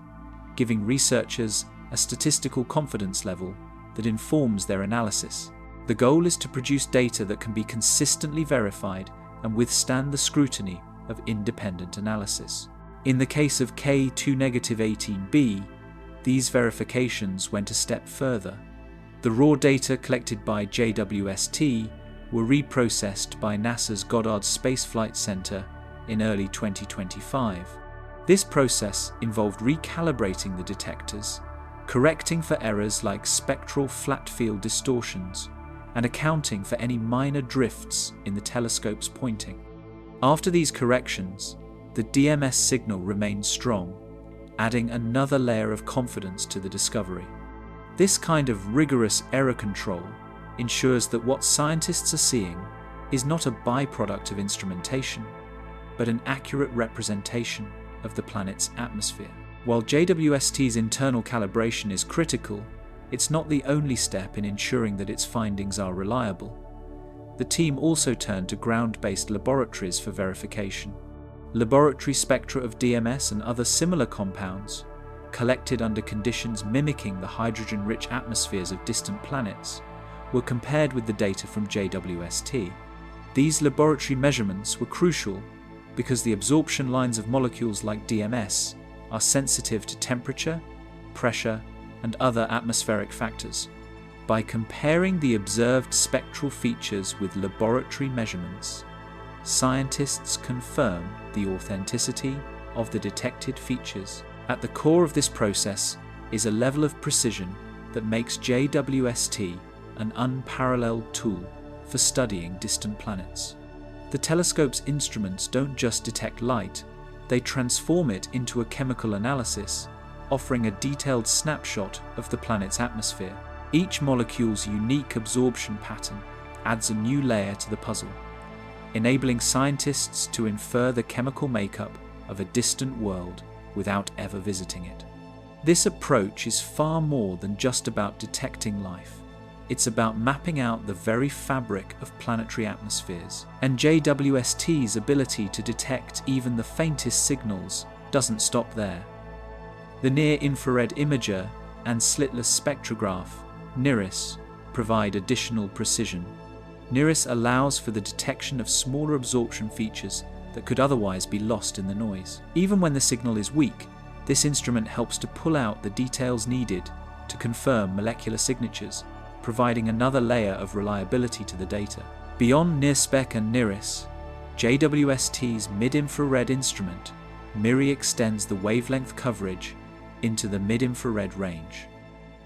giving researchers a statistical confidence level that informs their analysis. The goal is to produce data that can be consistently verified and withstand the scrutiny of independent analysis. In the case of K2-18b, these verifications went a step further. The raw data collected by JWST were reprocessed by NASA's Goddard Space Flight Center in early 2025. This process involved recalibrating the detectors, correcting for errors like spectral flat field distortions, and accounting for any minor drifts in the telescope's pointing. After these corrections, the DMS signal remained strong, adding another layer of confidence to the discovery. This kind of rigorous error control ensures that what scientists are seeing is not a byproduct of instrumentation, but an accurate representation of the planet's atmosphere. While JWST's internal calibration is critical, it's not the only step in ensuring that its findings are reliable. The team also turned to ground-based laboratories for verification. Laboratory spectra of DMS and other similar compounds, collected under conditions mimicking the hydrogen-rich atmospheres of distant planets, were compared with the data from JWST. These laboratory measurements were crucial because the absorption lines of molecules like DMS are sensitive to temperature, pressure, and other atmospheric factors. By comparing the observed spectral features with laboratory measurements, scientists confirm the authenticity of the detected features. At the core of this process is a level of precision that makes JWST an unparalleled tool for studying distant planets. The telescope's instruments don't just detect light, they transform it into a chemical analysis, offering a detailed snapshot of the planet's atmosphere. Each molecule's unique absorption pattern adds a new layer to the puzzle, enabling scientists to infer the chemical makeup of a distant world without ever visiting it. This approach is far more than just about detecting life. It's about mapping out the very fabric of planetary atmospheres, and JWST's ability to detect even the faintest signals doesn't stop there. The Near-Infrared Imager and Slitless Spectrograph, NIRIS, provide additional precision. NIRIS allows for the detection of smaller absorption features that could otherwise be lost in the noise. Even when the signal is weak, this instrument helps to pull out the details needed to confirm molecular signatures, providing another layer of reliability to the data. Beyond NIRSpec and NIRIS, JWST's mid-infrared instrument, MIRI, extends the wavelength coverage into the mid-infrared range.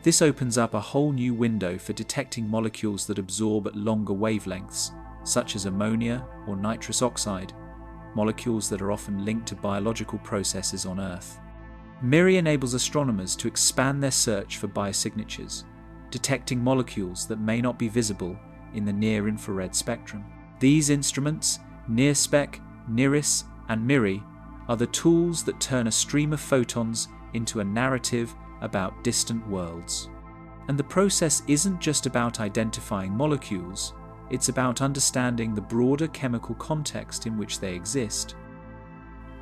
This opens up a whole new window for detecting molecules that absorb at longer wavelengths, such as ammonia or nitrous oxide, molecules that are often linked to biological processes on Earth. MIRI enables astronomers to expand their search for biosignatures, detecting molecules that may not be visible in the near-infrared spectrum. These instruments, NIRSpec, NIRIS, and MIRI, are the tools that turn a stream of photons into a narrative about distant worlds. And the process isn't just about identifying molecules, it's about understanding the broader chemical context in which they exist.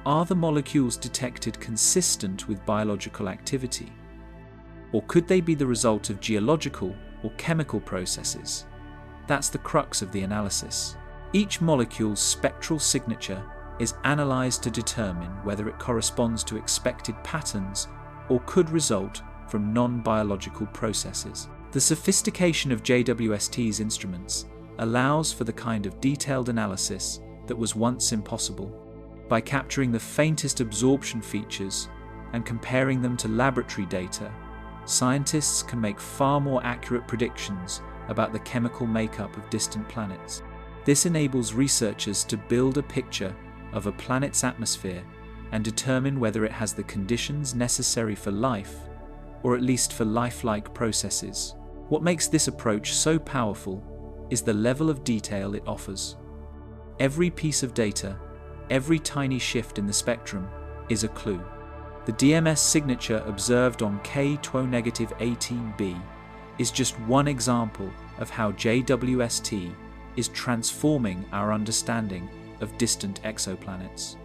Are the molecules detected consistent with biological activity? Or could they be the result of geological or chemical processes? That's the crux of the analysis. Each molecule's spectral signature is analysed to determine whether it corresponds to expected patterns or could result from non-biological processes. The sophistication of JWST's instruments allows for the kind of detailed analysis that was once impossible. By capturing the faintest absorption features and comparing them to laboratory data, scientists can make far more accurate predictions about the chemical makeup of distant planets. This enables researchers to build a picture of a planet's atmosphere and determine whether it has the conditions necessary for life, or at least for lifelike processes. What makes this approach so powerful is the level of detail it offers. Every piece of data, every tiny shift in the spectrum, is a clue. The DMS signature observed on K2-18b is just one example of how JWST is transforming our understanding of distant exoplanets.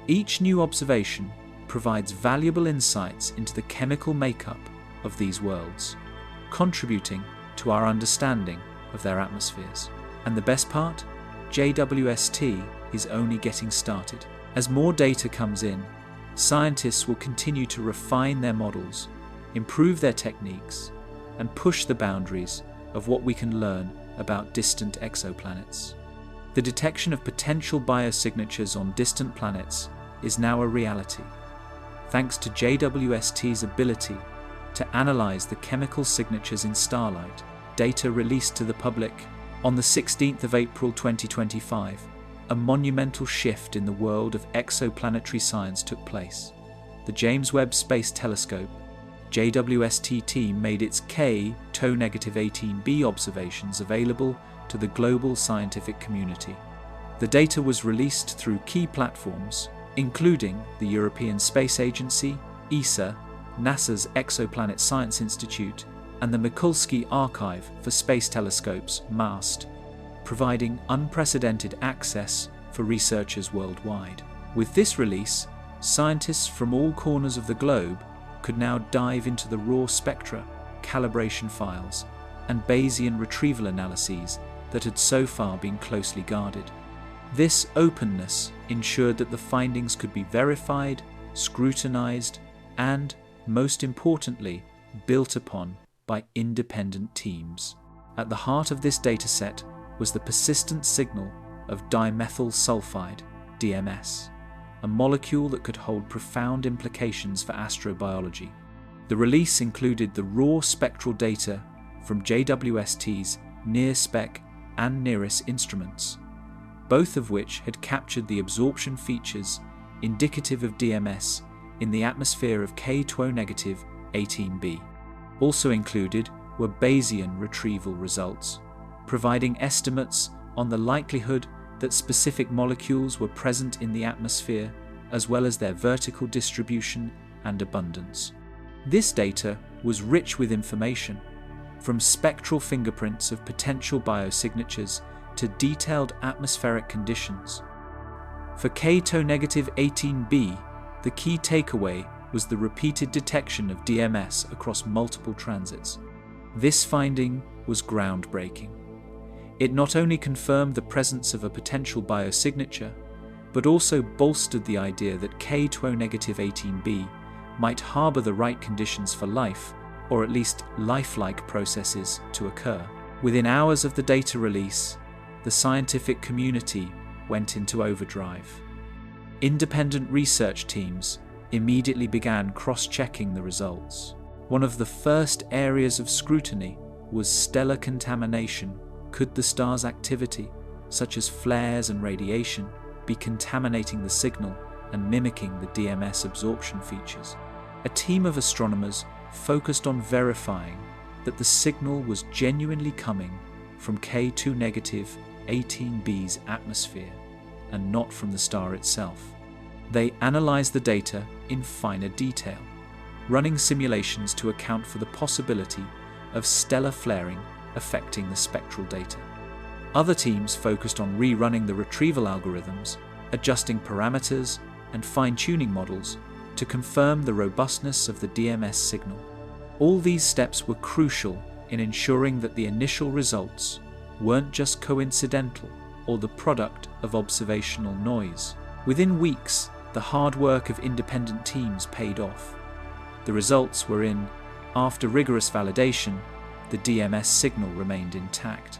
Each new observation provides valuable insights into the chemical makeup of these worlds, contributing to our understanding of their atmospheres. And the best part? JWST is only getting started. As more data comes in, scientists will continue to refine their models, improve their techniques, and push the boundaries of what we can learn about distant exoplanets. The detection of potential biosignatures on distant planets is now a reality, thanks to JWST's ability to analyze the chemical signatures in starlight. Data released to the public on the 16th of April 2025, a monumental shift in the world of exoplanetary science took place. The James Webb Space Telescope, JWST team, made its K-18b observations available to the global scientific community. The data was released through key platforms, including the European Space Agency, ESA, NASA's Exoplanet Science Institute, and the Mikulski Archive for Space Telescopes, MAST, providing unprecedented access for researchers worldwide. With this release, scientists from all corners of the globe could now dive into the raw spectra, calibration files, and Bayesian retrieval analyses that had so far been closely guarded. This openness ensured that the findings could be verified, scrutinized, and, most importantly, built upon by independent teams. At the heart of this dataset was the persistent signal of dimethyl sulfide, DMS, a molecule that could hold profound implications for astrobiology. The release included the raw spectral data from JWST's NIRSpec and NIRIS instruments, both of which had captured the absorption features indicative of DMS in the atmosphere of K-18b. Also included were Bayesian retrieval results, providing estimates on the likelihood that specific molecules were present in the atmosphere, as well as their vertical distribution and abundance. This data was rich with information, from spectral fingerprints of potential biosignatures to detailed atmospheric conditions. For K-18b, the key takeaway was the repeated detection of DMS across multiple transits. This finding was groundbreaking. It not only confirmed the presence of a potential biosignature, but also bolstered the idea that K-18b might harbor the right conditions for life, or at least lifelike processes, to occur. Within hours of the data release, the scientific community went into overdrive. Independent research teams immediately began cross-checking the results. One of the first areas of scrutiny was stellar contamination. Could the star's activity, such as flares and radiation, be contaminating the signal and mimicking the DMS absorption features? A team of astronomers focused on verifying that the signal was genuinely coming from K-18b's atmosphere and not from the star itself. They analyzed the data in finer detail, running simulations to account for the possibility of stellar flaring affecting the spectral data. Other teams focused on rerunning the retrieval algorithms, adjusting parameters, and fine-tuning models to confirm the robustness of the DMS signal. All these steps were crucial in ensuring that the initial results weren't just coincidental or the product of observational noise. Within weeks, the hard work of independent teams paid off. The results were in. After rigorous validation, the DMS signal remained intact.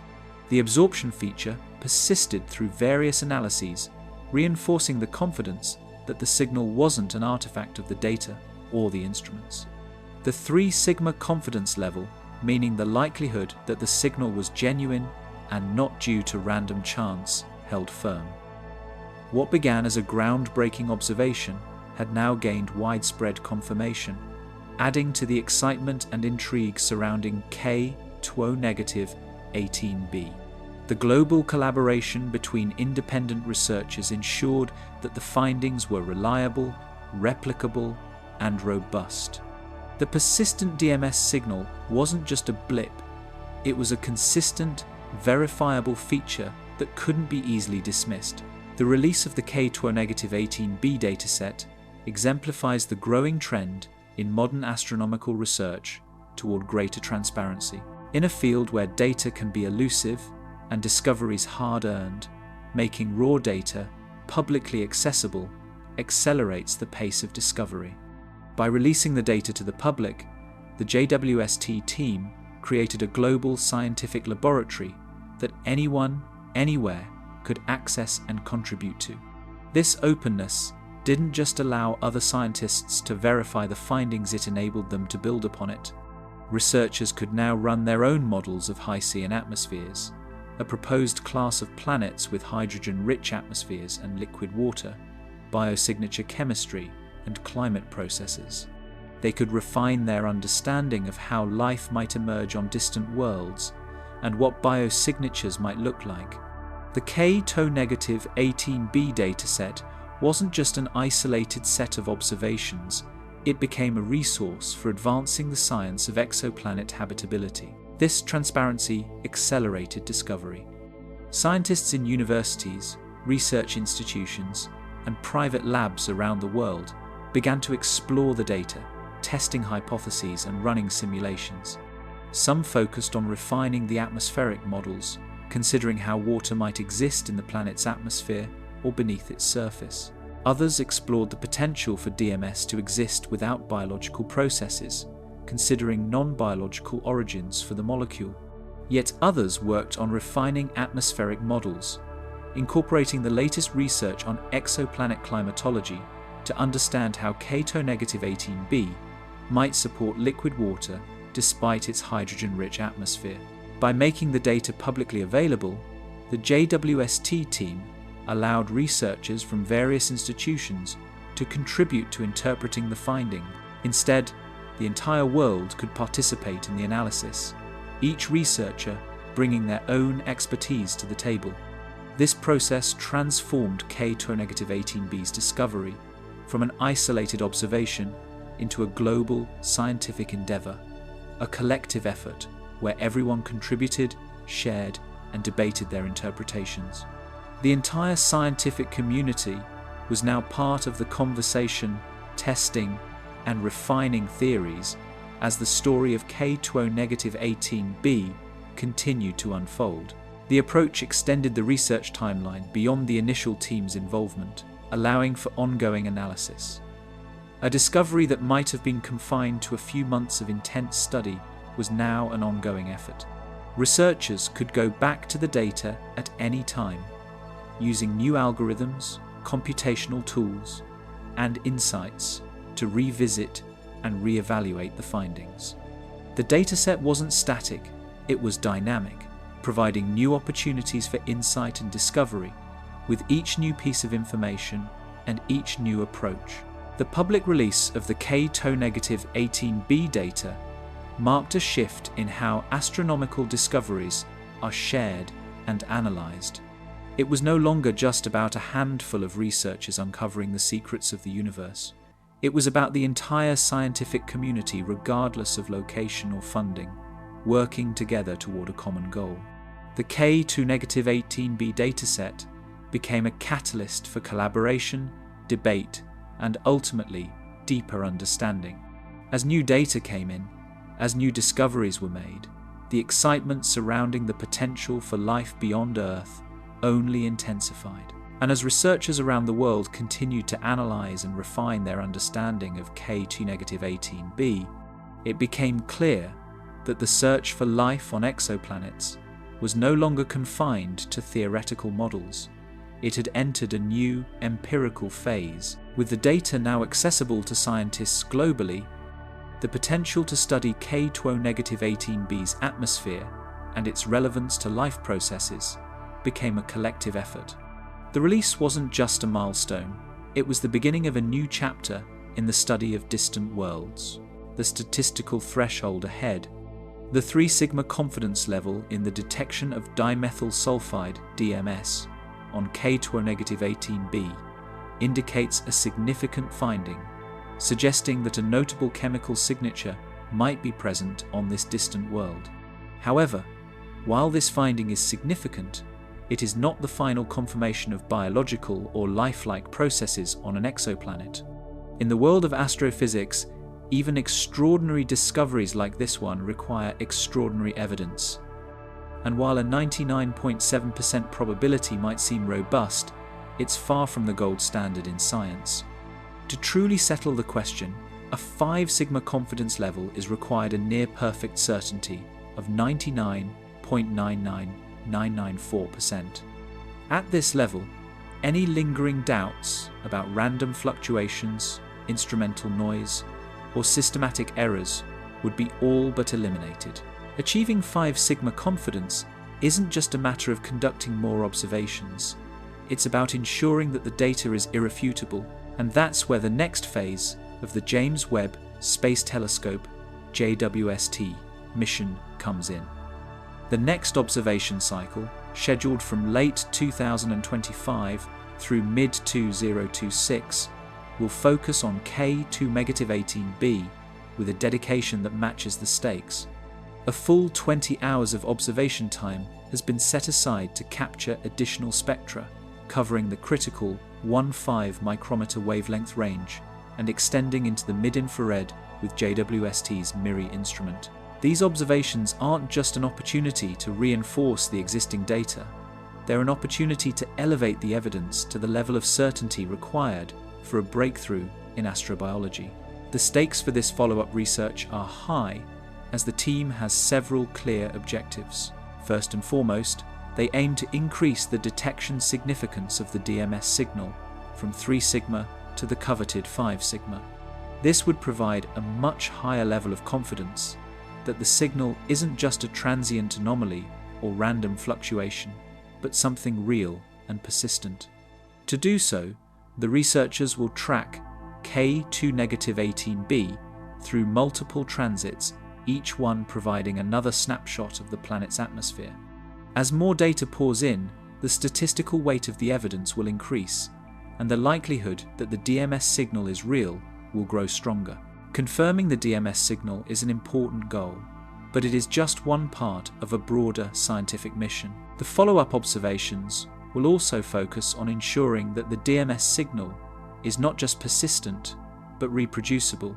The absorption feature persisted through various analyses, reinforcing the confidence that the signal wasn't an artifact of the data or the instruments. The 3 sigma confidence level, meaning the likelihood that the signal was genuine and not due to random chance, held firm. What began as a groundbreaking observation had now gained widespread confirmation, adding to the excitement and intrigue surrounding K-18b. The global collaboration between independent researchers ensured that the findings were reliable, replicable, and robust. The persistent DMS signal wasn't just a blip, it was a consistent, verifiable feature that couldn't be easily dismissed. The release of the K2O-18b dataset exemplifies the growing trend in modern astronomical research toward greater transparency. In a field where data can be elusive and discoveries hard-earned, making raw data publicly accessible accelerates the pace of discovery. By releasing the data to the public, the JWST team created a global scientific laboratory that anyone, anywhere, could access and contribute to. This openness didn't just allow other scientists to verify the findings, it enabled them to build upon it. Researchers could now run their own models of high sea and atmospheres, a proposed class of planets with hydrogen-rich atmospheres and liquid water, biosignature chemistry, and climate processes. They could refine their understanding of how life might emerge on distant worlds and what biosignatures might look like. The K2O-18b dataset wasn't just an isolated set of observations, it became a resource for advancing the science of exoplanet habitability. This transparency accelerated discovery. Scientists in universities, research institutions, and private labs around the world began to explore the data, testing hypotheses and running simulations. Some focused on refining the atmospheric models, considering how water might exist in the planet's atmosphere or beneath its surface. Others explored the potential for DMS to exist without biological processes, considering non-biological origins for the molecule. Yet others worked on refining atmospheric models, incorporating the latest research on exoplanet climatology to understand how K2O-18b might support liquid water despite its hydrogen-rich atmosphere. By making the data publicly available, the JWST team allowed researchers from various institutions to contribute to interpreting the finding. Instead, the entire world could participate in the analysis, each researcher bringing their own expertise to the table. This process transformed K2O-18b's discovery from an isolated observation into a global scientific endeavor, a collective effort where everyone contributed, shared, and debated their interpretations. The entire scientific community was now part of the conversation, testing, and refining theories as the story of K2O-18b continued to unfold. The approach extended the research timeline beyond the initial team's involvement, allowing for ongoing analysis. A discovery that might have been confined to a few months of intense study was now an ongoing effort. Researchers could go back to the data at any time, using new algorithms, computational tools, and insights to revisit and reevaluate the findings. The dataset wasn't static, it was dynamic, providing new opportunities for insight and discovery with each new piece of information and each new approach. The public release of the K2O-18b data marked a shift in how astronomical discoveries are shared and analysed. It was no longer just about a handful of researchers uncovering the secrets of the universe. It was about the entire scientific community, regardless of location or funding, working together toward a common goal. The K2O-18b dataset became a catalyst for collaboration, debate, and ultimately deeper understanding. As new data came in, as new discoveries were made, the excitement surrounding the potential for life beyond Earth only intensified. And as researchers around the world continued to analyze and refine their understanding of K2O-18b, it became clear that the search for life on exoplanets was no longer confined to theoretical models. It had entered a new empirical phase. With the data now accessible to scientists globally, the potential to study K2O-18b's atmosphere and its relevance to life processes became a collective effort. The release wasn't just a milestone, it was the beginning of a new chapter in the study of distant worlds. The statistical threshold ahead, the 3 sigma confidence level in the detection of dimethyl sulfide (DMS) on K2O-18b, indicates a significant finding, suggesting that a notable chemical signature might be present on this distant world. However, while this finding is significant, it is not the final confirmation of biological or lifelike processes on an exoplanet. In the world of astrophysics, even extraordinary discoveries like this one require extraordinary evidence. And while a 99.7% probability might seem robust, it's far from the gold standard in science. To truly settle the question, a 5 sigma confidence level is required, a near-perfect certainty of 99.99994%. At this level, any lingering doubts about random fluctuations, instrumental noise, or systematic errors would be all but eliminated. Achieving 5 sigma confidence isn't just a matter of conducting more observations. It's about ensuring that the data is irrefutable, and that's where the next phase of the James Webb Space Telescope JWST mission comes in. The next observation cycle, scheduled from late 2025 through mid-2026, will focus on K2-18b with a dedication that matches the stakes. A full 20 hours of observation time has been set aside to capture additional spectra, covering the critical 1.5 micrometer wavelength range and extending into the mid-infrared with JWST's MIRI instrument. These observations aren't just an opportunity to reinforce the existing data, they're an opportunity to elevate the evidence to the level of certainty required for a breakthrough in astrobiology. The stakes for this follow-up research are high, as the team has several clear objectives. First and foremost, they aim to increase the detection significance of the DMS signal from 3 sigma to the coveted 5 sigma. This would provide a much higher level of confidence that the signal isn't just a transient anomaly or random fluctuation, but something real and persistent. To do so, the researchers will track K2-18b through multiple transits, each one providing another snapshot of the planet's atmosphere. As more data pours in, the statistical weight of the evidence will increase, and the likelihood that the DMS signal is real will grow stronger. Confirming the DMS signal is an important goal, but it is just one part of a broader scientific mission. The follow-up observations will also focus on ensuring that the DMS signal is not just persistent, but reproducible.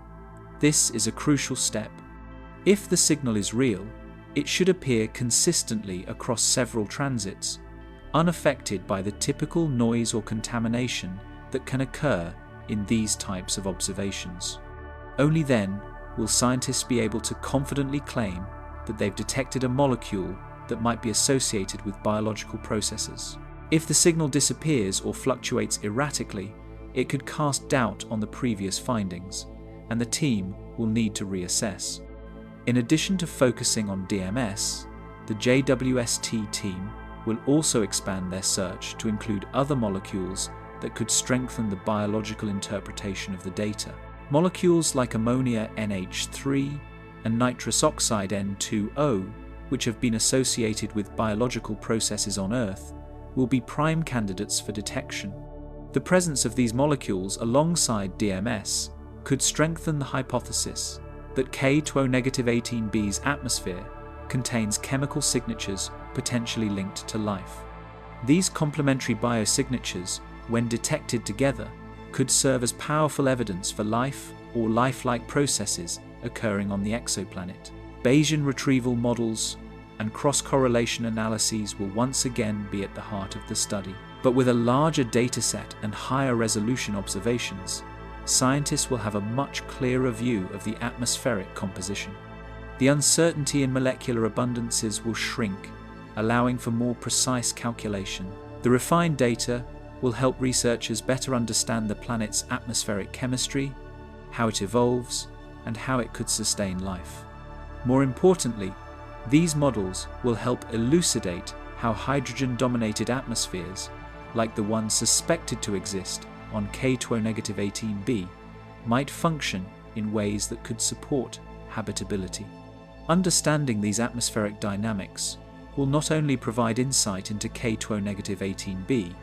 This is a crucial step. If the signal is real, it should appear consistently across several transits, unaffected by the typical noise or contamination that can occur in these types of observations. Only then will scientists be able to confidently claim that they've detected a molecule that might be associated with biological processes. If the signal disappears or fluctuates erratically, it could cast doubt on the previous findings, and the team will need to reassess. In addition to focusing on DMS, the JWST team will also expand their search to include other molecules that could strengthen the biological interpretation of the data. Molecules like ammonia NH3 and nitrous oxide N2O, which have been associated with biological processes on Earth, will be prime candidates for detection. The presence of these molecules alongside DMS could strengthen the hypothesis that K2-18b's atmosphere contains chemical signatures potentially linked to life. These complementary biosignatures, when detected together, could serve as powerful evidence for life or lifelike processes occurring on the exoplanet. Bayesian retrieval models and cross-correlation analyses will once again be at the heart of the study. But with a larger dataset and higher resolution observations, scientists will have a much clearer view of the atmospheric composition. The uncertainty in molecular abundances will shrink, allowing for more precise calculation. The refined data will help researchers better understand the planet's atmospheric chemistry, how it evolves, and how it could sustain life. More importantly, these models will help elucidate how hydrogen-dominated atmospheres, like the one suspected to exist on K2-18b, might function in ways that could support habitability. Understanding these atmospheric dynamics will not only provide insight into K2-18b,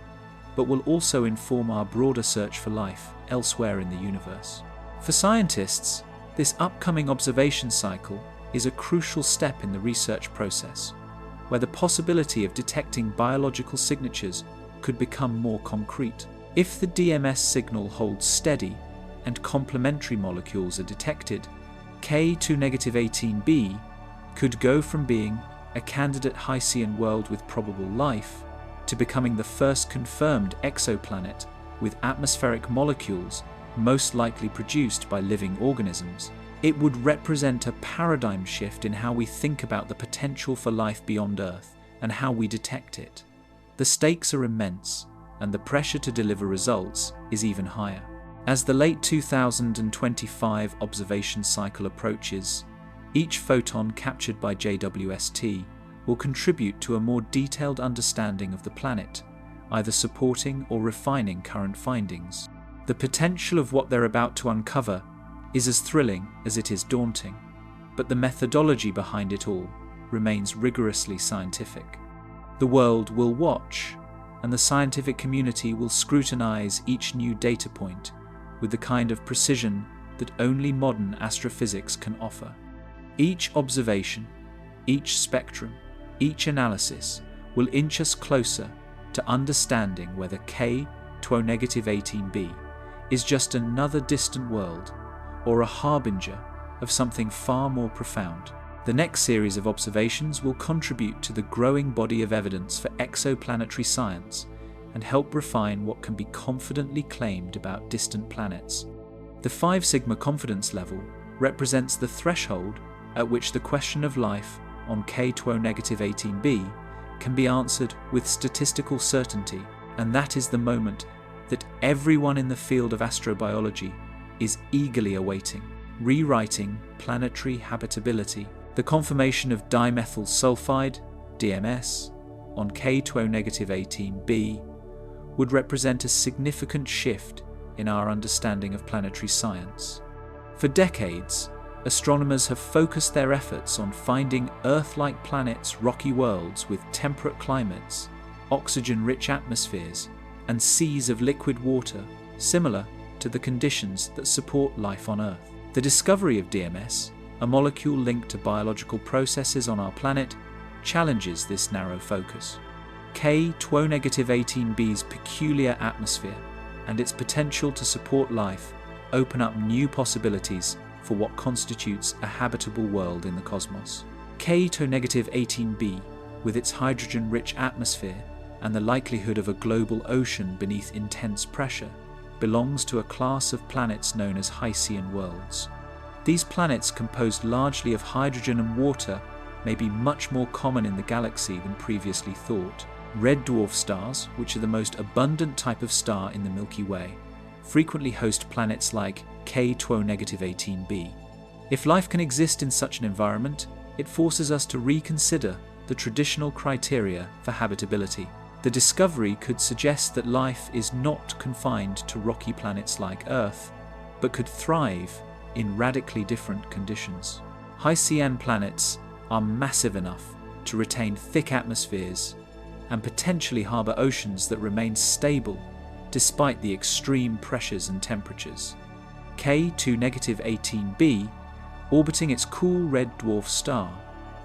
but will also inform our broader search for life elsewhere in the universe. For scientists, this upcoming observation cycle is a crucial step in the research process. where the possibility of detecting biological signatures could become more concrete. If the DMS signal holds steady and complementary molecules are detected, K2-18b could go from being a candidate Hycean world with probable life to becoming the first confirmed exoplanet with atmospheric molecules most likely produced by living organisms. It would represent a paradigm shift in how we think about the potential for life beyond Earth and how we detect it. The stakes are immense, and the pressure to deliver results is even higher. As the late 2025 observation cycle approaches, each photon captured by JWST will contribute to a more detailed understanding of the planet, either supporting or refining current findings. The potential of what they're about to uncover is as thrilling as it is daunting, but the methodology behind it all remains rigorously scientific. The world will watch, and the scientific community will scrutinize each new data point with the kind of precision that only modern astrophysics can offer. Each observation, each spectrum, each analysis will inch us closer to understanding whether K2-18b is just another distant world or a harbinger of something far more profound. The next series of observations will contribute to the growing body of evidence for exoplanetary science and help refine what can be confidently claimed about distant planets. The 5 sigma confidence level represents the threshold at which the question of life on K2-18b can be answered with statistical certainty, and that is the moment that everyone in the field of astrobiology is eagerly awaiting. Rewriting planetary habitability. The confirmation of dimethyl sulfide, DMS, on K2-18b would represent a significant shift in our understanding of planetary science. For decades, astronomers have focused their efforts on finding Earth-like planets, rocky worlds with temperate climates, oxygen-rich atmospheres, and seas of liquid water similar to the conditions that support life on Earth. The discovery of DMS, a molecule linked to biological processes on our planet, challenges this narrow focus. K2-18b's peculiar atmosphere and its potential to support life open up new possibilities for what constitutes a habitable world in the cosmos. K2-18b, with its hydrogen-rich atmosphere and the likelihood of a global ocean beneath intense pressure, belongs to a class of planets known as Hycean worlds. These planets, composed largely of hydrogen and water, may be much more common in the galaxy than previously thought. Red dwarf stars, which are the most abundant type of star in the Milky Way, frequently host planets like K2-18b. If life can exist in such an environment, it forces us to reconsider the traditional criteria for habitability. The discovery could suggest that life is not confined to rocky planets like Earth, but could thrive in radically different conditions. Hycean planets are massive enough to retain thick atmospheres and potentially harbour oceans that remain stable despite the extreme pressures and temperatures. K2-18b, orbiting its cool red dwarf star,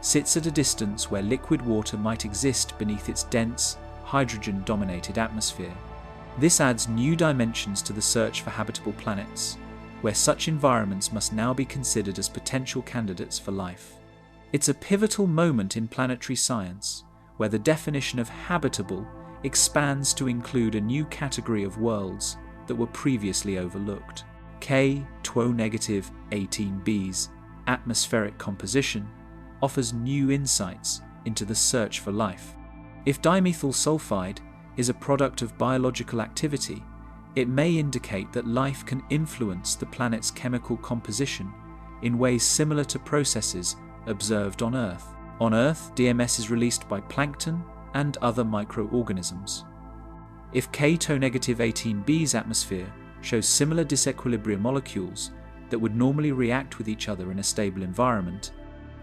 sits at a distance where liquid water might exist beneath its dense, hydrogen-dominated atmosphere. This adds new dimensions to the search for habitable planets, where such environments must now be considered as potential candidates for life. It's a pivotal moment in planetary science, where the definition of habitable expands to include a new category of worlds that were previously overlooked. K2-18b's atmospheric composition offers new insights into the search for life. If dimethyl sulfide is a product of biological activity, it may indicate that life can influence the planet's chemical composition in ways similar to processes observed on Earth. On Earth, DMS is released by plankton and other microorganisms. If K2-18b's atmosphere shows similar disequilibrium molecules that would normally react with each other in a stable environment,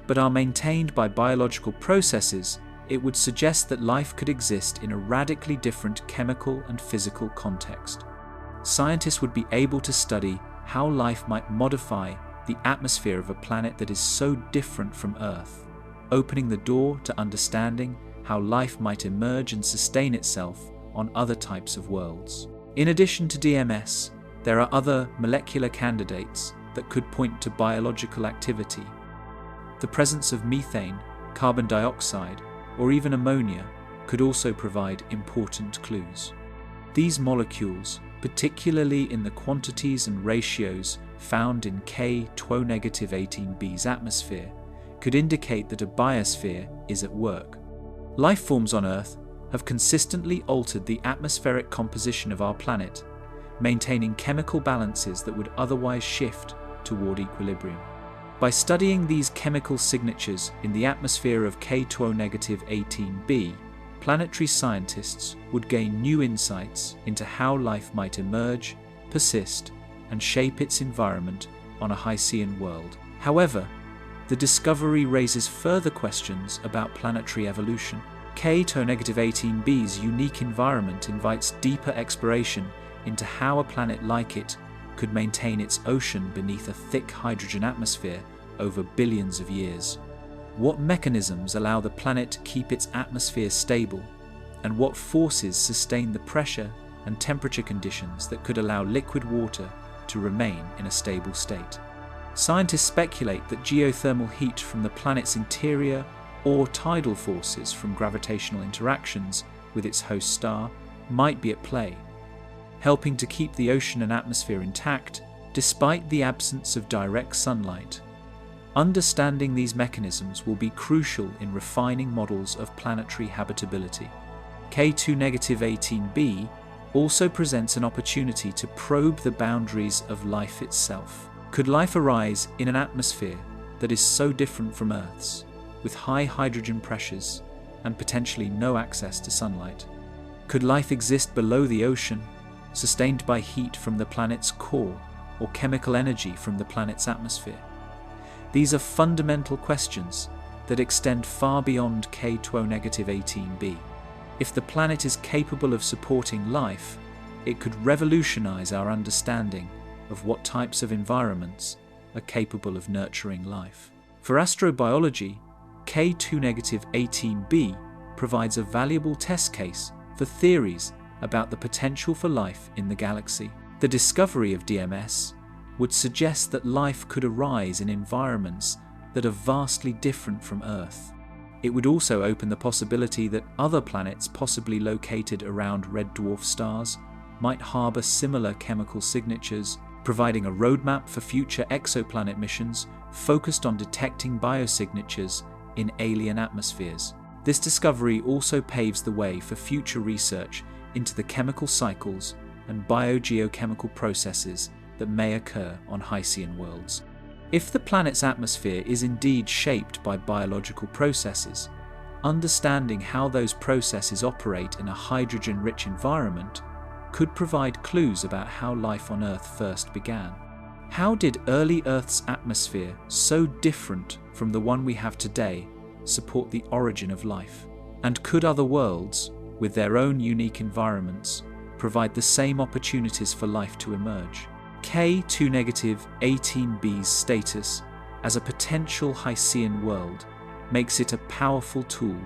but are maintained by biological processes, it would suggest that life could exist in a radically different chemical and physical context. Scientists would be able to study how life might modify the atmosphere of a planet that is so different from Earth, opening the door to understanding how life might emerge and sustain itself on other types of worlds. In addition to DMS, there are other molecular candidates that could point to biological activity. The presence of methane, carbon dioxide, or even ammonia could also provide important clues. These molecules, particularly in the quantities and ratios found in K-18b's atmosphere, could indicate that a biosphere is at work. Life forms on Earth have consistently altered the atmospheric composition of our planet, maintaining chemical balances that would otherwise shift toward equilibrium. By studying these chemical signatures in the atmosphere of K-18b, planetary scientists would gain new insights into how life might emerge, persist, and shape its environment on a Haitian world. However, the discovery raises further questions about planetary evolution. K-18b's unique environment invites deeper exploration into how a planet like it could maintain its ocean beneath a thick hydrogen atmosphere over billions of years. What mechanisms allow the planet to keep its atmosphere stable, and what forces sustain the pressure and temperature conditions that could allow liquid water to remain in a stable state? Scientists speculate that geothermal heat from the planet's interior or tidal forces from gravitational interactions with its host star might be at play, helping to keep the ocean and atmosphere intact despite the absence of direct sunlight. Understanding these mechanisms will be crucial in refining models of planetary habitability. K-18b also presents an opportunity to probe the boundaries of life itself. Could life arise in an atmosphere that is so different from Earth's, with high hydrogen pressures and potentially no access to sunlight? Could life exist below the ocean, sustained by heat from the planet's core or chemical energy from the planet's atmosphere? These are fundamental questions that extend far beyond K-18b. If the planet is capable of supporting life, it could revolutionize our understanding of what types of environments are capable of nurturing life. For astrobiology, K-18b provides a valuable test case for theories about the potential for life in the galaxy. The discovery of DMS would suggest that life could arise in environments that are vastly different from Earth. It would also open the possibility that other planets possibly located around red dwarf stars might harbour similar chemical signatures, providing a roadmap for future exoplanet missions focused on detecting biosignatures in alien atmospheres. This discovery also paves the way for future research into the chemical cycles and biogeochemical processes that may occur on Haitian worlds. If the planet's atmosphere is indeed shaped by biological processes, understanding how those processes operate in a hydrogen-rich environment could provide clues about how life on Earth first began. How did early Earth's atmosphere, so different from the one we have today, support the origin of life? And could other worlds, with their own unique environments, provide the same opportunities for life to emerge? K-18b's status as a potential Haitian world makes it a powerful tool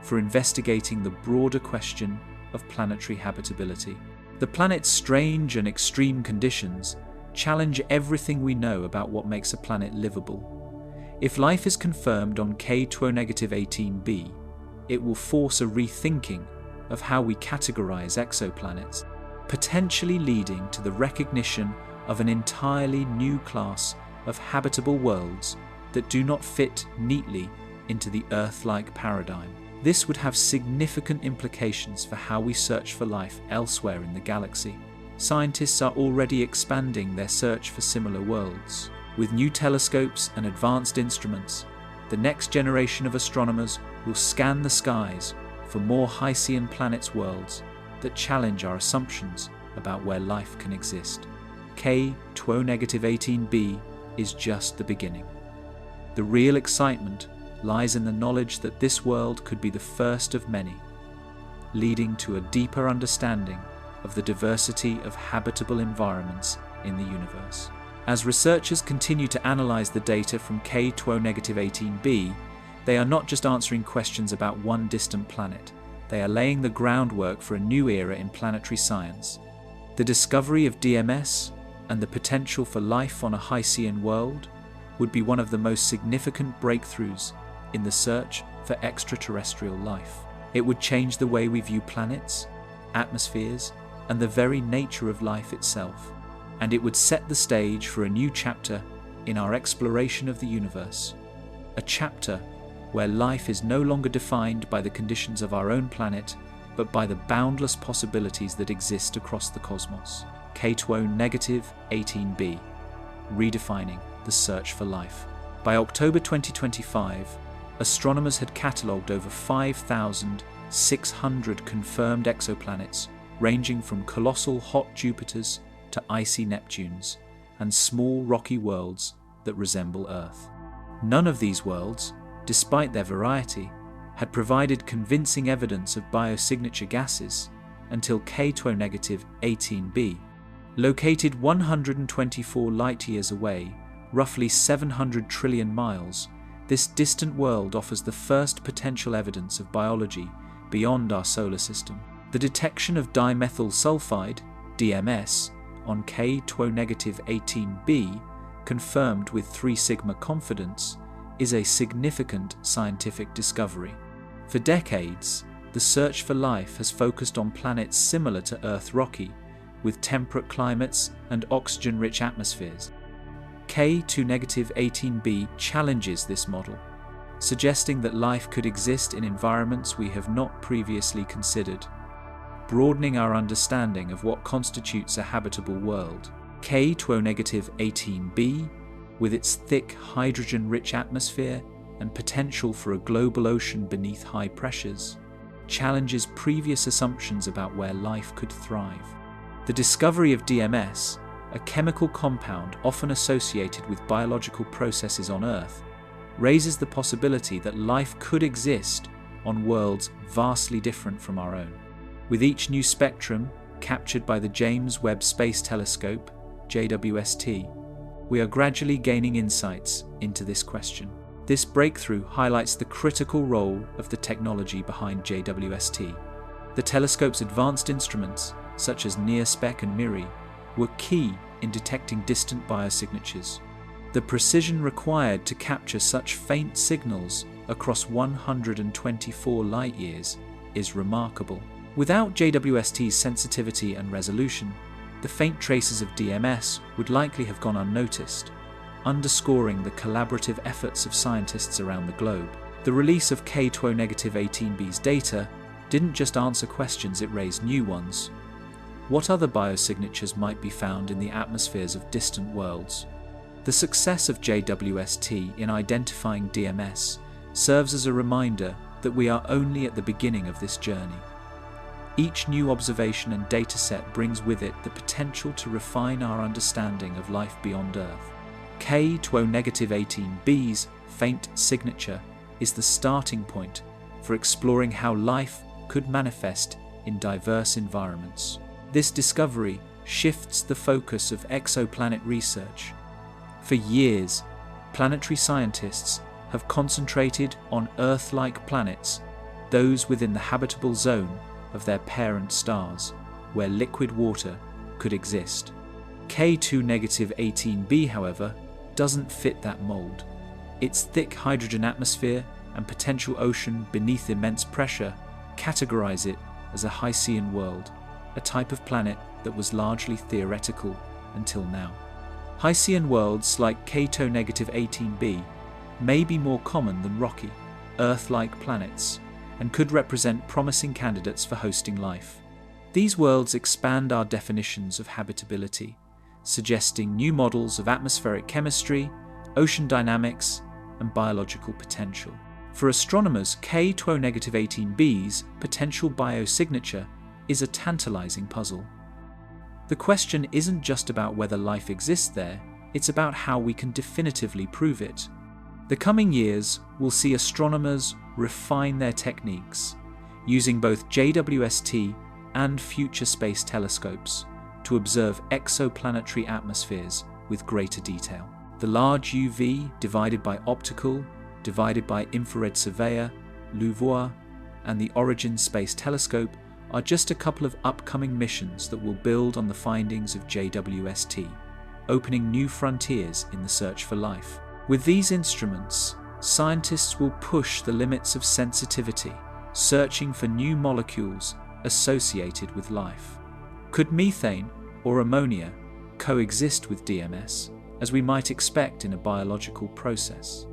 for investigating the broader question of planetary habitability. The planet's strange and extreme conditions challenge everything we know about what makes a planet livable. If life is confirmed on K-18b, it will force a rethinking of how we categorize exoplanets, potentially leading to the recognition of an entirely new class of habitable worlds that do not fit neatly into the Earth-like paradigm. This would have significant implications for how we search for life elsewhere in the galaxy. Scientists are already expanding their search for similar worlds. With new telescopes and advanced instruments, the next generation of astronomers will scan the skies for more Haitian planets' worlds that challenge our assumptions about where life can exist. K-18b is just the beginning. The real excitement lies in the knowledge that this world could be the first of many, leading to a deeper understanding of the diversity of habitable environments in the universe. As researchers continue to analyze the data from K-18b, They are not just answering questions about one distant planet, they are laying the groundwork for a new era in planetary science. The discovery of DMS and the potential for life on a Hycean world would be one of the most significant breakthroughs in the search for extraterrestrial life. It would change the way we view planets, atmospheres, and the very nature of life itself. And it would set the stage for a new chapter in our exploration of the universe. A chapter where life is no longer defined by the conditions of our own planet, but by the boundless possibilities that exist across the cosmos. K2-18b, redefining the search for life. By October 2025, astronomers had catalogued over 5,600 confirmed exoplanets, ranging from colossal hot Jupiters to icy Neptunes, and small rocky worlds that resemble Earth. None of these worlds, despite their variety, had provided convincing evidence of biosignature gases until K2-18b. Located 124 light-years away, roughly 700 trillion miles, this distant world offers the first potential evidence of biology beyond our solar system. The detection of dimethyl sulfide, DMS, on K2-18b, confirmed with 3 sigma confidence, is a significant scientific discovery. For decades, the search for life has focused on planets similar to Earth rocky, with temperate climates and oxygen-rich atmospheres. K2-18b challenges this model, suggesting that life could exist in environments we have not previously considered, broadening our understanding of what constitutes a habitable world. K2-18b, with its thick hydrogen-rich atmosphere and potential for a global ocean beneath high pressures, challenges previous assumptions about where life could thrive. The discovery of DMS, a chemical compound often associated with biological processes on Earth, raises the possibility that life could exist on worlds vastly different from our own. With each new spectrum captured by the James Webb Space Telescope, JWST, we are gradually gaining insights into this question. This breakthrough highlights the critical role of the technology behind JWST. The telescope's advanced instruments, such as NIRSpec and MIRI, were key in detecting distant biosignatures. The precision required to capture such faint signals across 124 light-years is remarkable. Without JWST's sensitivity and resolution, the faint traces of DMS would likely have gone unnoticed, underscoring the collaborative efforts of scientists around the globe. The release of K2-18b's data didn't just answer questions, it raised new ones. What other biosignatures might be found in the atmospheres of distant worlds? The success of JWST in identifying DMS serves as a reminder that we are only at the beginning of this journey. Each new observation and dataset brings with it the potential to refine our understanding of life beyond Earth. K2-18b's faint signature is the starting point for exploring how life could manifest in diverse environments. This discovery shifts the focus of exoplanet research. For years, planetary scientists have concentrated on Earth-like planets, those within the habitable zone of their parent stars, where liquid water could exist. K2-18b, however, doesn't fit that mold. Its thick hydrogen atmosphere and potential ocean beneath immense pressure categorize it as a Hycean world, a type of planet that was largely theoretical until now. Hycean worlds like K2-18b may be more common than rocky, Earth-like planets, and could represent promising candidates for hosting life. These worlds expand our definitions of habitability, suggesting new models of atmospheric chemistry, ocean dynamics, and biological potential. For astronomers, K2-18b's potential biosignature is a tantalizing puzzle. The question isn't just about whether life exists there, it's about how we can definitively prove it. The coming years will see astronomers refine their techniques, using both JWST and future space telescopes to observe exoplanetary atmospheres with greater detail. The large UV divided by optical divided by Infrared Surveyor, LUVOIR, and the Origin Space Telescope, are just a couple of upcoming missions that will build on the findings of JWST, opening new frontiers in the search for life. With these instruments, scientists will push the limits of sensitivity, searching for new molecules associated with life. Could methane or ammonia coexist with DMS, as we might expect in a biological process?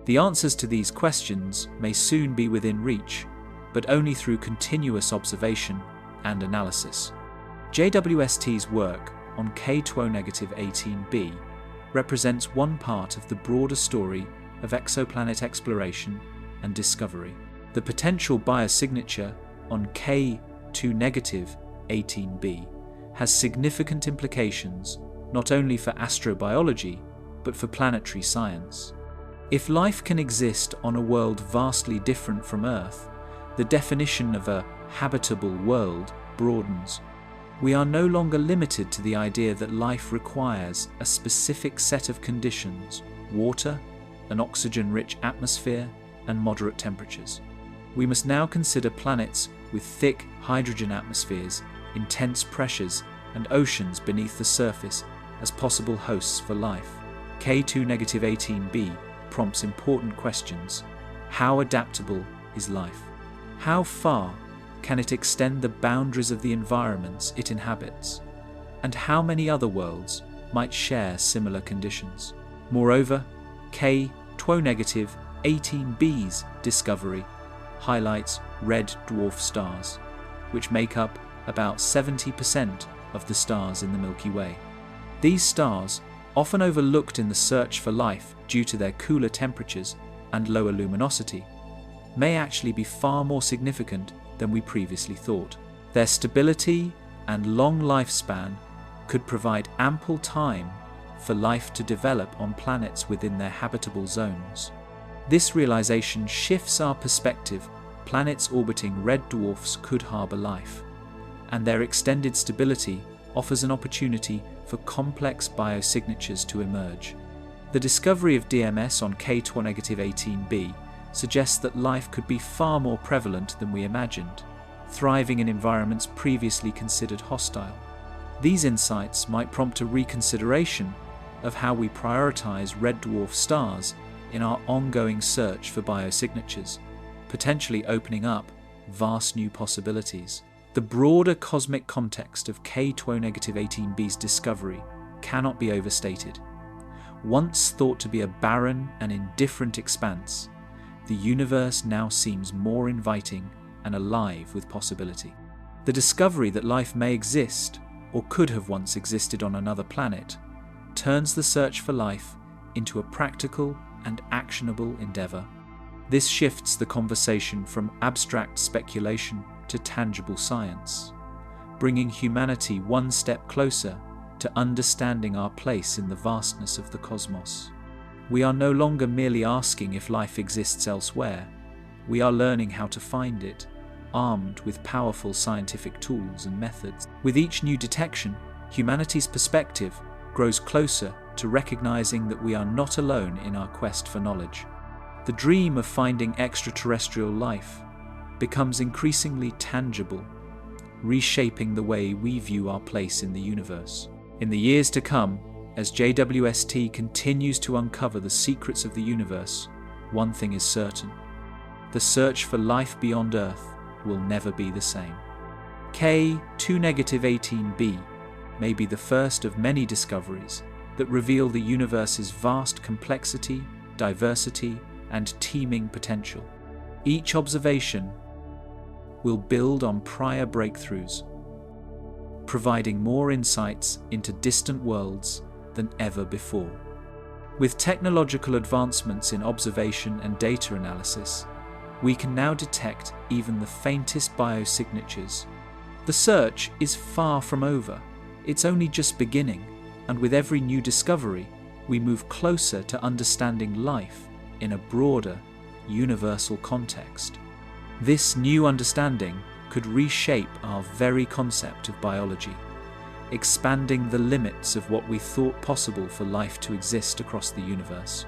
The answers to these questions may soon be within reach, but only through continuous observation and analysis. JWST's work on K2O-18b represents one part of the broader story of exoplanet exploration and discovery. The potential biosignature on K2-18b has significant implications not only for astrobiology, but for planetary science. If life can exist on a world vastly different from Earth, the definition of a habitable world broadens. We are no longer limited to the idea that life requires a specific set of conditions: water, an oxygen-rich atmosphere, and moderate temperatures. We must now consider planets with thick hydrogen atmospheres, intense pressures, and oceans beneath the surface as possible hosts for life. K2-18b prompts important questions. How adaptable is life? How far can it extend the boundaries of the environments it inhabits? And how many other worlds might share similar conditions? Moreover, K2O-18b's discovery highlights red dwarf stars, which make up about 70% of the stars in the Milky Way. These stars, often overlooked in the search for life due to their cooler temperatures and lower luminosity, may actually be far more significant than we previously thought. Their stability and long lifespan could provide ample time for life to develop on planets within their habitable zones. This realization shifts our perspective. Planets orbiting red dwarfs could harbor life, and their extended stability offers an opportunity for complex biosignatures to emerge. The discovery of DMS on K2O-18b suggests that life could be far more prevalent than we imagined, thriving in environments previously considered hostile. These insights might prompt a reconsideration of how we prioritize red dwarf stars in our ongoing search for biosignatures, potentially opening up vast new possibilities. The broader cosmic context of K2O-18b's discovery cannot be overstated. Once thought to be a barren and indifferent expanse, the universe now seems more inviting and alive with possibility. The discovery that life may exist, or could have once existed on another planet, turns the search for life into a practical and actionable endeavor. This shifts the conversation from abstract speculation to tangible science, bringing humanity one step closer to understanding our place in the vastness of the cosmos. We are no longer merely asking if life exists elsewhere. We are learning how to find it, armed with powerful scientific tools and methods. With each new detection, humanity's perspective grows closer to recognizing that we are not alone in our quest for knowledge. The dream of finding extraterrestrial life becomes increasingly tangible, reshaping the way we view our place in the universe. In the years to come, as JWST continues to uncover the secrets of the universe, one thing is certain: the search for life beyond Earth will never be the same. K2-18b may be the first of many discoveries that reveal the universe's vast complexity, diversity, and teeming potential. Each observation will build on prior breakthroughs, providing more insights into distant worlds than ever before. With technological advancements in observation and data analysis, we can now detect even the faintest biosignatures. The search is far from over. It's only just beginning, and with every new discovery, we move closer to understanding life in a broader, universal context. This new understanding could reshape our very concept of biology, expanding the limits of what we thought possible for life to exist across the universe.